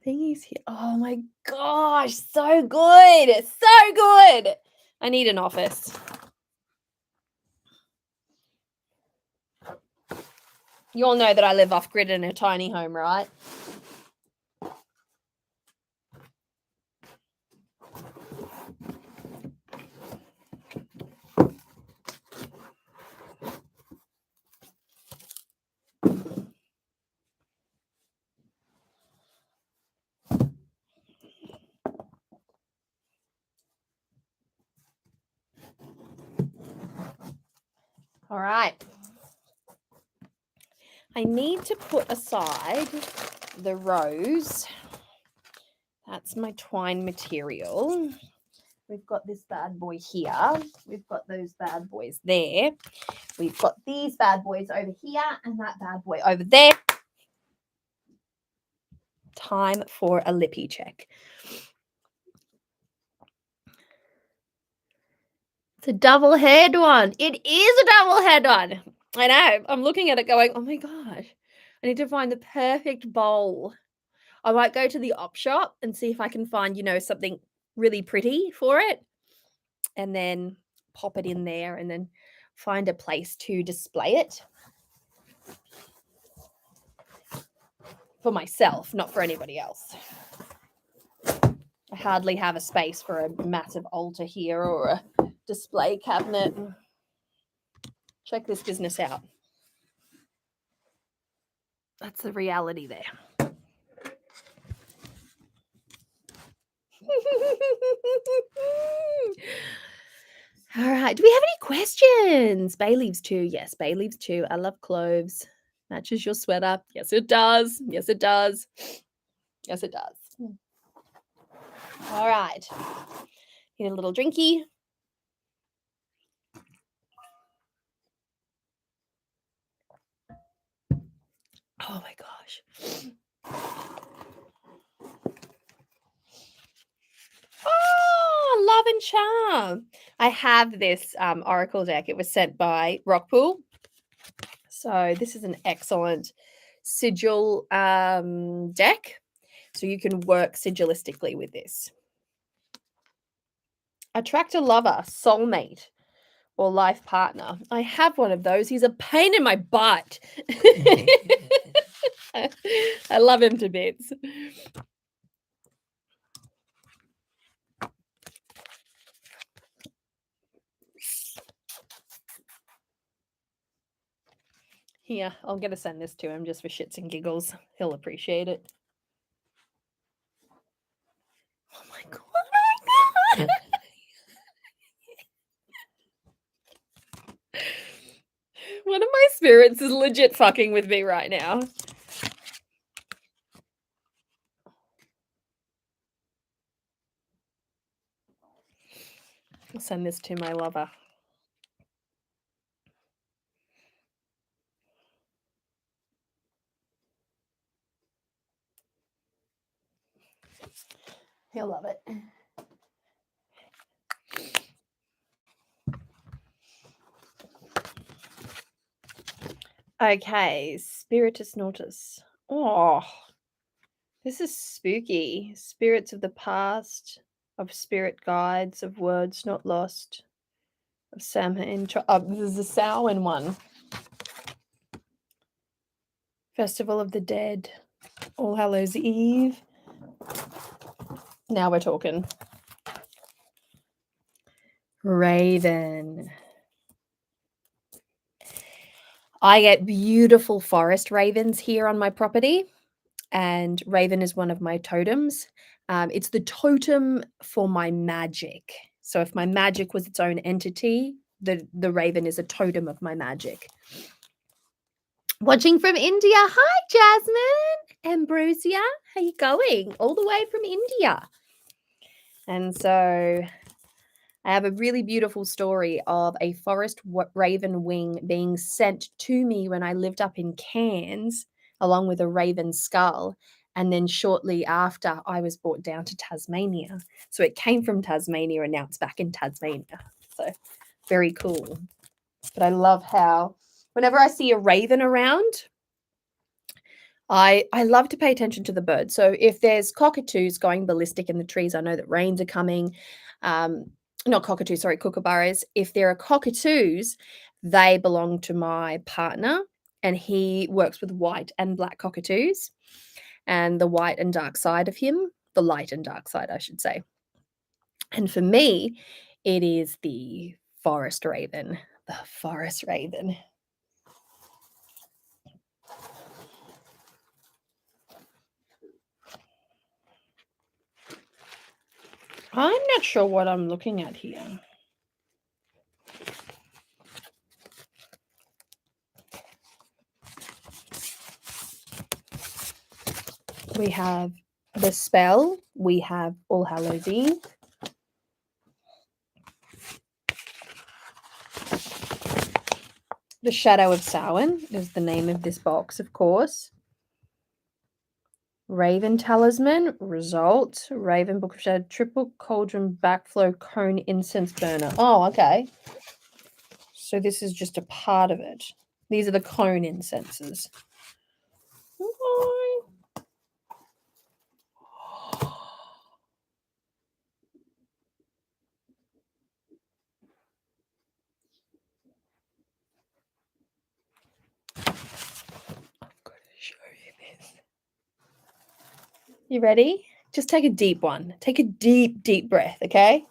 Speaker 1: thingies here. Oh my gosh, so good. So good. I need an office. You all know that I live off grid in a tiny home, right? All right. I need to put aside the rose. That's my twine material. We've got this bad boy here. We've got those bad boys there. We've got these bad boys over here and that bad boy over there. Time for a lippy check. It's a double-head one. It is a double-head one. I know. I'm looking at it going, oh my gosh. I need to find the perfect bowl. I might go to the op shop and see if I can find, something really pretty for it. And then pop it in there and then find a place to display it. For myself, not for anybody else. I hardly have a space for a massive altar here or a display cabinet. Check this business out. That's the reality there. All right. Do we have any questions? Bay leaves too. Yes, bay leaves too. I love cloves. Matches your sweater. Yes, it does. Yes, it does. Yes, it does. All right. Need a little drinky. Oh my gosh. Oh, love and charm. I have this oracle deck. It was sent by Rockpool. So this is an excellent sigil deck. So you can work sigilistically with this. Attract a lover, soulmate, or life partner. I have one of those. He's a pain in my butt. I love him to bits. Here, I'm going to send this to him just for shits and giggles. He'll appreciate it. Oh my god. Oh my god. One of my spirits is legit fucking with me right now. I'll send this to my lover. He'll love it. Okay, Spiritus Nautus. Oh, this is spooky. Spirits of the past of spirit guides, of words not lost, of Samhain. This is the Samhain one. Festival of the Dead, All Hallows Eve. Now we're talking. Raven. I get beautiful forest ravens here on my property, and raven is one of my totems. It's the totem for my magic. So if my magic was its own entity, the raven is a totem of my magic. Watching from India. Hi, Jasmine. Ambrosia, how you going? All the way from India. And so I have a really beautiful story of a forest raven wing being sent to me when I lived up in Cairns, along with a raven skull. And then shortly after, I was brought down to Tasmania. So it came from Tasmania and now it's back in Tasmania. So very cool. But I love how whenever I see a raven around, I love to pay attention to the birds. So if there's cockatoos going ballistic in the trees, I know that rains are coming. Not cockatoos, sorry, kookaburras. If there are cockatoos, they belong to my partner, and he works with white and black cockatoos, and the white and dark side of him, the light and dark side, I should say. And for me, it is the forest raven, the forest raven. I'm not sure what I'm looking at here. We have the spell. We have All Hallows Eve. The Shadow of Samhain is the name of this box, of course. Raven Talisman, result. Raven Book of Shadow, triple cauldron backflow cone incense burner. Oh, okay. So this is just a part of it. These are the cone incenses. Show you this. You ready? Just take a deep one. Take a deep, deep breath, okay?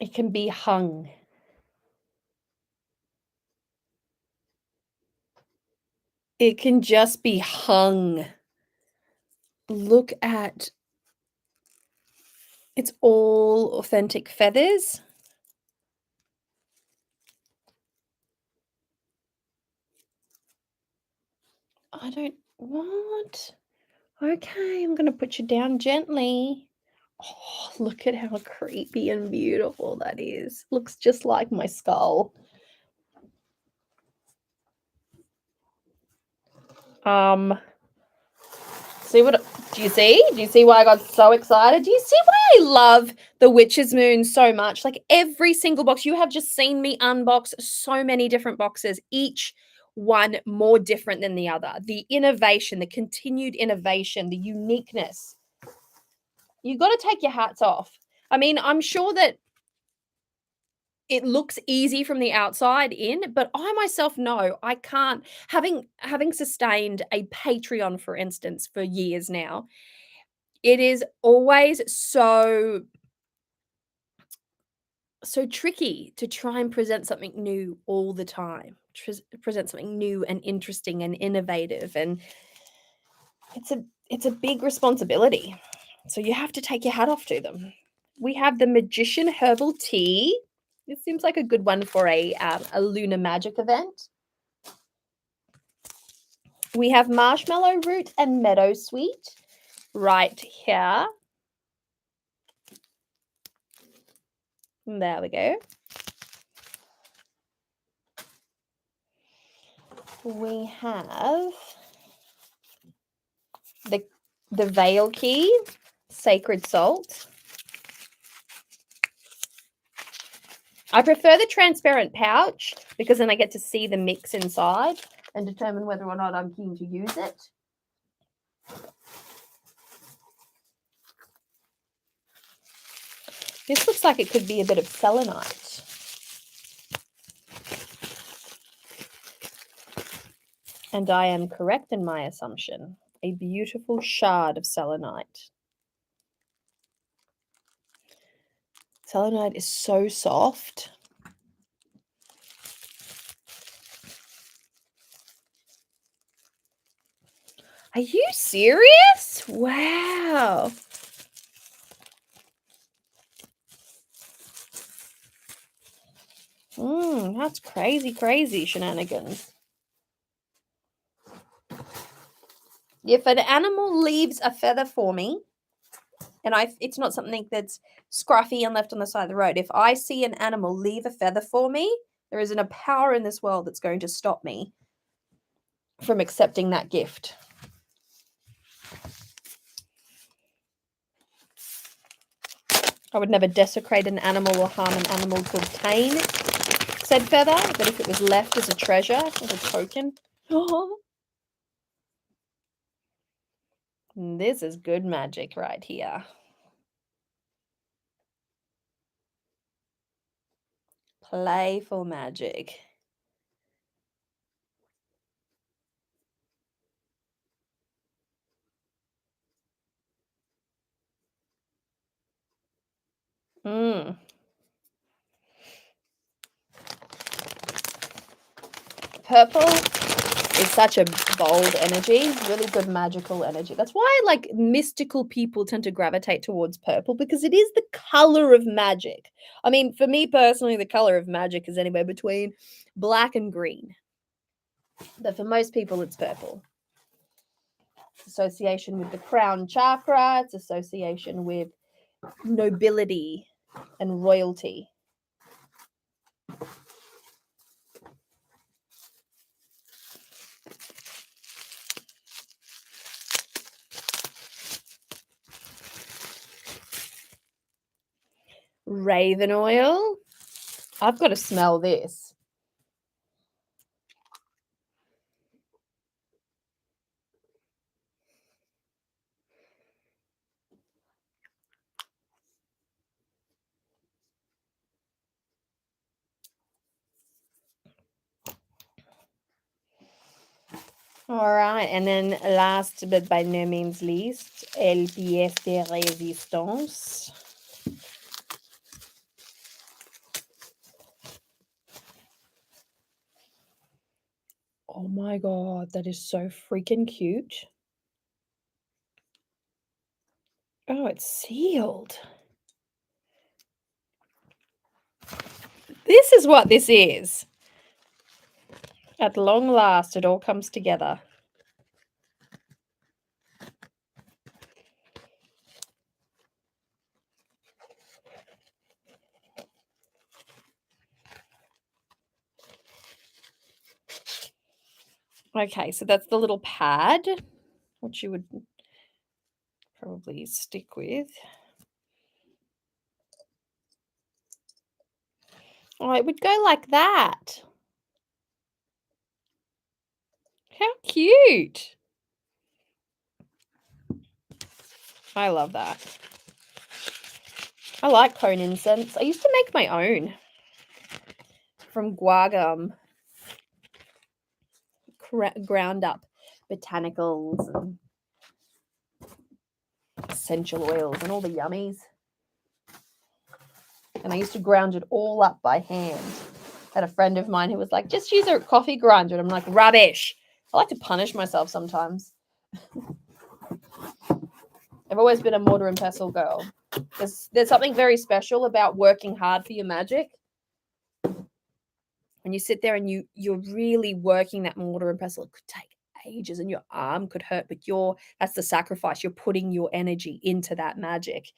Speaker 1: It can be hung. It can just be hung. Look at, it's all authentic feathers. What? Okay, I'm going to put you down gently. Oh, look at how creepy and beautiful that is. Looks just like my skull. See what, do you see? Do you see why I got so excited? Do you see why I love the Witch's Moon so much? Like every single box, you have just seen me unbox so many different boxes, each one more different than the other. The innovation, the continued innovation, the uniqueness. You got to take your hats off. I mean, I'm sure that it looks easy from the outside in, but I myself know I can't. Having sustained a Patreon, for instance, for years now, it is always so tricky to try and present something new all the time. Present something new and interesting and innovative, and it's a big responsibility. So you have to take your hat off to them. We have the Magician Herbal Tea. This seems like a good one for a lunar magic event. We have Marshmallow Root and Meadow Sweet right here. There we go. We have the veil key, sacred salt. I prefer the transparent pouch because then I get to see the mix inside and determine whether or not I'm keen to use it. This looks like it could be a bit of selenite. And I am correct in my assumption. A beautiful shard of selenite. Selenite is so soft. Are you serious? Wow. That's crazy shenanigans. If an animal leaves a feather for me, and it's not something that's scruffy and left on the side of the road. If I see an animal leave a feather for me, there isn't a power in this world that's going to stop me from accepting that gift. I would never desecrate an animal or harm an animal to obtain said feather, but if it was left as a treasure, as a token, this is good magic right here. Playful magic. Purple is such a bold energy, really good magical energy. That's why like mystical people tend to gravitate towards purple because it is the color of magic. I mean, for me personally, the color of magic is anywhere between black and green. But for most people, it's purple. It's association with the crown chakra, it's association with nobility and royalty. Raven oil. I've got to smell this. All right, and then last but by no means least, el pièce de résistance. Oh my god, that is so freaking cute. Oh, it's sealed. This is what this is. At long last, it all comes together. Okay, so that's the little pad, which you would probably stick with. Oh, it would go like that. How cute. I love that. I like cone incense. I used to make my own from guar ground up botanicals and essential oils and all the yummies. And I used to ground it all up by hand. I had a friend of mine who was like, just use a coffee grinder. And I'm like, rubbish. I like to punish myself sometimes. I've always been a mortar and pestle girl. There's something very special about working hard for your magic. When you sit there and you're really working that mortar and pestle, it could take ages and your arm could hurt, but that's the sacrifice. You're putting your energy into that magic.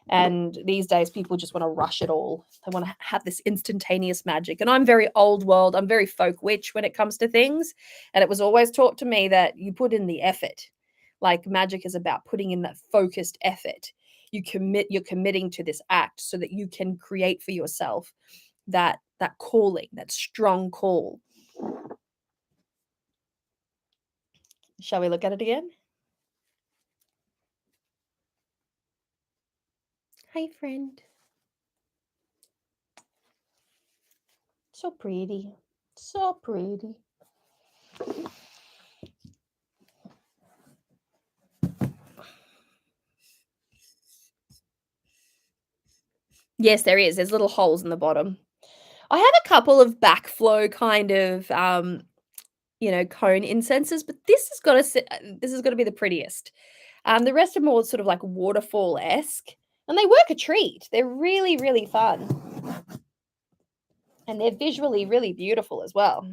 Speaker 1: And these days, people just want to rush it all. They want to have this instantaneous magic. And I'm very old world. I'm very folk witch when it comes to things. And it was always taught to me that you put in the effort. Like magic is about putting in that focused effort. You're committing to this act so that you can create for yourself that calling, that strong call. Shall we look at it again? Hi, friend. So pretty. So pretty. Yes, there is. There's little holes in the bottom. I have a couple of backflow kind of cone incenses, but this has got to be the prettiest. The rest are more sort of like waterfall-esque, and they work a treat. They're really, really fun. And they're visually really beautiful as well.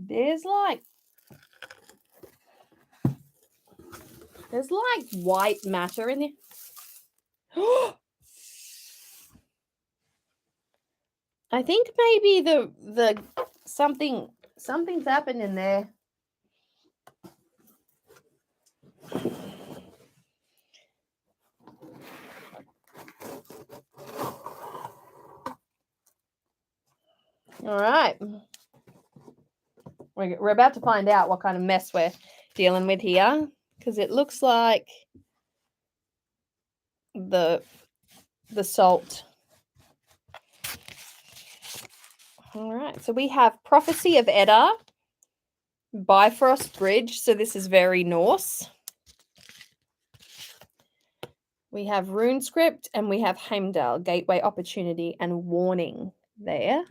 Speaker 1: There's like white matter in there. I think maybe the something's happened in there. All right. We're about to find out what kind of mess we're dealing with here, because it looks like the salt. All right. So we have Prophecy of Edda, Bifrost Bridge. So this is very Norse. We have Rune Script, and we have Heimdall, Gateway Opportunity and Warning there.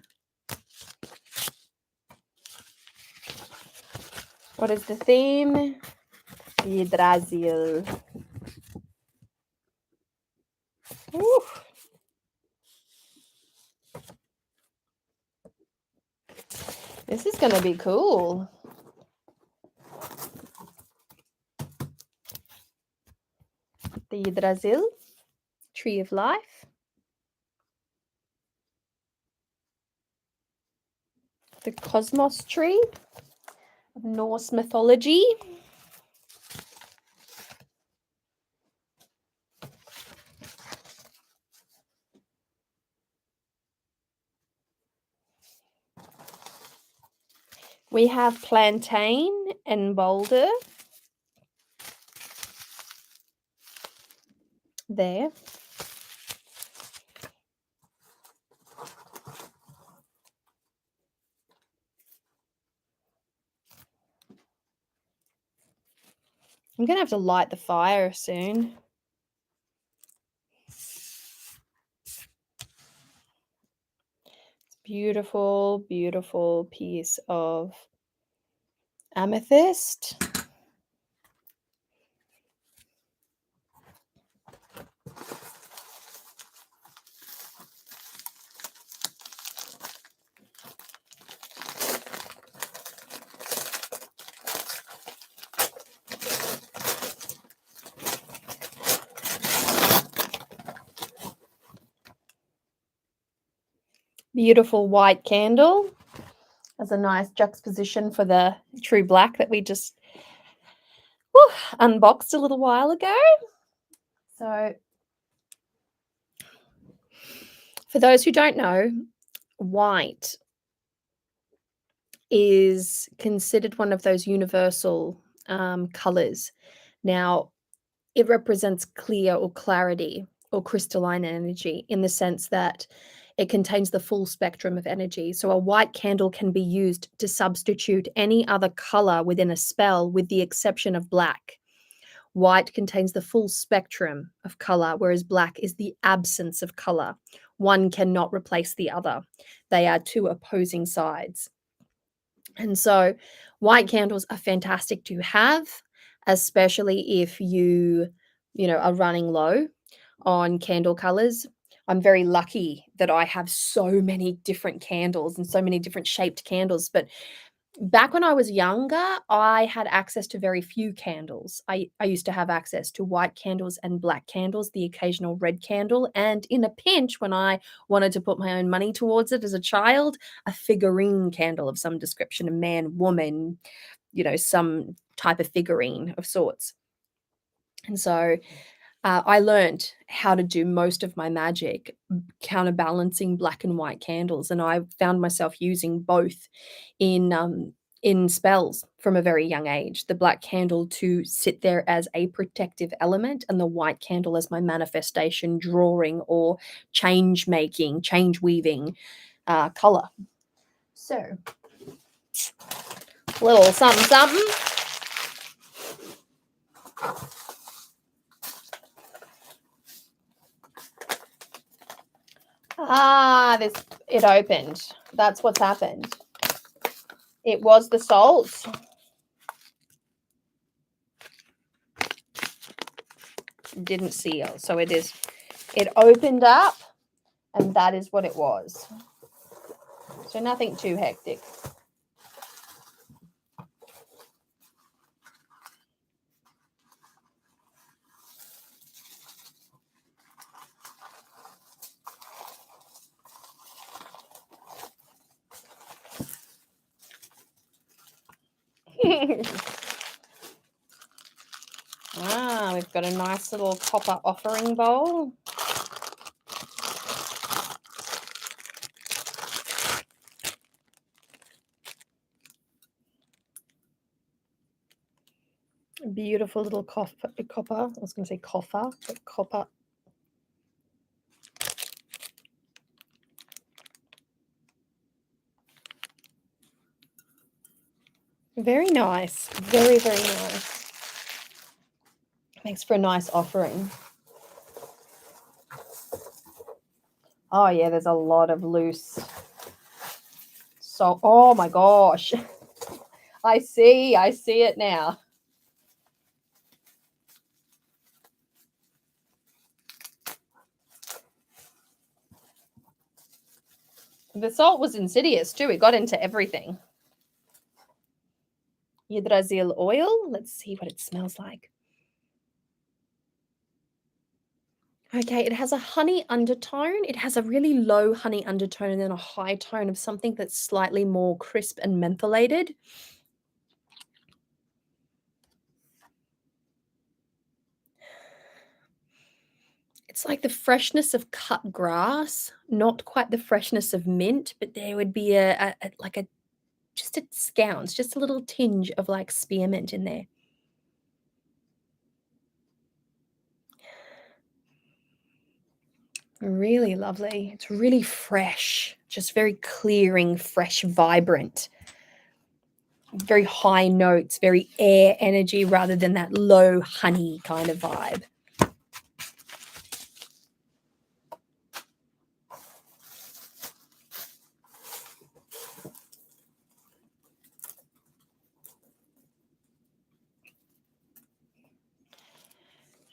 Speaker 1: What is the theme? Yggdrasil. Woo. This is going to be cool. The Yggdrasil, Tree of Life. The Cosmos Tree of Norse mythology. We have Plantain and Boulder there. I'm going to have to light the fire soon. It's beautiful, beautiful piece of amethyst. Beautiful white candle as a nice juxtaposition for the true black that we just unboxed a little while ago. So for those who don't know, white is considered one of those universal colors. Now, it represents clear or clarity or crystalline energy in the sense that it contains the full spectrum of energy. So a white candle can be used to substitute any other color within a spell with the exception of black. White contains the full spectrum of color, whereas black is the absence of color. One cannot replace the other. They are two opposing sides. And so white candles are fantastic to have, especially if you are running low on candle colors. I'm very lucky that I have so many different candles and so many different shaped candles, but Back when I was younger, I had access to very few candles. I used to have access to white candles and black candles, the occasional red candle, and in a pinch, when I wanted to put my own money towards it as a child, a figurine candle of some description, a man, woman, some type of figurine of sorts. And so I learned how to do most of my magic counterbalancing black and white candles, and I found myself using both in spells from a very young age. The black candle to sit there as a protective element, and the white candle as my manifestation, drawing, or change making, change weaving color. So, little something something. It opened. That's what's happened. It was the salt. Didn't seal. So it opened up, and that is what it was. So nothing too hectic. We've got a nice little copper offering bowl. Beautiful little copper. I was going to say coffer, but copper. Very nice. Very, very nice. Makes for a nice offering. Oh, yeah, there's a lot of loose salt. Oh, my gosh. I see it now. The salt was insidious too. It got into everything. Yggdrasil oil. Let's see what it smells like. Okay, it has a honey undertone. It has a really low honey undertone and then a high tone of something that's slightly more crisp and mentholated. It's like the freshness of cut grass, not quite the freshness of mint, but there would be just a scounce, just a little tinge of like spearmint in there. Really lovely. It's really fresh, just very clearing, fresh, vibrant. Very high notes, very air energy rather than that low honey kind of vibe.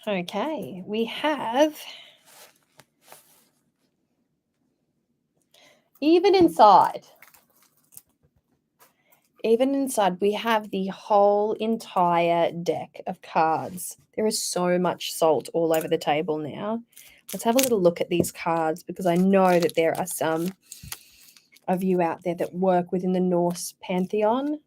Speaker 1: Okay, we have even inside, we have the whole entire deck of cards. There is so much salt all over the table now. Let's have a little look at these cards because I know that there are some of you out there that work within the Norse pantheon.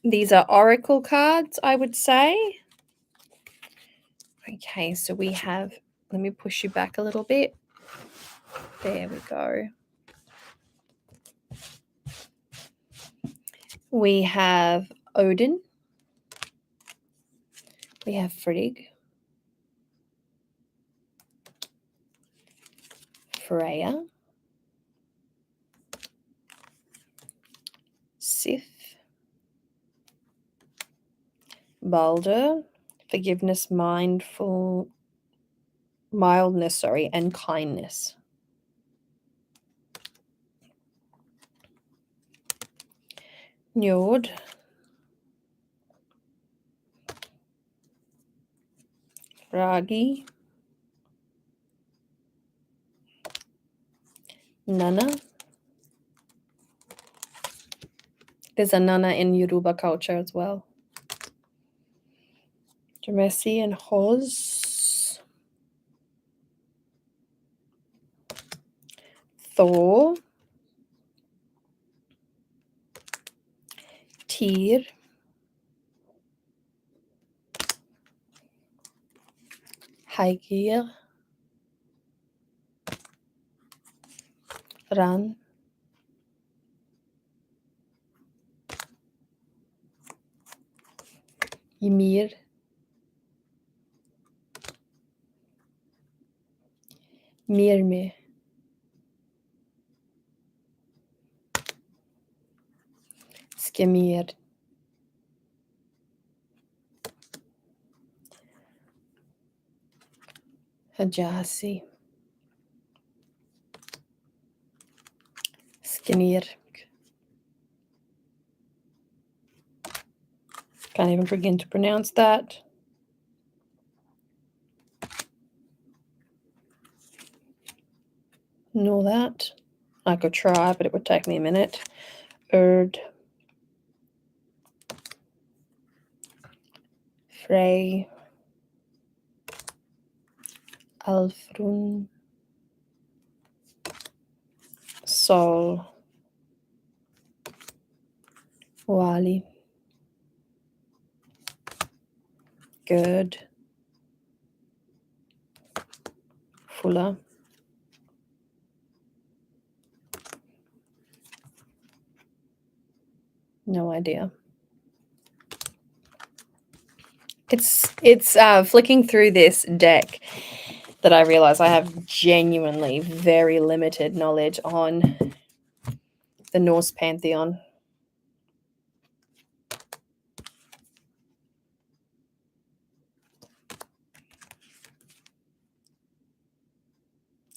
Speaker 1: These are oracle cards, I would say. Okay, so we have, let me push you back a little bit. There we go. We have Odin. We have Frigg. Freya. Sif. Balder. Forgiveness, mildness, and kindness. Njord. Ragi, Nana. There's a Nana in Yoruba culture as well. Jamesi and Hoz. Thor. Tyr. Haigir. Ran. Ymir. Mirme. Skemir. Hajasi. Skinir. Can't even begin to pronounce that. Know that. I could try, but it would take me a minute. Erd. Frey. Alfrun. Sol. Wali. Gerd. Fuller. No idea. It's flicking through this deck that I realize I have genuinely very limited knowledge on the Norse pantheon.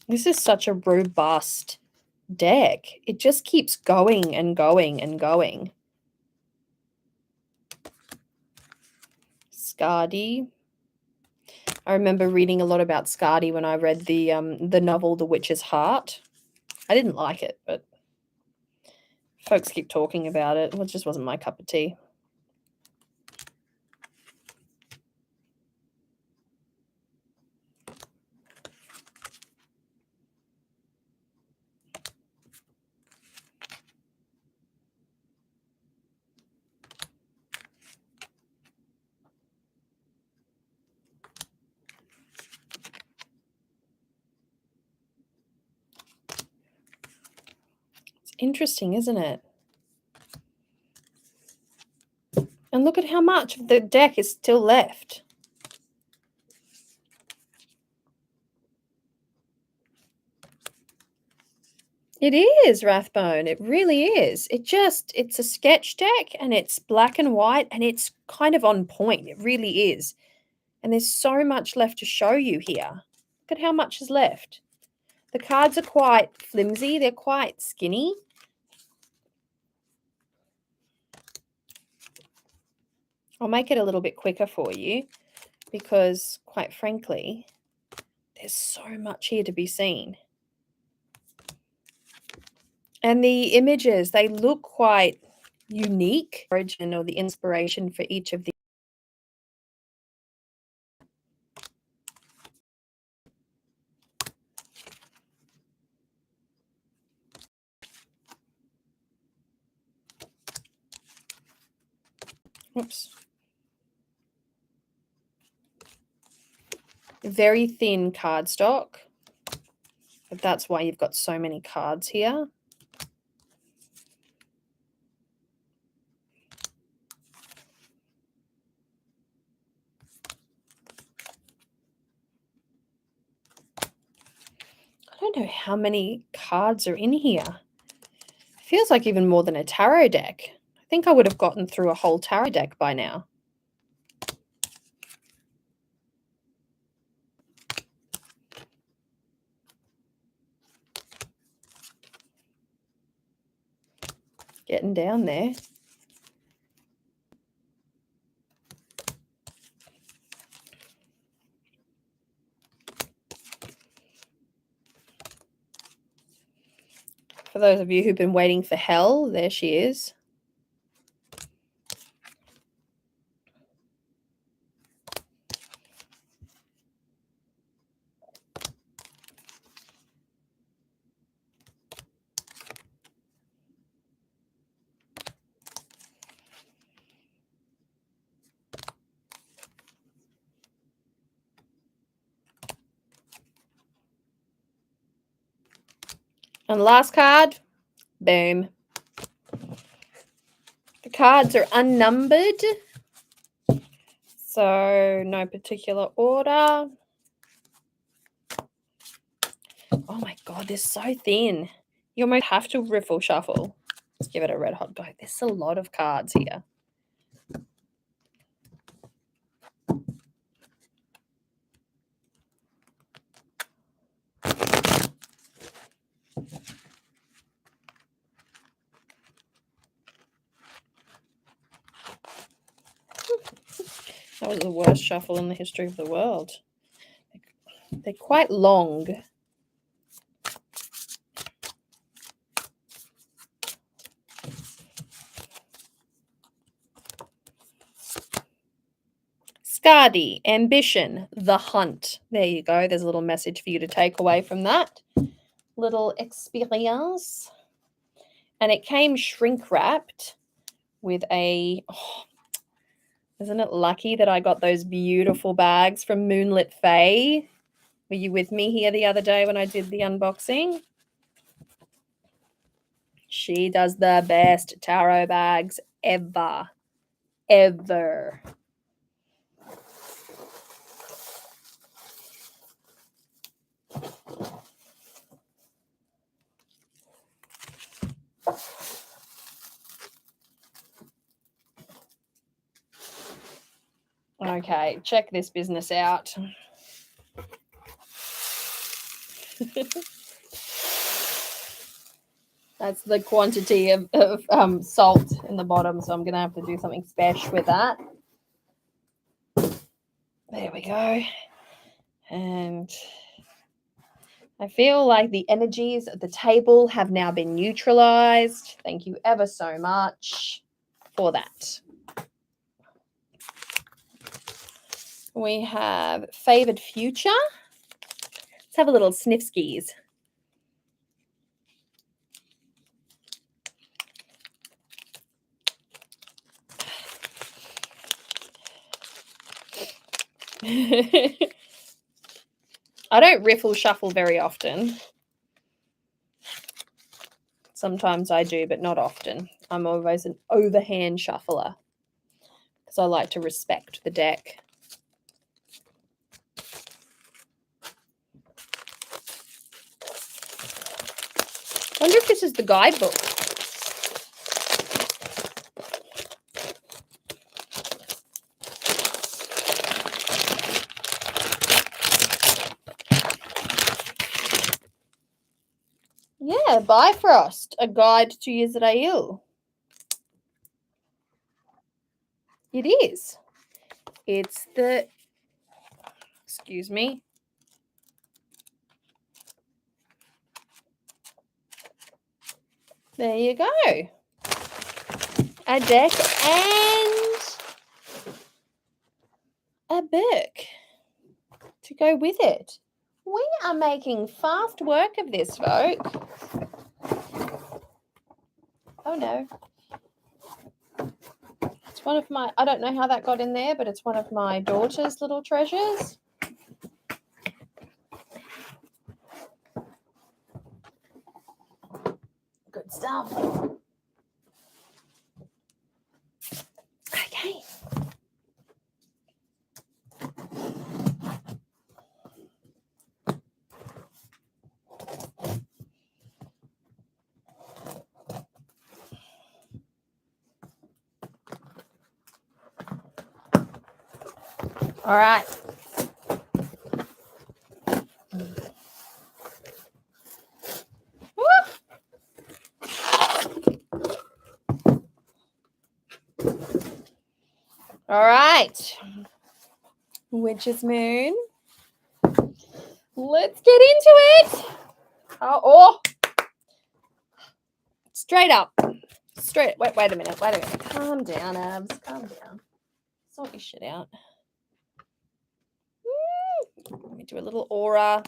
Speaker 1: This is such a robust deck. It just keeps going and going and going. Skadi. I remember reading a lot about Skadi when I read the novel The Witch's Heart. I didn't like it, but folks keep talking about it. It just wasn't my cup of tea. Interesting, isn't it? And look at how much of the deck is still left. It is, Rathbone. It really is. It's a sketch deck and it's black and white and it's kind of on point. It really is. And there's so much left to show you here. Look at how much is left. The cards are quite flimsy. They're quite skinny. I'll make it a little bit quicker for you because, quite frankly, there's so much here to be seen. And the images, they look quite unique. Origin or the inspiration for each of the very thin cardstock, but that's why you've got so many cards here. I don't know how many cards are in here. It feels like even more than a tarot deck. I think I would have gotten through a whole tarot deck by now. Getting down there. For those of you who've been waiting for hell, there she is. And the last card, boom. The cards are unnumbered, so no particular order. Oh my God, they're so thin. You almost have to riffle shuffle. Let's give it a red hot go. There's a lot of cards here. That was the worst shuffle in the history of the world. They're quite long. Skadi, ambition, the hunt. There you go. There's a little message for you to take away from that. Little experience. And it came shrink wrapped with a... Oh, isn't it lucky that I got those beautiful bags from Moonlit Faye? Were you with me here the other day when I did the unboxing? She does the best tarot bags ever. Ever. Okay, check this business out. That's the quantity of salt in the bottom, so I'm going to have to do something special with that. There we go. And I feel like the energies at the table have now been neutralized. Thank you ever so much for that. We have favored future. Let's have a little sniff skis. I don't riffle shuffle very often. Sometimes I do, but not often. I'm always an overhand shuffler because I like to respect the deck. I wonder if this is the guidebook. Yeah, Bifrost, a guide to Israel. It is. It's the, excuse me. There you go. A deck and a book to go with it. We are making fast work of this, folks. Oh no. It's one of my, I don't know how that got in there, but it's one of my daughter's little treasures. Good stuff. Okay. All right. All right. Witch's Moon. Let's get into it. Oh. Straight up. Wait a minute. Calm down, Abs. Calm down. Sort your shit out. Let me do a little aura.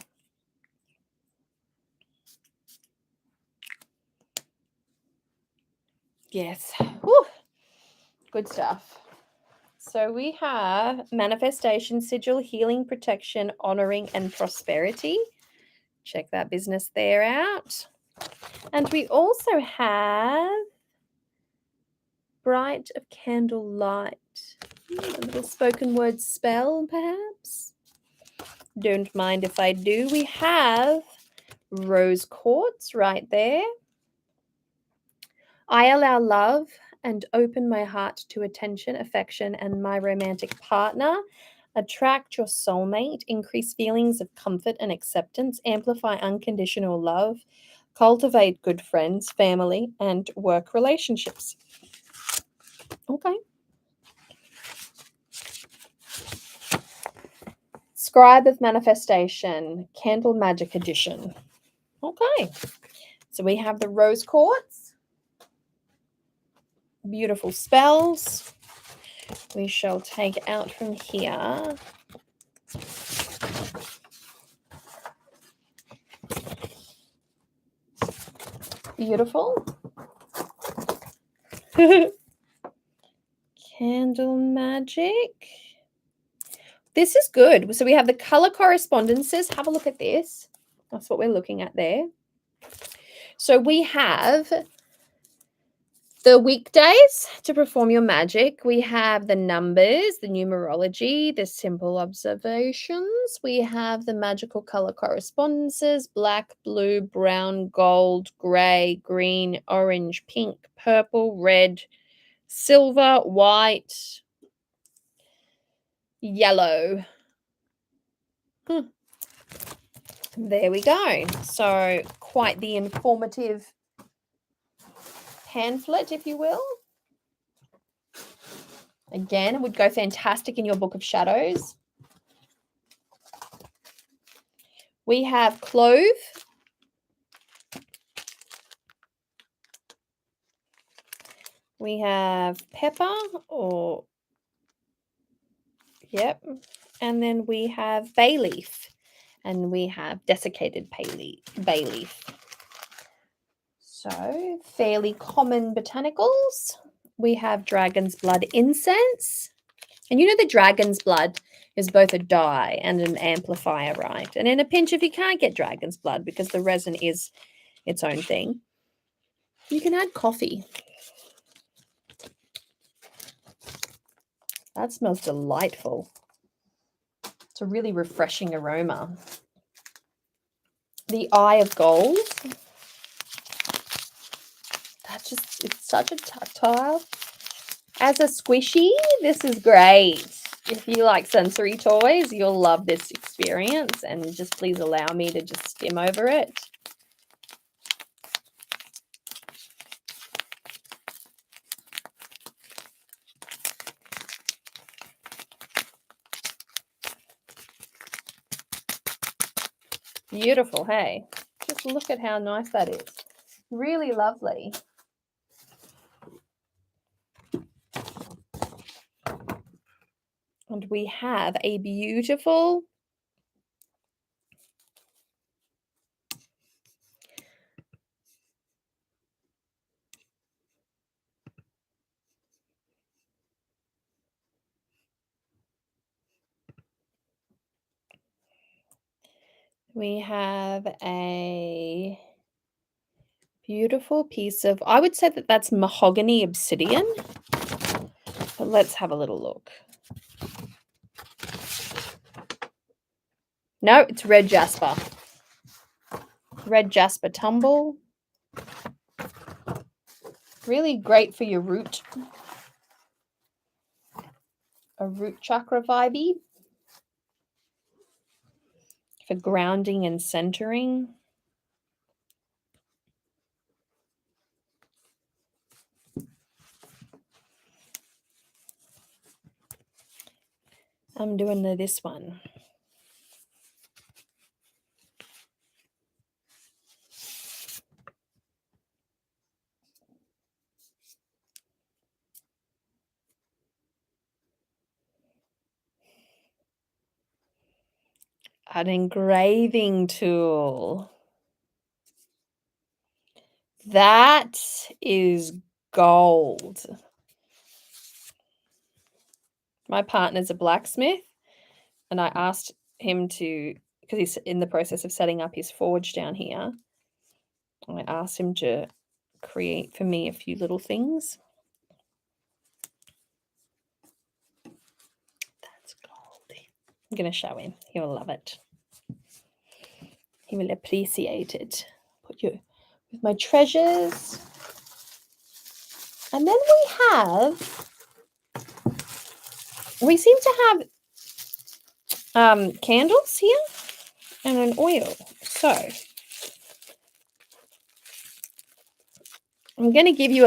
Speaker 1: Yes. Woo. Good stuff. So we have manifestation, sigil, healing, protection, honoring, and prosperity. Check that business there out. And we also have bright of candlelight. A little spoken word spell, perhaps. Don't mind if I do. We have rose quartz right there. I allow love and open my heart to attention, affection, and my romantic partner. Attract your soulmate, increase feelings of comfort and acceptance, amplify unconditional love, cultivate good friends, family, and work relationships. Okay. Scribe of Manifestation, Candle Magic Edition. Okay. So we have the rose quartz. Beautiful spells. We shall take out from here. Beautiful. Candle magic. This is good. So we have the color correspondences. Have a look at this. That's what we're looking at there. So we have the weekdays to perform your magic. We have the numbers, the numerology, the simple observations. We have the magical color correspondences: black, blue, brown, gold, gray, green, orange, pink, purple, red, silver, white, yellow. There we go. So quite the informative pamphlet, if you will. Again, it would go fantastic in your book of shadows. We have clove. We have pepper, yep. And then we have bay leaf. And we have desiccated bay leaf. So, fairly common botanicals. We have dragon's blood incense. And you know the dragon's blood is both a dye and an amplifier, right? And in a pinch, if you can't get dragon's blood because the resin is its own thing, you can add coffee. That smells delightful. It's a really refreshing aroma. The eye of gold. It's such a tactile. As a squishy, this is great. If you like sensory toys, you'll love this experience. And just please allow me to just skim over it. Beautiful, hey? Just look at how nice that is. Really lovely. And we have a beautiful beautiful piece of, I would say that that's mahogany obsidian. But let's have a little look. No, it's red jasper. Red jasper tumble. Really great for your root. A root chakra vibey. For grounding and centering. I'm doing this one. An engraving tool. That is gold. My partner's a blacksmith, and I asked him to, because he's in the process of setting up his forge down here. I asked him to create for me a few little things. That's gold. I'm going to show him. He will love it. He will appreciate it. Put you with my treasures. And then we seem to have candles here and an oil. So I'm going to give you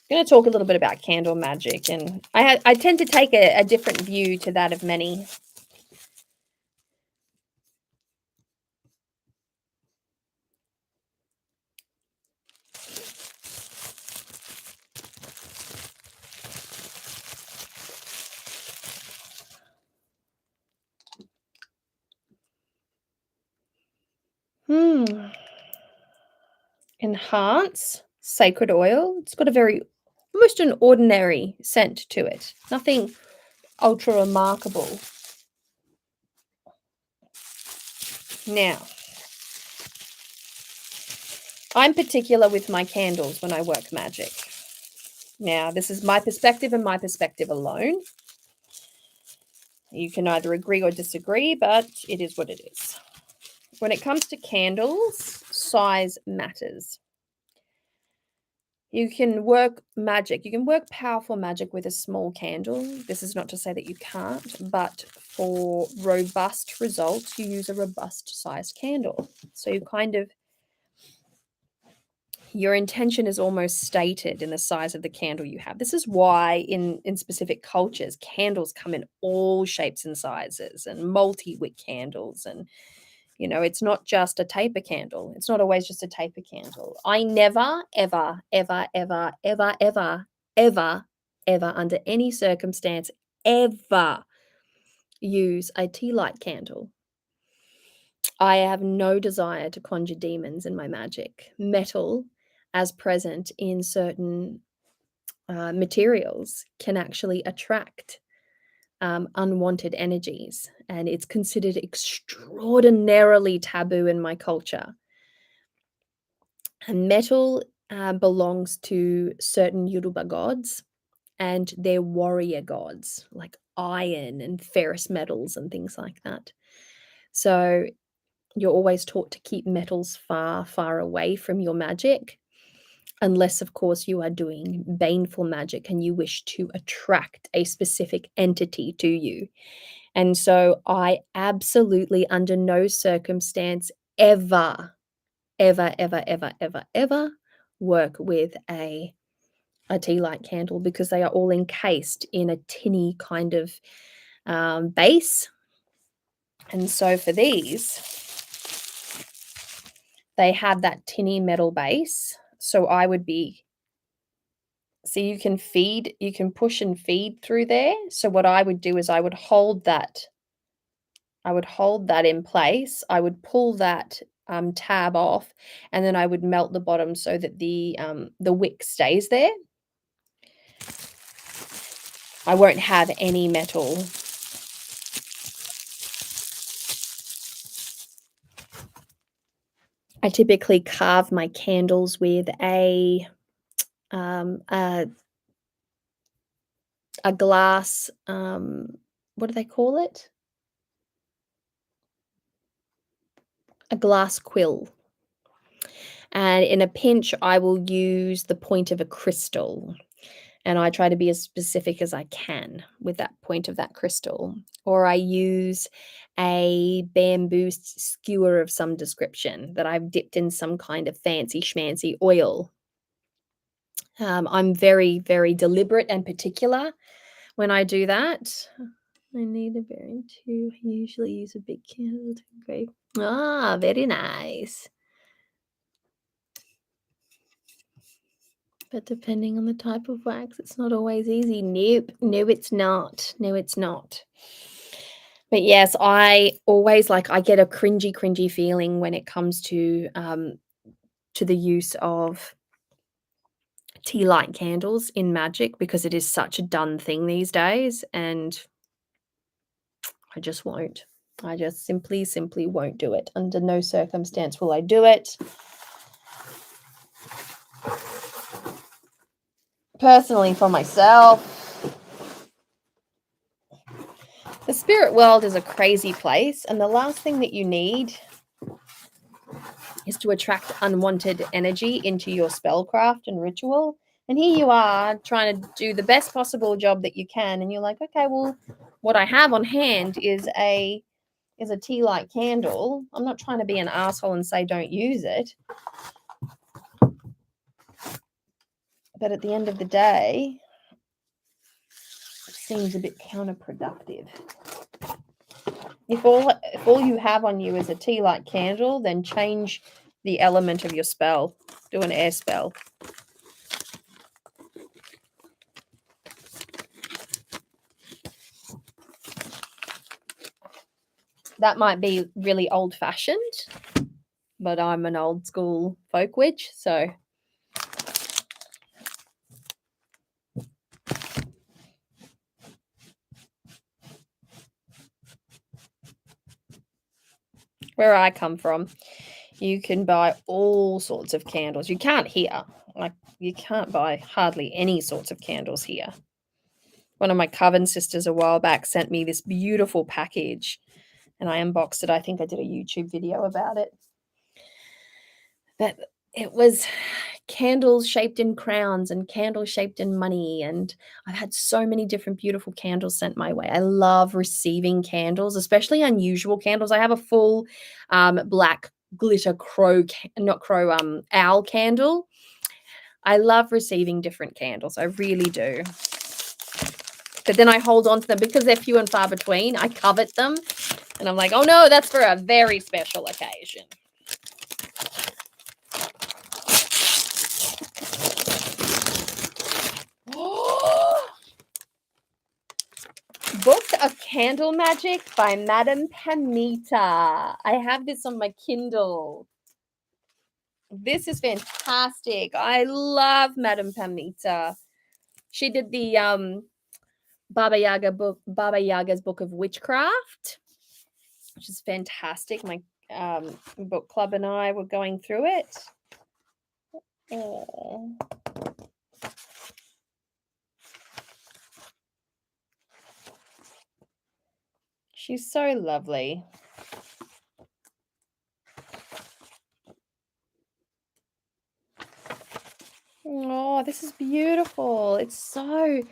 Speaker 1: going to talk a little bit about candle magic, and I tend to take a different view to that of many. Enhance sacred oil. It's got a very, almost an ordinary scent to it. Nothing ultra remarkable. Now, I'm particular with my candles when I work magic. Now, this is my perspective and my perspective alone. You can either agree or disagree, but it is what it is. When it comes to candles, size matters. You can work magic. You can work powerful magic with a small candle. This is not to say that you can't, but for robust results, you use a robust sized candle. So you kind of, your intention is almost stated in the size of the candle you have. This is why in specific cultures, candles come in all shapes and sizes, and multi-wick candles, and it's not just a taper candle. It's not always just a taper candle. I never, ever, ever, ever, ever, ever, ever, ever, under any circumstance, ever use a tea light candle. I have no desire to conjure demons in my magic. Metal, as present in certain materials, can actually attract unwanted energies, and it's considered extraordinarily taboo in my culture. And metal belongs to certain Yoruba gods and their warrior gods, like iron and ferrous metals and things like that. So you're always taught to keep metals far, far away from your magic, unless, of course, you are doing baneful magic and you wish to attract a specific entity to you. And so I absolutely, under no circumstance, ever, ever, ever, ever, ever, ever work with a tea light candle, because they are all encased in a tinny kind of base. And so for these, they had that tinny metal base. So you can push and feed through there. So what I would do is I would hold that in place. I would pull that tab off, and then I would melt the bottom so that the wick stays there. I won't have any metal. I typically carve my candles with a glass, what do they call it? A glass quill. And in a pinch, I will use the point of a crystal. And I try to be as specific as I can with that point of that crystal. Or I use a bamboo skewer of some description that I've dipped in some kind of fancy schmancy oil. I'm very, very deliberate and particular when I do that. I need a bearing too. I usually use a big candle to engrave. Ah, very nice. But depending on the type of wax, it's not always easy. Nope. No, it's not. No, it's not. But yes, I always I get a cringy feeling when it comes to the use of tea light candles in magic because it is such a done thing these days, and I just won't. I just simply won't do it. Under no circumstance will I do it. Personally, for myself, the spirit world is a crazy place, and the last thing that you need is to attract unwanted energy into your spellcraft and ritual. And here you are trying to do the best possible job that you can, and you're like, okay, well, what I have on hand is a tea light candle. I'm not trying to be an asshole and say don't use it, but at the end of the day, it seems a bit counterproductive. If all you have on you is a tea light candle, then change the element of your spell. Do an air spell. That might be really old-fashioned, but I'm an old school folk witch, so where I come from, you can buy all sorts of candles. You can't here. You can't buy hardly any sorts of candles here. One of my coven sisters a while back sent me this beautiful package, and I unboxed it. I think I did a YouTube video about it. But it was candles shaped in crowns and candles shaped in money, and I've had so many different beautiful candles sent my way. I love receiving candles, especially unusual candles. I have a full black glitter owl candle. I love receiving different candles. I really do. But then I hold on to them because they're few and far between. I covet them, and I'm like, oh no, that's for a very special occasion. Book of Candle Magic by Madame Pamita. I have this on my Kindle. This is fantastic. I love Madame Pamita. She did the Baba Yaga's Book of Witchcraft, which is fantastic. My book club and I were going through it. Oh. She's so lovely. Oh, this is beautiful. It's so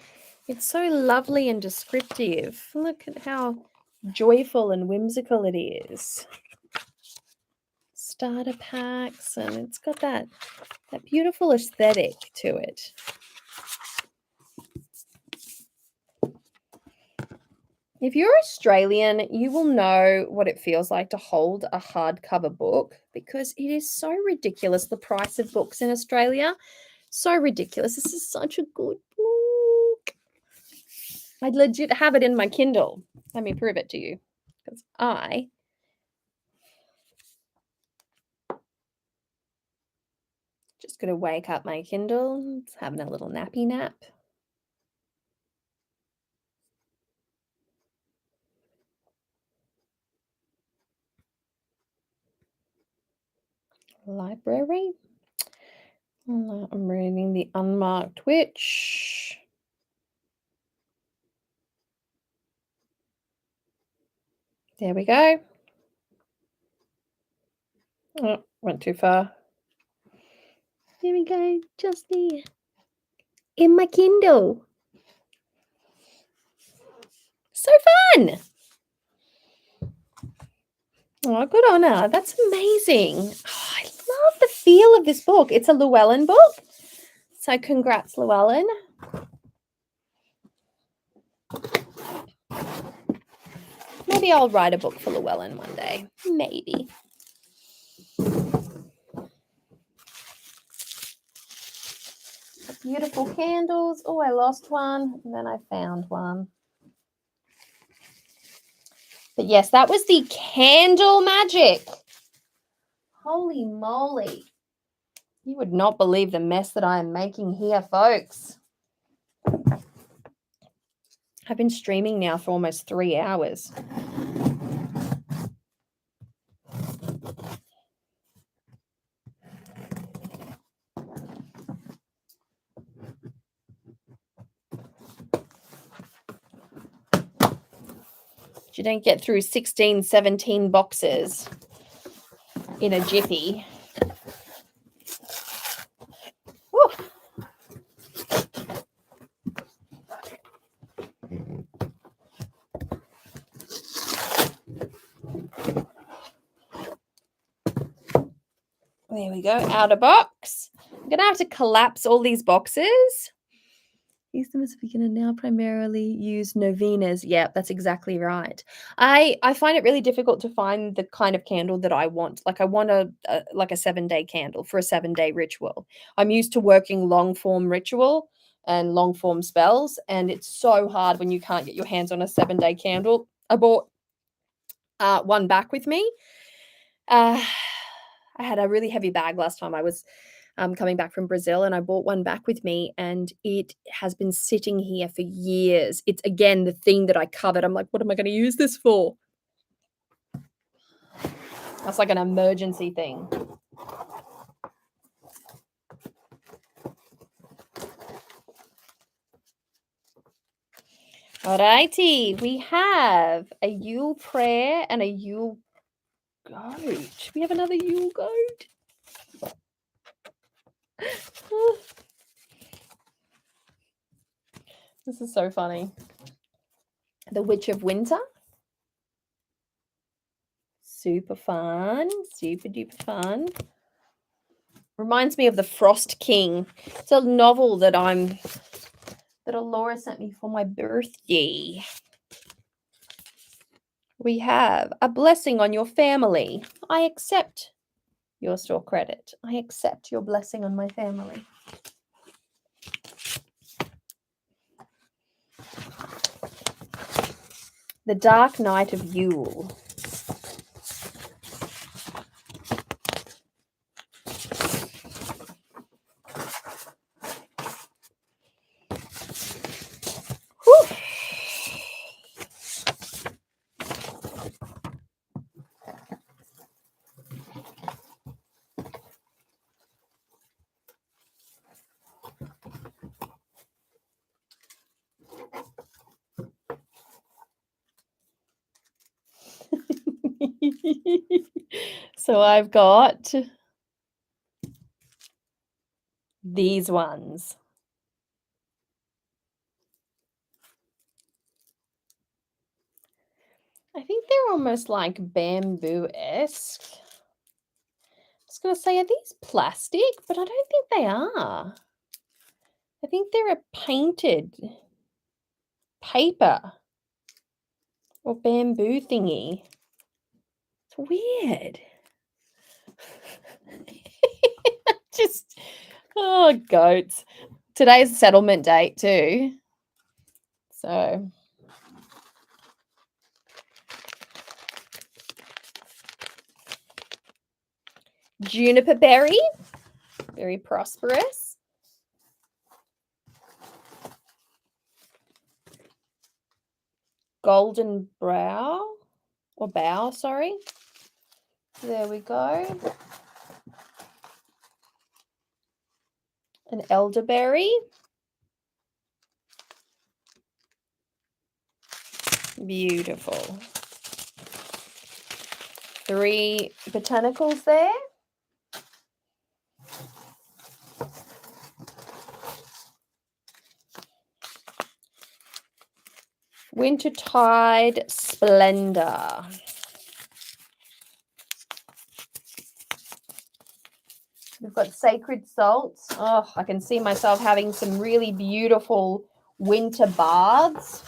Speaker 1: lovely and descriptive. Look at how joyful and whimsical it is. Starter packs, and it's got that beautiful aesthetic to it. If you're Australian, you will know what it feels like to hold a hardcover book because it is so ridiculous, the price of books in Australia. So ridiculous. This is such a good book. I'd legit have it in my Kindle. Let me prove it to you. Because I just going to wake up my Kindle. It's having a little nappy nap. Library. I'm reading The Unmarked Witch. There we go. Oh, went too far. There we go, just there. In my Kindle. So fun. Oh, good on her. That's amazing. Oh, I love the feel of this book. It's a Llewellyn book. So congrats, Llewellyn. Maybe I'll write a book for Llewellyn one day. Maybe. Beautiful candles. Oh, I lost one, and then I found one. But yes, that was the candle magic. Holy moly. You would not believe the mess that I am making here, folks. I've been streaming now for almost 3 hours. You don't get through 16, 17 boxes in a jiffy. Woo. There we go, outer box. I'm going to have to collapse all these boxes. Use them as a beginner now, primarily use novenas. Yep, that's exactly right. I find it really difficult to find the kind of candle that I want. Like I want a 7-day candle for a 7-day ritual. I'm used to working long form ritual and long form spells, and it's so hard when you can't get your hands on a 7-day candle. I bought one back with me. I had a really heavy bag last time. I was coming back from Brazil, and I bought one back with me, and it has been sitting here for years. It's again the thing that I covered. I'm like, what am I going to use this for? That's like an emergency thing. Alrighty, we have a Yule prayer and a Yule goat. We have another Yule goat. This is so funny. The Witch of Winter. Super fun. Super duper fun. Reminds me of the Frost King. It's a novel that Allure sent me for my birthday. We have a blessing on your family. I accept your store credit. I accept your blessing on my family. The Dark Night of Yule. Whew. So I've got these ones. I think they're almost like bamboo-esque. I was going to say, are these plastic? But I don't think they are. I think they're a painted paper or bamboo thingy. It's weird. Just, oh, goats. Today's settlement date too. So, juniper berry, very prosperous. Golden brow, or bough, sorry. There we go. An elderberry. Beautiful. 3 botanicals there. Wintertide Splendor. We've got Sacred Salts. Oh, I can see myself having some really beautiful winter baths.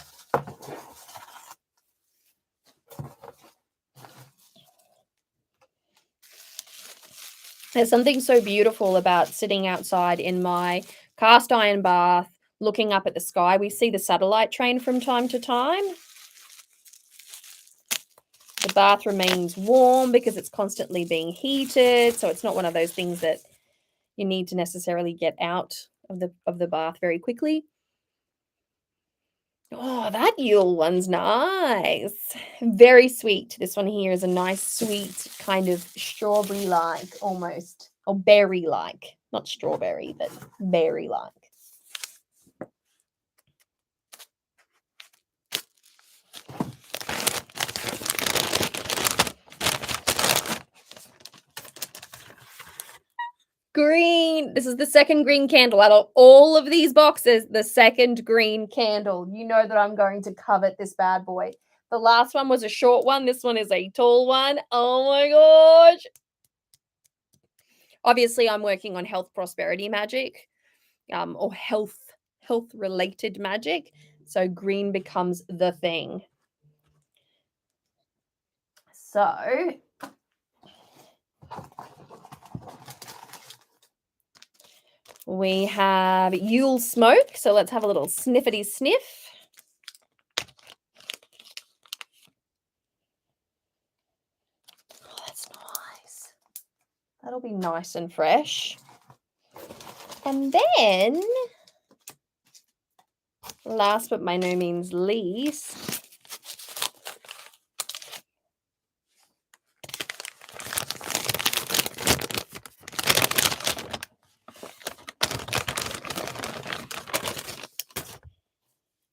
Speaker 1: There's something so beautiful about sitting outside in my cast iron bath, looking up at the sky. We see the satellite train from time to time. The bath remains warm because it's constantly being heated, so it's not one of those things that you need to necessarily get out of the bath very quickly. Oh, that Yule one's nice. Very sweet. This one here is a nice, sweet, kind of strawberry-like almost, or berry-like. Not strawberry, but berry-like. Green. This is the second green candle out of all of these boxes. The second green candle. You know that I'm going to covet this bad boy. The last one was a short one. This one is a tall one. Oh my gosh. Obviously, I'm working on health prosperity magic, or health related magic. So green becomes the thing. So we have Yule smoke. So let's have a little sniffity sniff. Oh, that's nice. That'll be nice and fresh. And then, last but by no means least,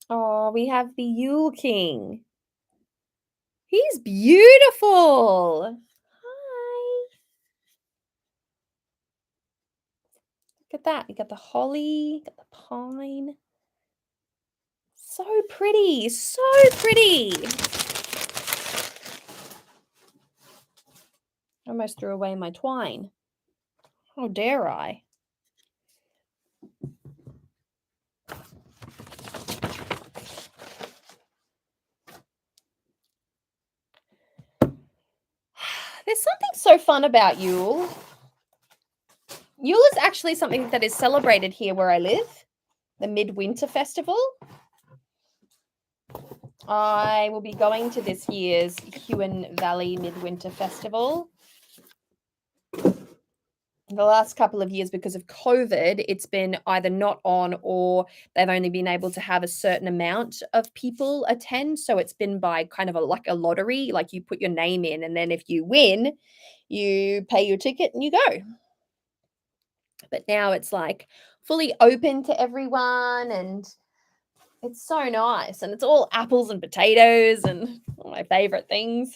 Speaker 1: oh, we have the Yule King. He's beautiful. Hi. Look at that. You got the holly, got the pine. So pretty. So pretty. I almost threw away my twine. How dare I? There's something so fun about Yule. Yule is actually something that is celebrated here where I live, the Midwinter Festival. I will be going to this year's Huon Valley Midwinter Festival. The last couple of years, because of COVID, it's been either not on or they've only been able to have a certain amount of people attend. So it's been by kind of like a lottery, like you put your name in, and then if you win, you pay your ticket and you go. But now it's like fully open to everyone, and it's so nice. And it's all apples and potatoes and all my favorite things.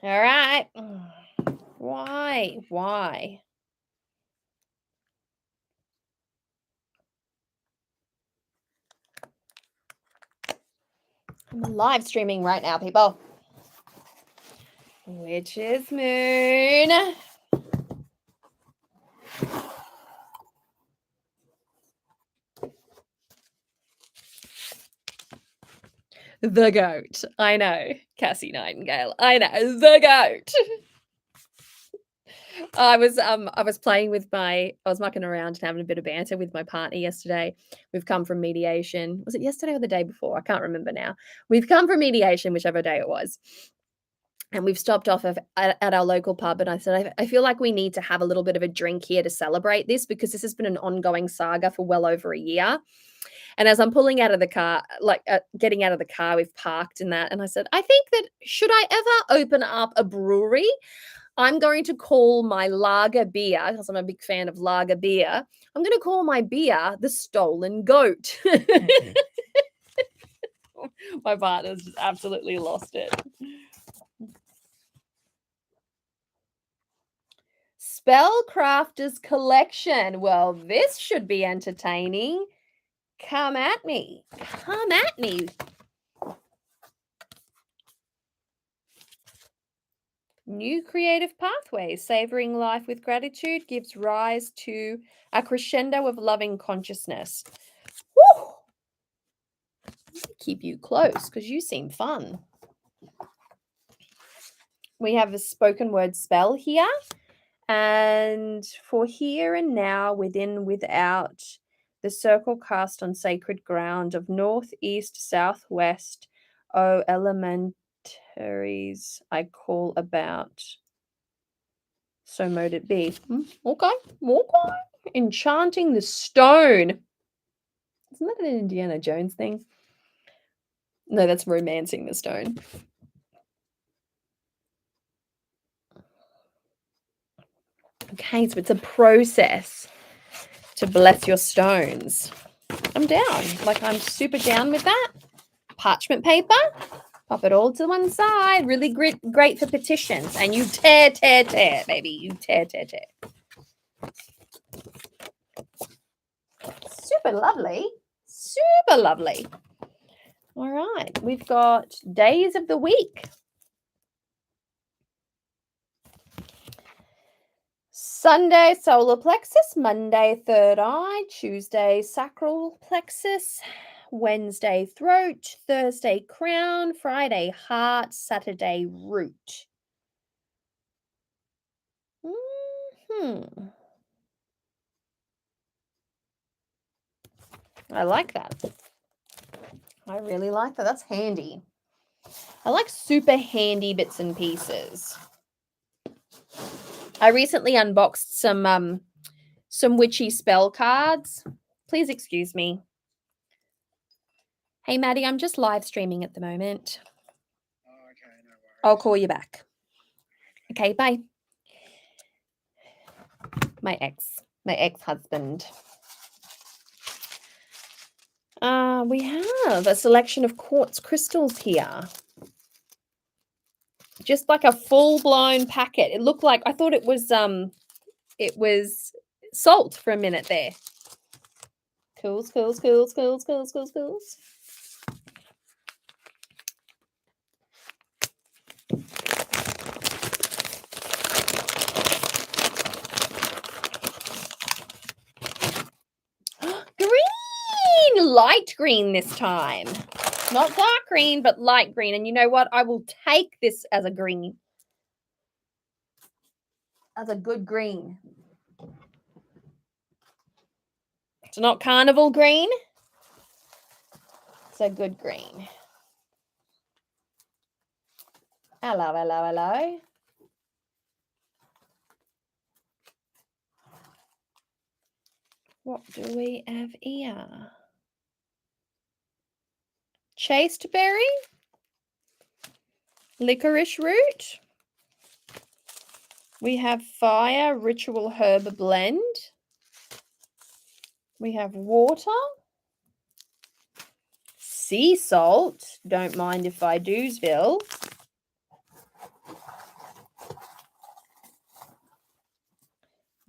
Speaker 1: All right. Why? I'm live streaming right now, people. Witch's Moon. The goat. I know. Cassie Nightingale. I know. The goat. I was playing with I was mucking around and having a bit of banter with my partner yesterday. We've come from mediation. Was it yesterday or the day before? I can't remember now. We've come from mediation, whichever day it was. And we've stopped off at our local pub, and I said, I feel like we need to have a little bit of a drink here to celebrate this, because this has been an ongoing saga for well over a year. And as I'm pulling out of the car, getting out of the car, we've parked and that. And I said, I think that should I ever open up a brewery, I'm going to call my lager beer, because I'm a big fan of lager beer. I'm going to call my beer the Stolen Goat. My partner's just absolutely lost it. Spellcrafters Collection. Well, this should be entertaining. Come at me. Come at me. New creative pathways. Savoring life with gratitude gives rise to a crescendo of loving consciousness. Woo! Keep you close because you seem fun. We have a spoken word spell here. And for here and now, within, without, the circle cast on sacred ground of north, east, southwest, O elementaries I call about. So mote it be. Okay. Enchanting the stone. Isn't that an Indiana Jones thing? No, that's romancing the stone. Okay, so it's a process to bless your stones. I'm down. Like, I'm super down with that. Parchment paper, pop it all to one side. Really great for petitions. And you tear, baby. You tear. Super lovely. Super lovely. All right. We've got days of the week. Sunday, solar plexus. Monday, third eye. Tuesday, sacral plexus. Wednesday, throat. Thursday, crown. Friday, heart. Saturday, root. I like that. I really like that. That's handy. I like super handy bits and pieces. I recently unboxed some witchy spell cards. Please excuse me. Hey, Maddie, I'm just live streaming at the moment.
Speaker 2: Okay, no worries.
Speaker 1: I'll call you back. Okay, bye. My ex-husband. We have a selection of quartz crystals here. Just like a full-blown packet. It looked like, I thought it was salt for a minute there. Cools. Green! Light green this time. Not dark green, but light green. And you know what? I will take this as a green. As a good green. It's not carnival green. It's a good green. Hello. What do we have here? Chasteberry. Licorice root. We have fire ritual herb blend. We have water. Sea salt. Don't mind if I do'sville.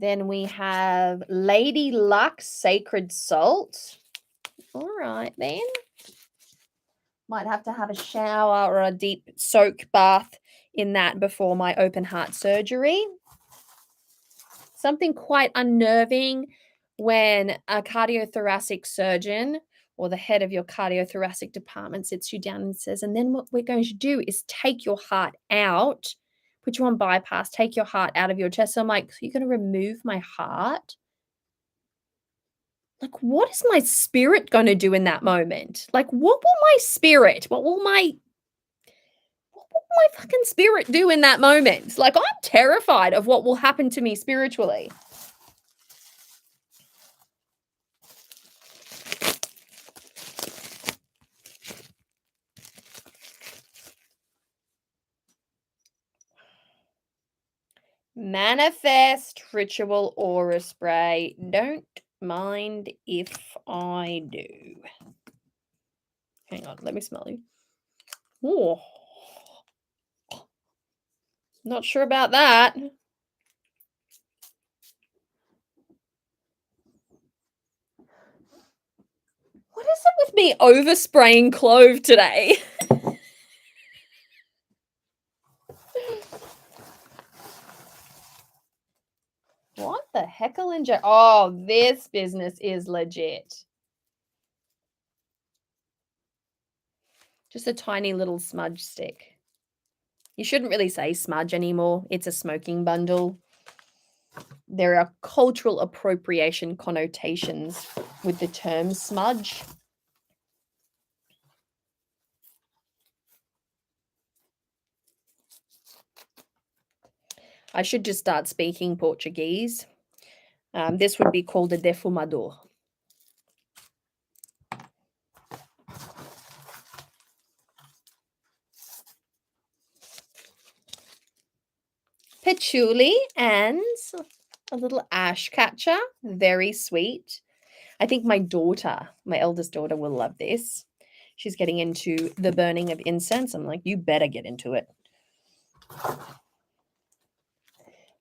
Speaker 1: Then we have Lady Luck Sacred Salt. All right, then. Might have to have a shower or a deep soak bath in that before my open heart surgery. Something quite unnerving when a cardiothoracic surgeon or the head of your cardiothoracic department sits you down and says, and then what we're going to do is take your heart out, put you on bypass, take your heart out of your chest. So I'm like, so you're going to remove my heart? Like, what is my spirit going to do in that moment? Like, what will my fucking spirit do in that moment? Like, I'm terrified of what will happen to me spiritually. Manifest ritual aura spray. Don't mind if I do. Hang on, let me smell you. Oh, not sure about that. me overspraying clove today. What the heckle and oh, this business is legit. Just a tiny little smudge stick. You shouldn't really say smudge anymore. It's a smoking bundle. There are cultural appropriation connotations with the term smudge. I should just start speaking Portuguese. This would be called a defumador. Patchouli and a little ash catcher. Very sweet. I think my eldest daughter, will love this. She's getting into the burning of incense. I'm like, you better get into it.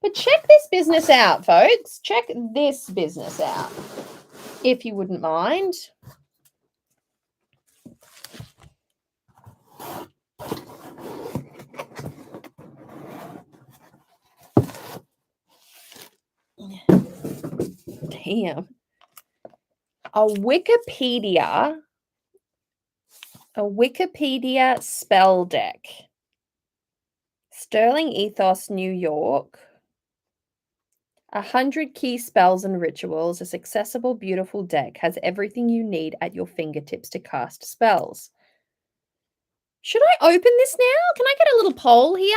Speaker 1: But check this business out, folks. Check this business out, if you wouldn't mind. Damn. A Wikipedia spell deck. Sterling Ethos, New York. 100 key spells and rituals. This accessible, beautiful deck has everything you need at your fingertips to cast spells. Should I open this now? Can I get a little poll here?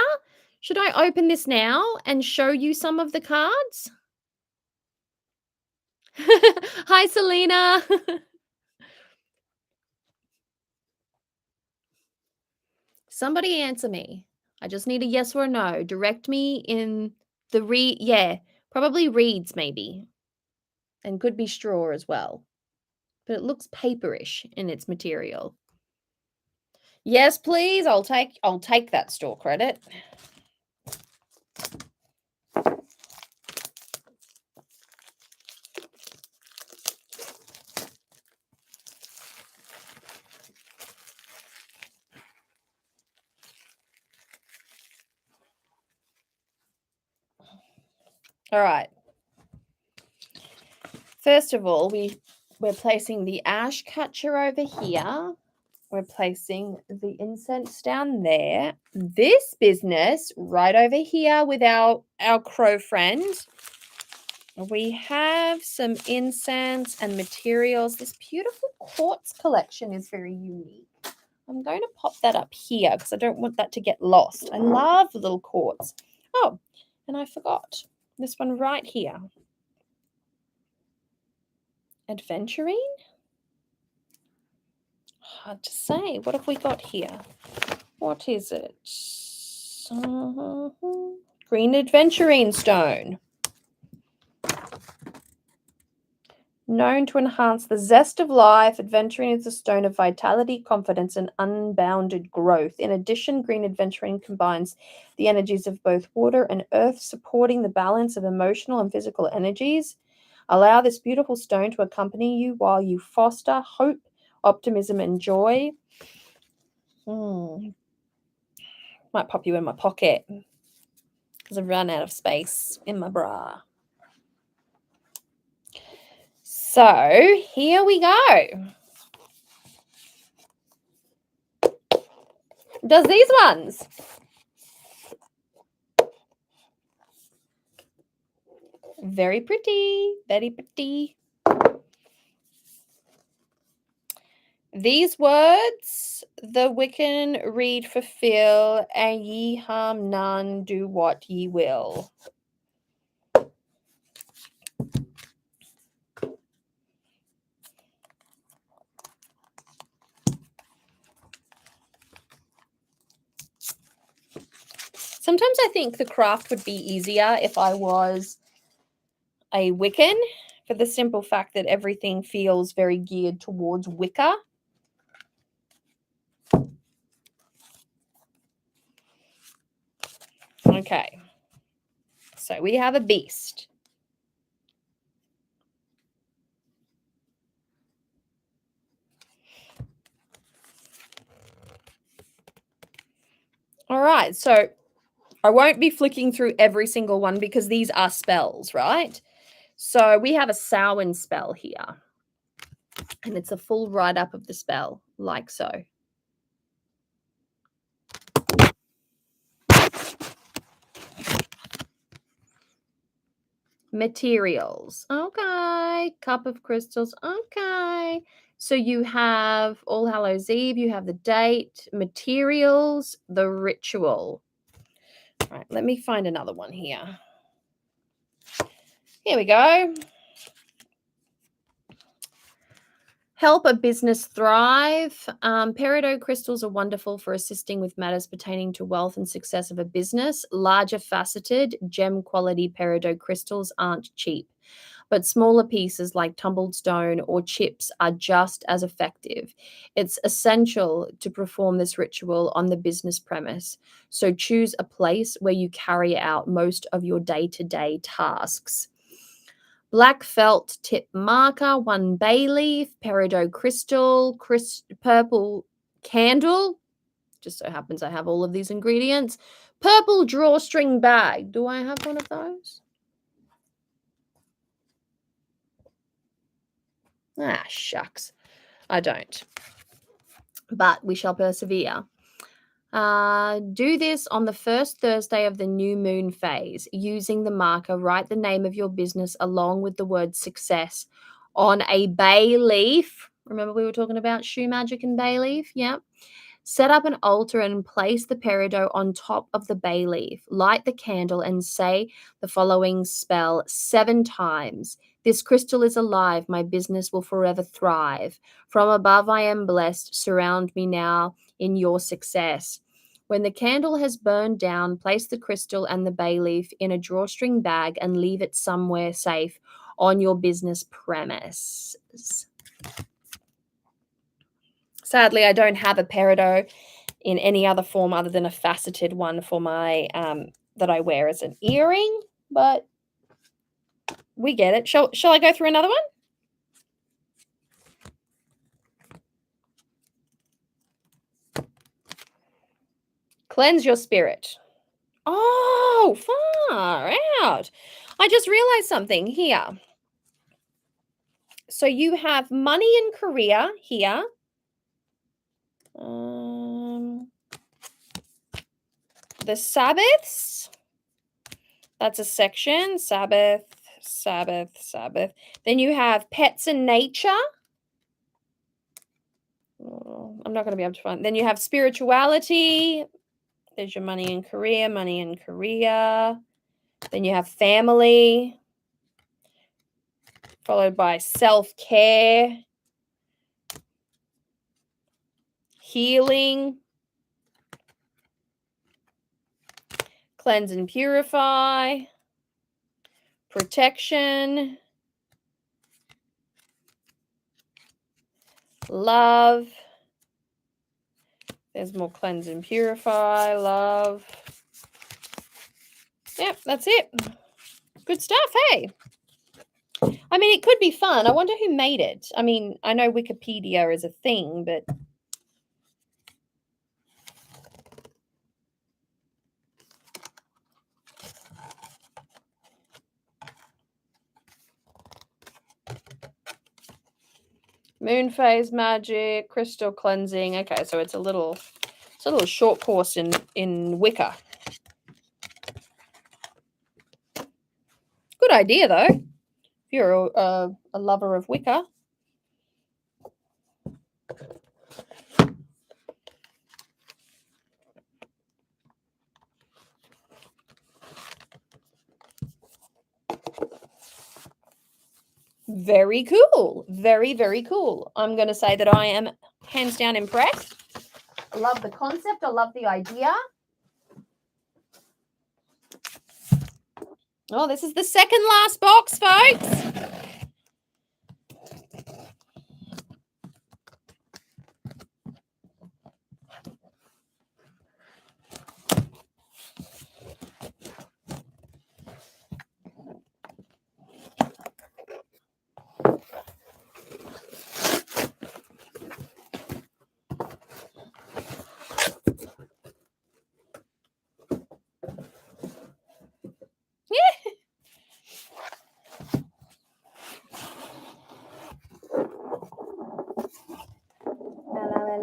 Speaker 1: Should I open this now and show you some of the cards? Hi, Selena. Somebody answer me. I just need a yes or no. Direct me in the probably reeds maybe. And could be straw as well. But it looks paperish in its material. Yes, please. I'll take that store credit. All right. First of all, we're placing the ash catcher over here. We're placing the incense down there. This business right over here with our crow friend. We have some incense and materials. This beautiful quartz collection is very unique. I'm going to pop that up here because I don't want that to get lost. I love the little quartz. Oh, and I forgot this one right here. Adventuring? Hard to say. What have we got here? What is it? Green adventuring stone. Known to enhance the zest of life, adventuring is a stone of vitality, confidence, and unbounded growth. In addition, green adventuring combines the energies of both water and earth, supporting the balance of emotional and physical energies. Allow this beautiful stone to accompany you while you foster hope, optimism, and joy. Might pop you in my pocket because I've run out of space in my bra. So here we go. Does these ones. Very pretty. Very pretty. These words, the Wiccan read fulfill, and ye harm none, do what ye will. Sometimes I think the craft would be easier if I was a Wiccan, for the simple fact that everything feels very geared towards Wicca. Okay, so we have a beast. All right, so I won't be flicking through every single one because these are spells, right? So we have a Samhain spell here. And it's a full write-up of the spell, like so. Materials. Okay. Cup of crystals. Okay. So you have All Hallows Eve, you have the date, materials, the ritual. All right, let me find another one here. Here we go. Help a business thrive. Peridot crystals are wonderful for assisting with matters pertaining to wealth and success of a business. Larger faceted, gem quality peridot crystals aren't cheap, but smaller pieces like tumbled stone or chips are just as effective. It's essential to perform this ritual on the business premise, so choose a place where you carry out most of your day-to-day tasks. Black felt tip marker, 1 bay leaf, peridot crystal, purple candle. Just so happens I have all of these ingredients. Purple drawstring bag. Do I have one of those? Ah, shucks. I don't. But we shall persevere. Do this on the first Thursday of the new moon phase. Using the marker, write the name of your business along with the word success on a bay leaf. Remember we were talking about shoe magic and bay leaf? Yeah. Set up an altar and place the peridot on top of the bay leaf. Light the candle and say the following spell 7 times. This crystal is alive. My business will forever thrive. From above I am blessed. Surround me now in your success. When the candle has burned down, place the crystal and the bay leaf in a drawstring bag and leave it somewhere safe on your business premises. Sadly, I don't have a peridot in any other form other than a faceted one for my that I wear as an earring, but we get it. Shall I go through another one? Cleanse your spirit. Oh, far out. I just realized something here. So you have money and career here. The Sabbaths. That's a section. Sabbath, Sabbath, Sabbath. Then you have pets and nature. Oh, I'm not going to be able to find. Then you have spirituality. There's your money and career, money and career. Then you have family, followed by self-care, healing, cleanse and purify, protection, love. There's more cleanse and purify, love. Yep, that's it. Good stuff, hey? I mean, it could be fun. I wonder who made it. I mean, I know Wikipedia is a thing, but moon phase magic, crystal cleansing. Okay, so it's a little short course in Wicca. Good idea though. If you're a lover of Wicca. Very cool. Very, very cool. I'm going to say that I am hands down impressed. I love the concept. I love the idea. Oh, this is the second last box, folks.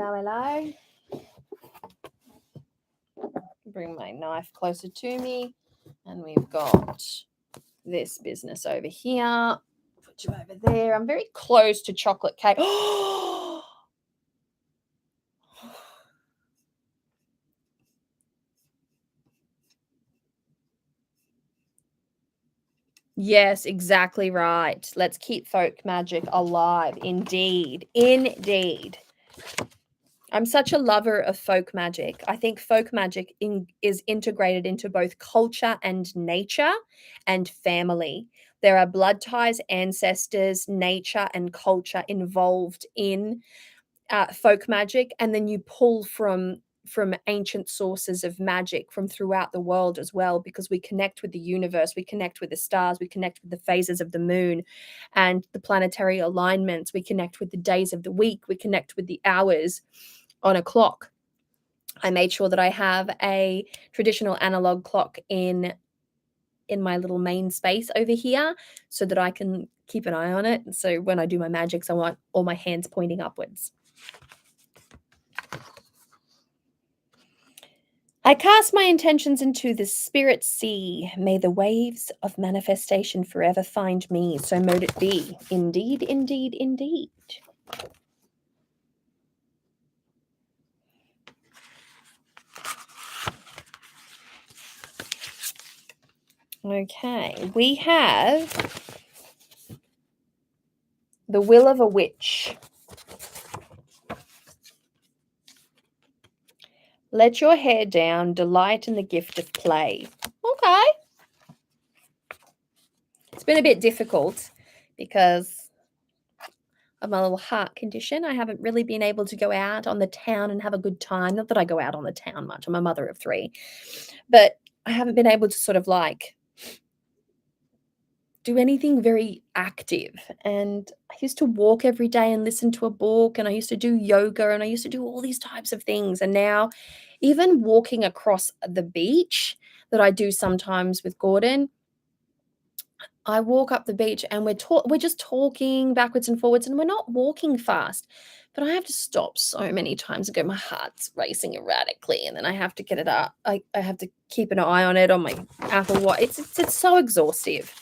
Speaker 1: Hello, hello. Bring my knife closer to me. And we've got this business over here. Put you over there. I'm very close to chocolate cake. Yes, exactly right. Let's keep folk magic alive. Indeed. Indeed. I'm such a lover of folk magic. I think folk magic is integrated into both culture and nature and family. There are blood ties, ancestors, nature, and culture involved in folk magic, and then you pull from ancient sources of magic from throughout the world as well, because we connect with the universe, we connect with the stars, we connect with the phases of the moon and the planetary alignments, we connect with the days of the week, we connect with the hours on a clock. I made sure that I have a traditional analog clock in my little main space over here so that I can keep an eye on it. So when I do my magics, I want all my hands pointing upwards. I cast my intentions into the spirit sea. May the waves of manifestation forever find me. So mote it be. Indeed, indeed, indeed. Okay, we have the will of a witch. Let your hair down, delight in the gift of play. Okay. It's been a bit difficult because of my little heart condition. I haven't really been able to go out on the town and have a good time. Not that I go out on the town much. I'm a mother of 3. But I haven't been able to sort of like do anything very active. And I used to walk every day and listen to a book, and I used to do yoga, and I used to do all these types of things. And now even walking across the beach that I do sometimes with Gordon, I walk up the beach and we're just talking backwards and forwards, and we're not walking fast. But I have to stop so many times and go, my heart's racing erratically, and then I have to get it up. I have to keep an eye on it on my Apple Watch. It's so exhaustive.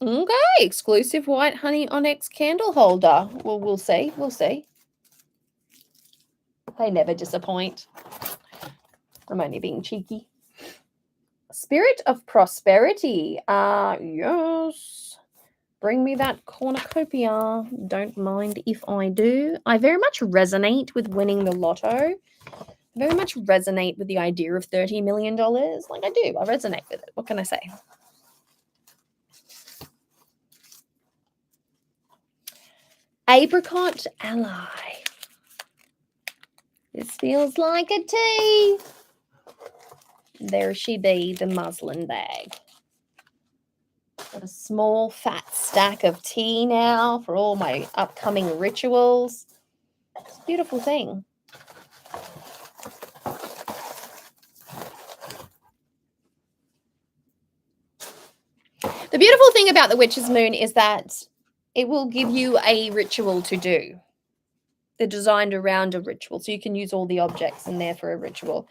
Speaker 1: Okay, exclusive white honey onyx candle holder. Well, we'll see. We'll see. They never disappoint. I'm only being cheeky. Spirit of prosperity. Yes. Bring me that cornucopia. Don't mind if I do. I very much resonate with winning the lotto. I very much resonate with the idea of $30 million. Like I do. I resonate with it. What can I say? Apricot ally. This feels like a tea. There she be, the muslin bag. Got a small fat stack of tea now for all my upcoming rituals. It's a beautiful thing. The beautiful thing about the Witch's Moon is that it will give you a ritual to do. They're designed around a ritual, so you can use all the objects in there for a ritual.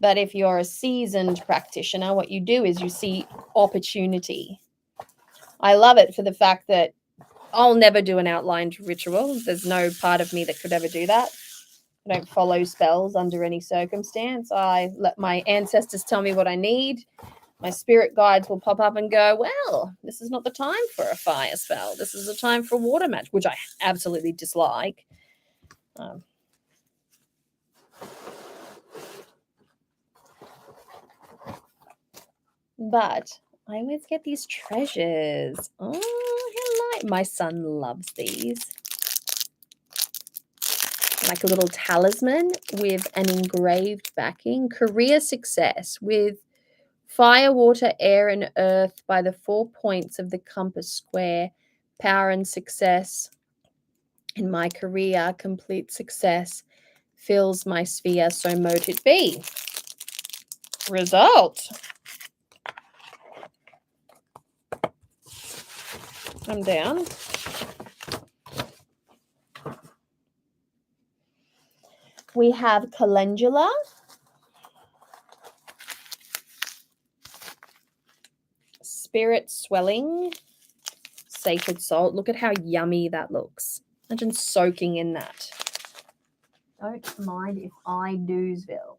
Speaker 1: But if you're a seasoned practitioner, what you do is you see opportunity. I love it for the fact that I'll never do an outlined ritual. There's no part of me that could ever do that. I don't follow spells under any circumstance. I let my ancestors tell me what I need. My spirit guides will pop up and go, well, this is not the time for a fire spell. This is the time for water magic, which I absolutely dislike. But I always get these treasures. Oh, hello. My son loves these. Like a little talisman with an engraved backing. Career success with fire, water, air, and earth by the 4 points of the compass square. Power and success in my career. Complete success fills my sphere, so mote it be. Result. I'm down. We have calendula. Spirit swelling. Sacred salt. Look at how yummy that looks. Imagine soaking in that. Don't mind if I do'sville.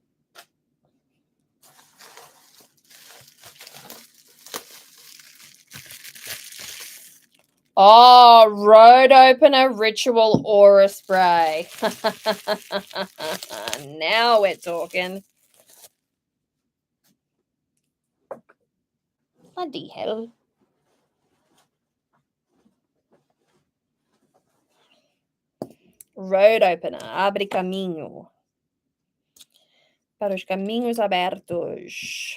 Speaker 1: Oh, road opener ritual aura spray. Now we're talking. Bloody hell. Road opener. Abre caminho. Para os caminhos abertos.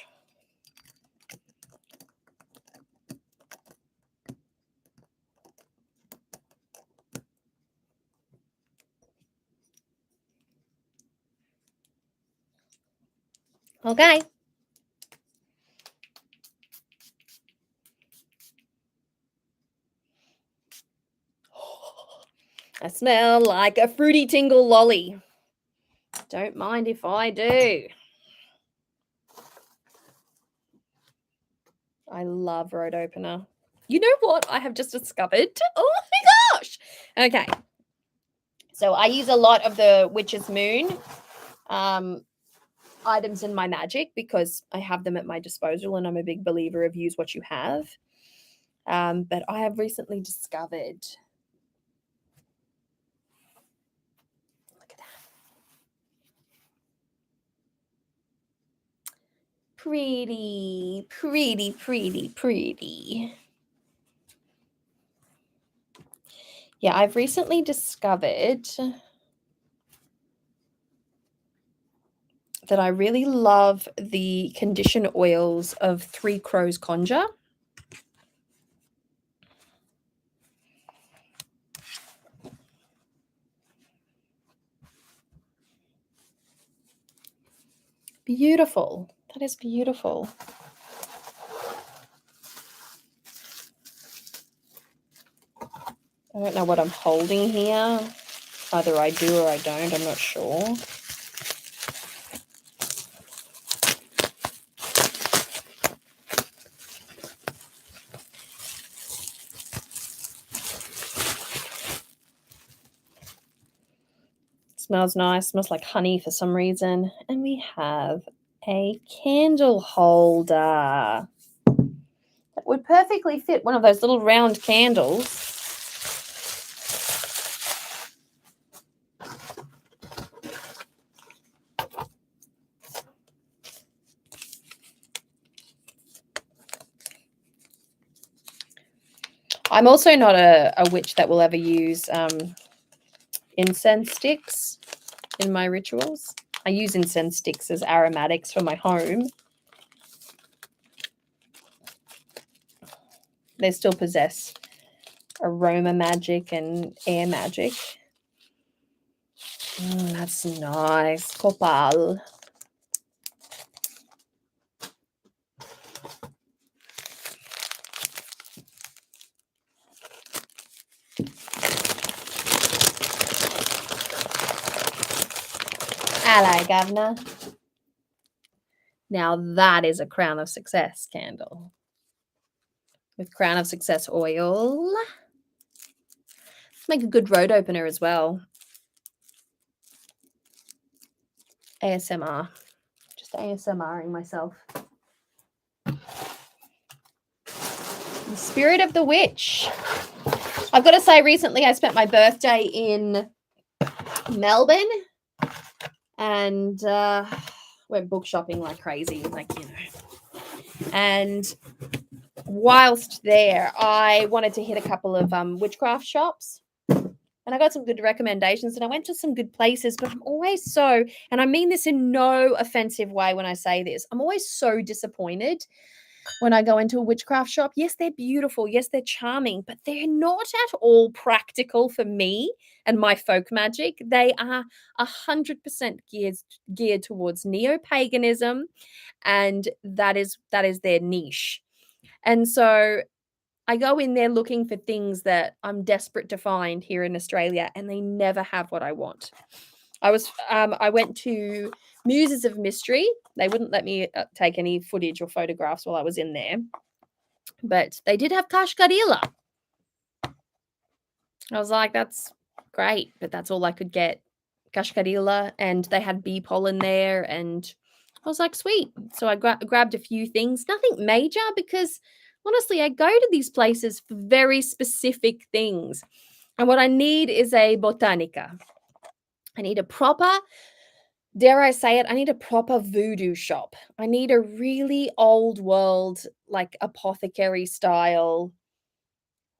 Speaker 1: Okay. I smell like a fruity tingle lolly. Don't mind if I do. I love road opener. You know what I have just discovered? Oh my gosh. Okay. So I use a lot of the Witch's Moon items in my magic because I have them at my disposal and I'm a big believer of use what you have. But I have recently discovered, look at that. Pretty, pretty, pretty, pretty. Yeah, I've recently discovered that I really love the condition oils of Three Crows Conjure. Beautiful. That is beautiful. I don't know what I'm holding here. Either I do or I don't. I'm not sure. Smells nice. Smells like honey for some reason. And we have a candle holder. That would perfectly fit one of those little round candles. I'm also not a witch that will ever use incense sticks in my rituals. I use incense sticks as aromatics for my home. They still possess aroma magic and air magic. That's nice. Copal. Hello, Governor. Now that is a Crown of Success candle with Crown of Success oil. Make a good road opener as well. ASMR. Just ASMRing myself. The Spirit of the Witch. I've got to say, recently I spent my birthday in Melbourne and went book shopping like crazy, And whilst there, I wanted to hit a couple of witchcraft shops. And I got some good recommendations and I went to some good places, but I'm always so, and I mean this in no offensive way when I say this, I'm always so disappointed when I go into a witchcraft shop. Yes, they're beautiful. Yes, they're charming, but they're not at all practical for me and my folk magic. They are 100% geared towards neo-paganism, and that is their niche. And so I go in there looking for things that I'm desperate to find here in Australia, and they never have what I want. I went to Muses of Mystery. They wouldn't let me take any footage or photographs while I was in there, but they did have kashkarila. I was like, that's great, but that's all I could get. Kashkarila, and they had bee pollen there, and I was like, sweet. So I grabbed a few things, nothing major, because honestly, I go to these places for very specific things. And what I need is a botanica. I need a proper, dare I say it, I need a proper voodoo shop. I need a really old world, like apothecary style,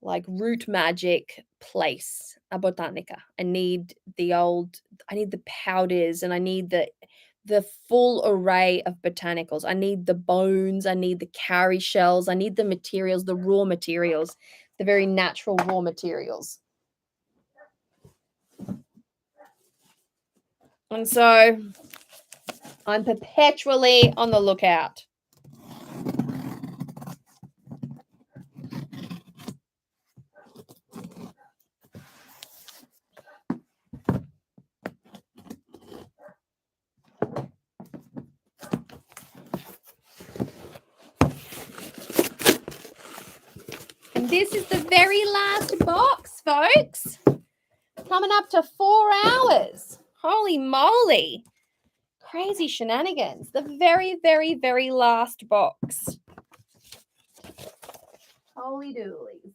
Speaker 1: like root magic place, a botanica. I need the powders, and I need the full array of botanicals. I need the bones, I need the cowrie shells, I need the materials, the raw materials, the very natural raw materials. And so I'm perpetually on the lookout. And this is the very last box, folks. Coming up to 4 hours. Holy moly. Crazy shenanigans. The very, very, very last box. Holy doolies.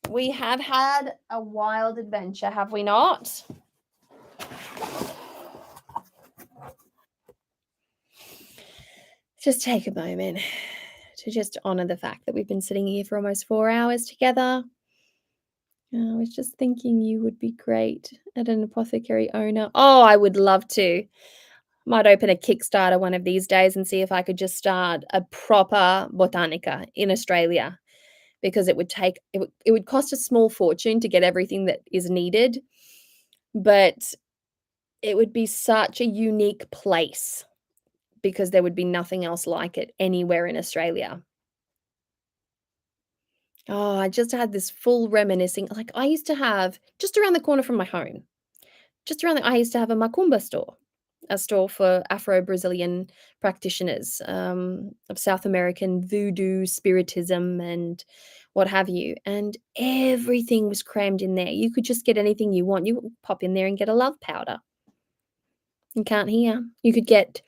Speaker 1: We have had a wild adventure, have we not? Just take a moment to just honor the fact that we've been sitting here for almost 4 hours together. I was just thinking you would be great at an apothecary owner. Oh, I would love to. Might open a Kickstarter one of these days and see if I could just start a proper botanica in Australia, because it would cost a small fortune to get everything that is needed, but it would be such a unique place because there would be nothing else like it anywhere in Australia. Oh, I just had this full reminiscing. Like, I used to have just around the corner from my home, I used to have a macumba store, a store for Afro-Brazilian practitioners, of South American voodoo, spiritism, and what have you. And everything was crammed in there. You could just get anything you want. You pop in there and get a love powder. You can't hear. You could get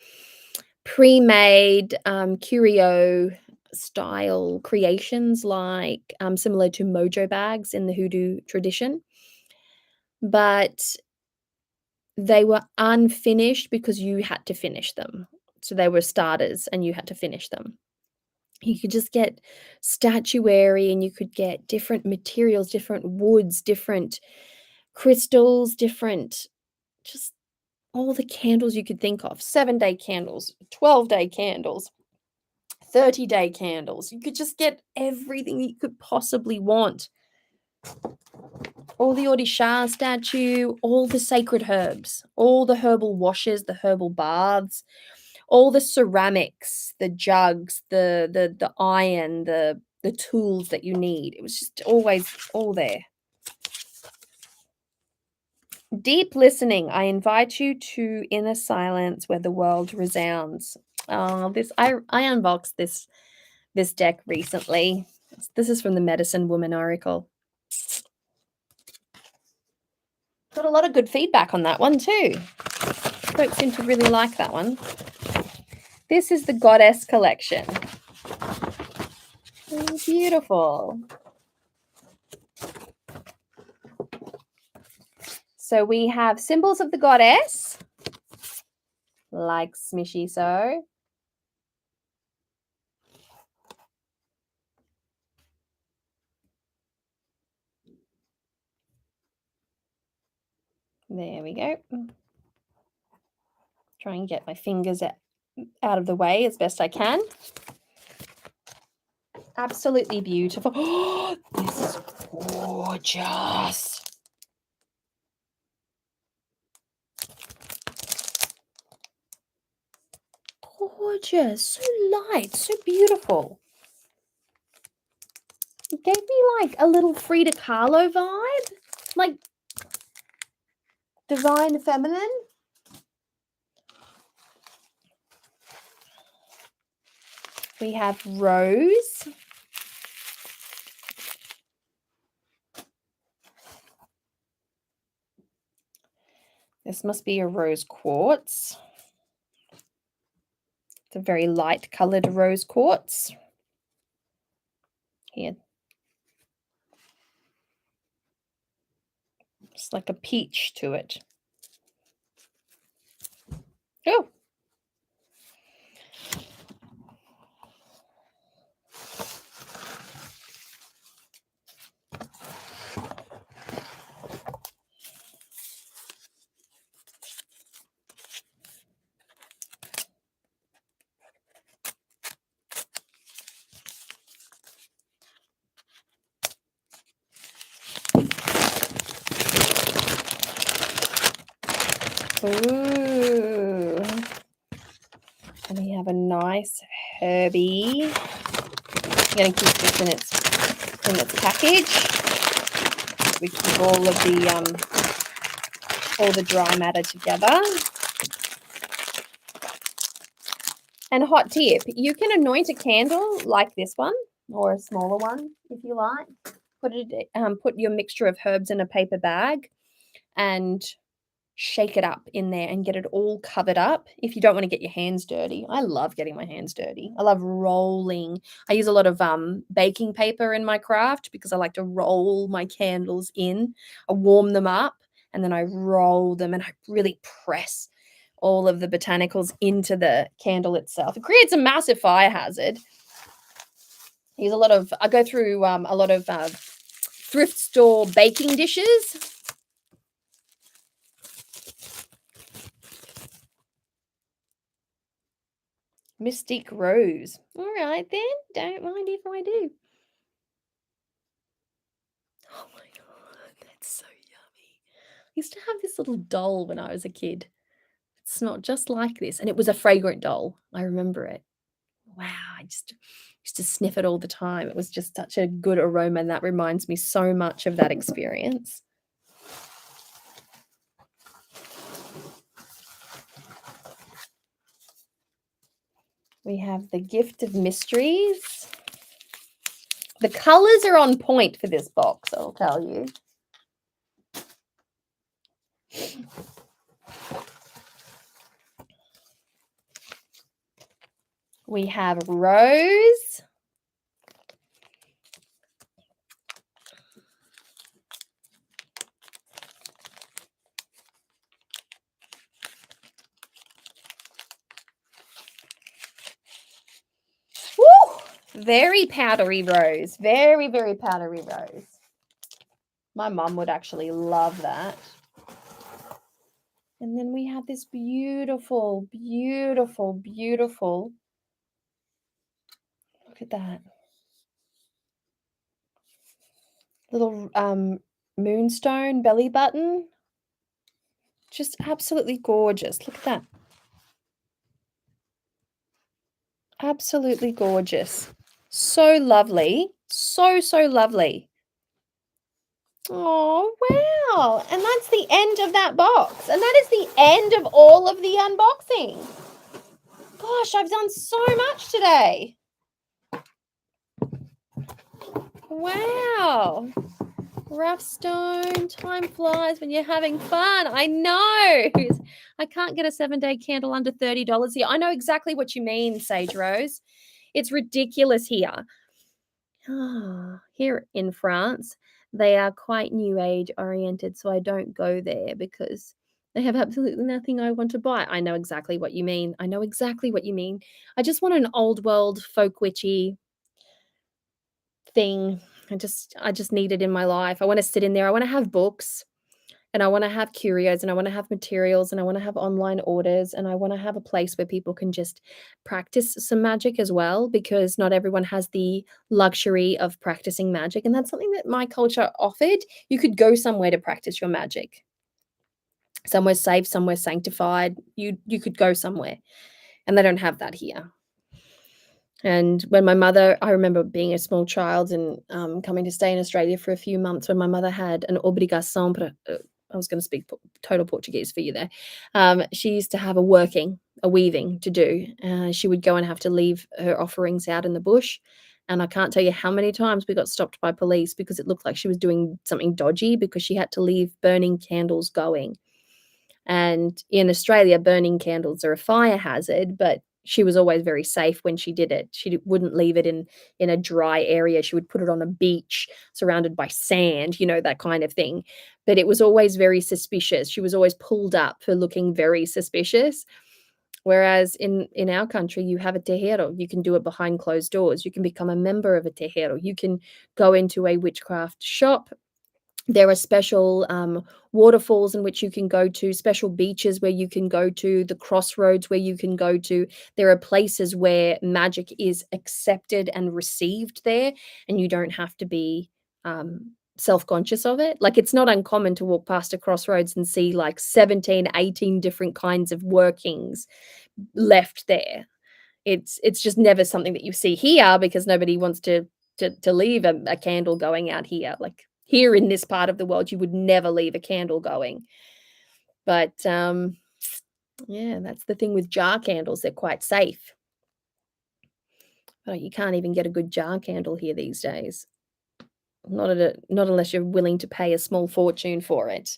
Speaker 1: pre-made curio style creations, like similar to mojo bags in the hoodoo tradition, but they were unfinished because you had to finish them. So they were starters and you had to finish them. You could just get statuary, and you could get different materials, different woods, different crystals, different, just all the candles you could think of. 7-day candles, 12-day candles, 30-day candles. You could just get everything you could possibly want. All the Odisha statue, all the sacred herbs, all the herbal washes, the herbal baths, all the ceramics, the jugs, the iron, the tools that you need. It was just always all there. Deep listening. I invite you to inner silence where the world resounds. Oh, I unboxed this deck recently. This is from the Medicine Woman Oracle. Got a lot of good feedback on that one too. Folks seem to really like that one. This is the Goddess collection. Oh, beautiful. So we have symbols of the goddess, like Smishy so. There we go. Try and get my fingers out of the way as best I can. Absolutely beautiful. Oh, this is gorgeous. Gorgeous. So light, so beautiful. gave me like a little Frida Kahlo vibe, like divine feminine. We have rose. This must be a rose quartz. It's a very light colored rose quartz. Here. It's like a peach to it. Oh. Ooh. And we have a nice herby. I'm going to keep this in its package. We keep all the dry matter together. And hot tip, you can anoint a candle like this one or a smaller one if you like. Put your mixture of herbs in a paper bag and shake it up in there and get it all covered up if you don't want to get your hands dirty. I love getting my hands dirty. I love rolling. I use a lot of baking paper in my craft because I like to roll my candles in. I warm them up and then I roll them and I really press all of the botanicals into the candle itself. It creates a massive fire hazard. I go through a lot of thrift store baking dishes. Mystic rose. All right then, don't mind if I do. Oh my god, that's so yummy. I used to have this little doll when I was a kid. It smelled just like this, and it was a fragrant doll. I remember it. Wow, I just used to sniff it all the time. It was just such a good aroma, and that reminds me so much of that experience. We have the Gift of Mysteries. The colors are on point for this box, I'll tell you. We have rose. Woo! Very powdery rose. Very, very powdery rose. My mum would actually love that. And then we have this beautiful, beautiful, beautiful. Look at that. Little moonstone belly button. Just absolutely gorgeous. Look at that. Absolutely gorgeous. So lovely. So, so lovely. Oh, wow. And that's the end of that box. And that is the end of all of the unboxing. Gosh, I've done so much today. Wow. Rough stone, time flies when you're having fun. I know. I can't get a 7-day candle under $30 here. I know exactly what you mean, Sage Rose. It's ridiculous here. Here in France, they are quite new age oriented, so I don't go there because they have absolutely nothing I want to buy. I know exactly what you mean. I know exactly what you mean. I just want an old world folk witchy thing. I just need it in my life. I want to sit in there. I want to have books and I want to have curios and I want to have materials and I want to have online orders and I want to have a place where people can just practice some magic as well, because not everyone has the luxury of practicing magic. And that's something that my culture offered. You could go somewhere to practice your magic. Somewhere safe, somewhere sanctified. You could go somewhere. And they don't have that here. And when my mother I remember being a small child and, coming to stay in Australia for a few months when my mother had an obrigação para I was gonna speak total Portuguese for you there. She used to have a weaving to do. She would go and have to leave her offerings out in the bush, and I can't tell you how many times we got stopped by police because it looked like she was doing something dodgy because she had to leave burning candles going. And in Australia, burning candles are a fire hazard, but she was always very safe when she did it. She wouldn't leave it in a dry area. She would put it on a beach surrounded by sand, that kind of thing. But it was always very suspicious. She was always pulled up for looking very suspicious. Whereas in our country, you have a terreiro. You can do it behind closed doors. You can become a member of a terreiro. You can go into a witchcraft shop. There are special, waterfalls in which you can go to, special beaches where you can go to, the crossroads where you can go to. There are places where magic is accepted and received there, and you don't have to be, self-conscious of it. Like, it's not uncommon to walk past a crossroads and see, like, 17, 18 different kinds of workings left there. It's just never something that you see here because nobody wants to leave a candle going out here. Like, here in this part of the world, you would never leave a candle going. But, yeah, that's the thing with jar candles, they're quite safe. But you can't even get a good jar candle here these days. Not unless you're willing to pay a small fortune for it.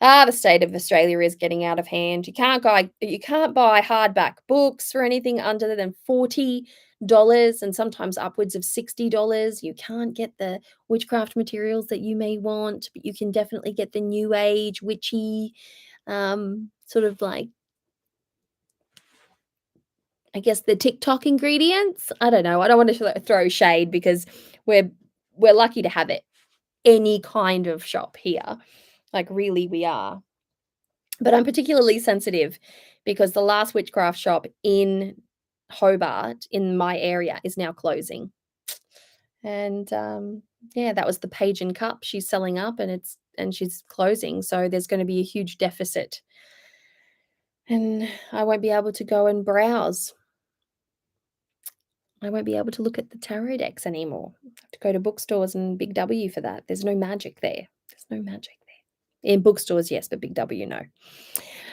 Speaker 1: The state of Australia is getting out of hand. You can't buy hardback books for anything under than $40 and sometimes upwards of $60. You can't get the witchcraft materials that you may want, but you can definitely get the new age witchy, sort of like, I guess, the TikTok ingredients. I don't know. I don't want to throw shade because we're we're lucky to have it any kind of shop here. Like, really, we are. But I'm particularly sensitive because the last witchcraft shop in Hobart, in my area, is now closing. And, yeah, that was the Page and Cup she's selling up, and she's closing, so there's gonna be a huge deficit, and I won't be able to go and browse. I won't be able to look at the tarot decks anymore. I have to go to bookstores and Big W for that. There's no magic there. There's no magic there. In bookstores, yes, but Big W, no.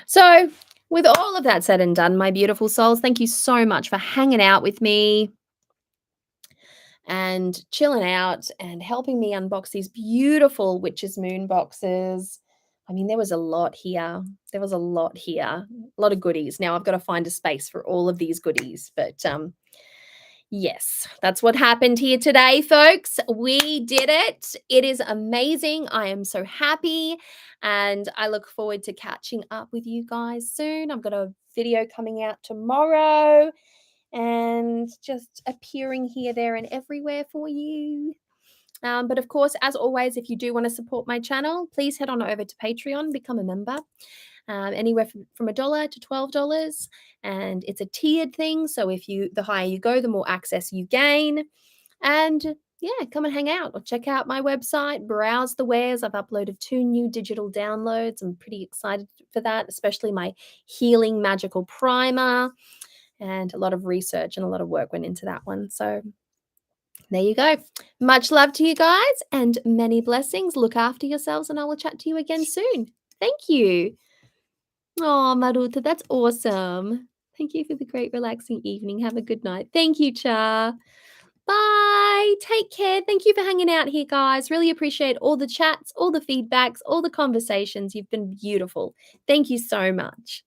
Speaker 1: So, with all of that said and done, my beautiful souls, thank you so much for hanging out with me and chilling out and helping me unbox these beautiful Witch's Moon boxes. I mean, there was a lot here. There was a lot here. A lot of goodies. Now I've got to find a space for all of these goodies, but yes, that's what happened here today, folks. We did it. It is amazing. I am so happy. And I look forward to catching up with you guys soon. I've got a video coming out tomorrow and just appearing here, there, and everywhere for you. But of course, as always, if you do want to support my channel, please head on over to Patreon, become a member. Anywhere from $1 to $12, and it's a tiered thing. So the higher you go, the more access you gain. And yeah, come and hang out or check out my website, browse the wares. I've uploaded 2 new digital downloads. I'm pretty excited for that, especially my healing magical primer. And a lot of research and a lot of work went into that one. So there you go. Much love to you guys and many blessings. Look after yourselves, and I will chat to you again soon. Thank you. Oh, Maruta, that's awesome. Thank you for the great relaxing evening. Have a good night. Thank you, Cha. Bye. Take care. Thank you for hanging out here, guys. Really appreciate all the chats, all the feedbacks, all the conversations. You've been beautiful. Thank you so much.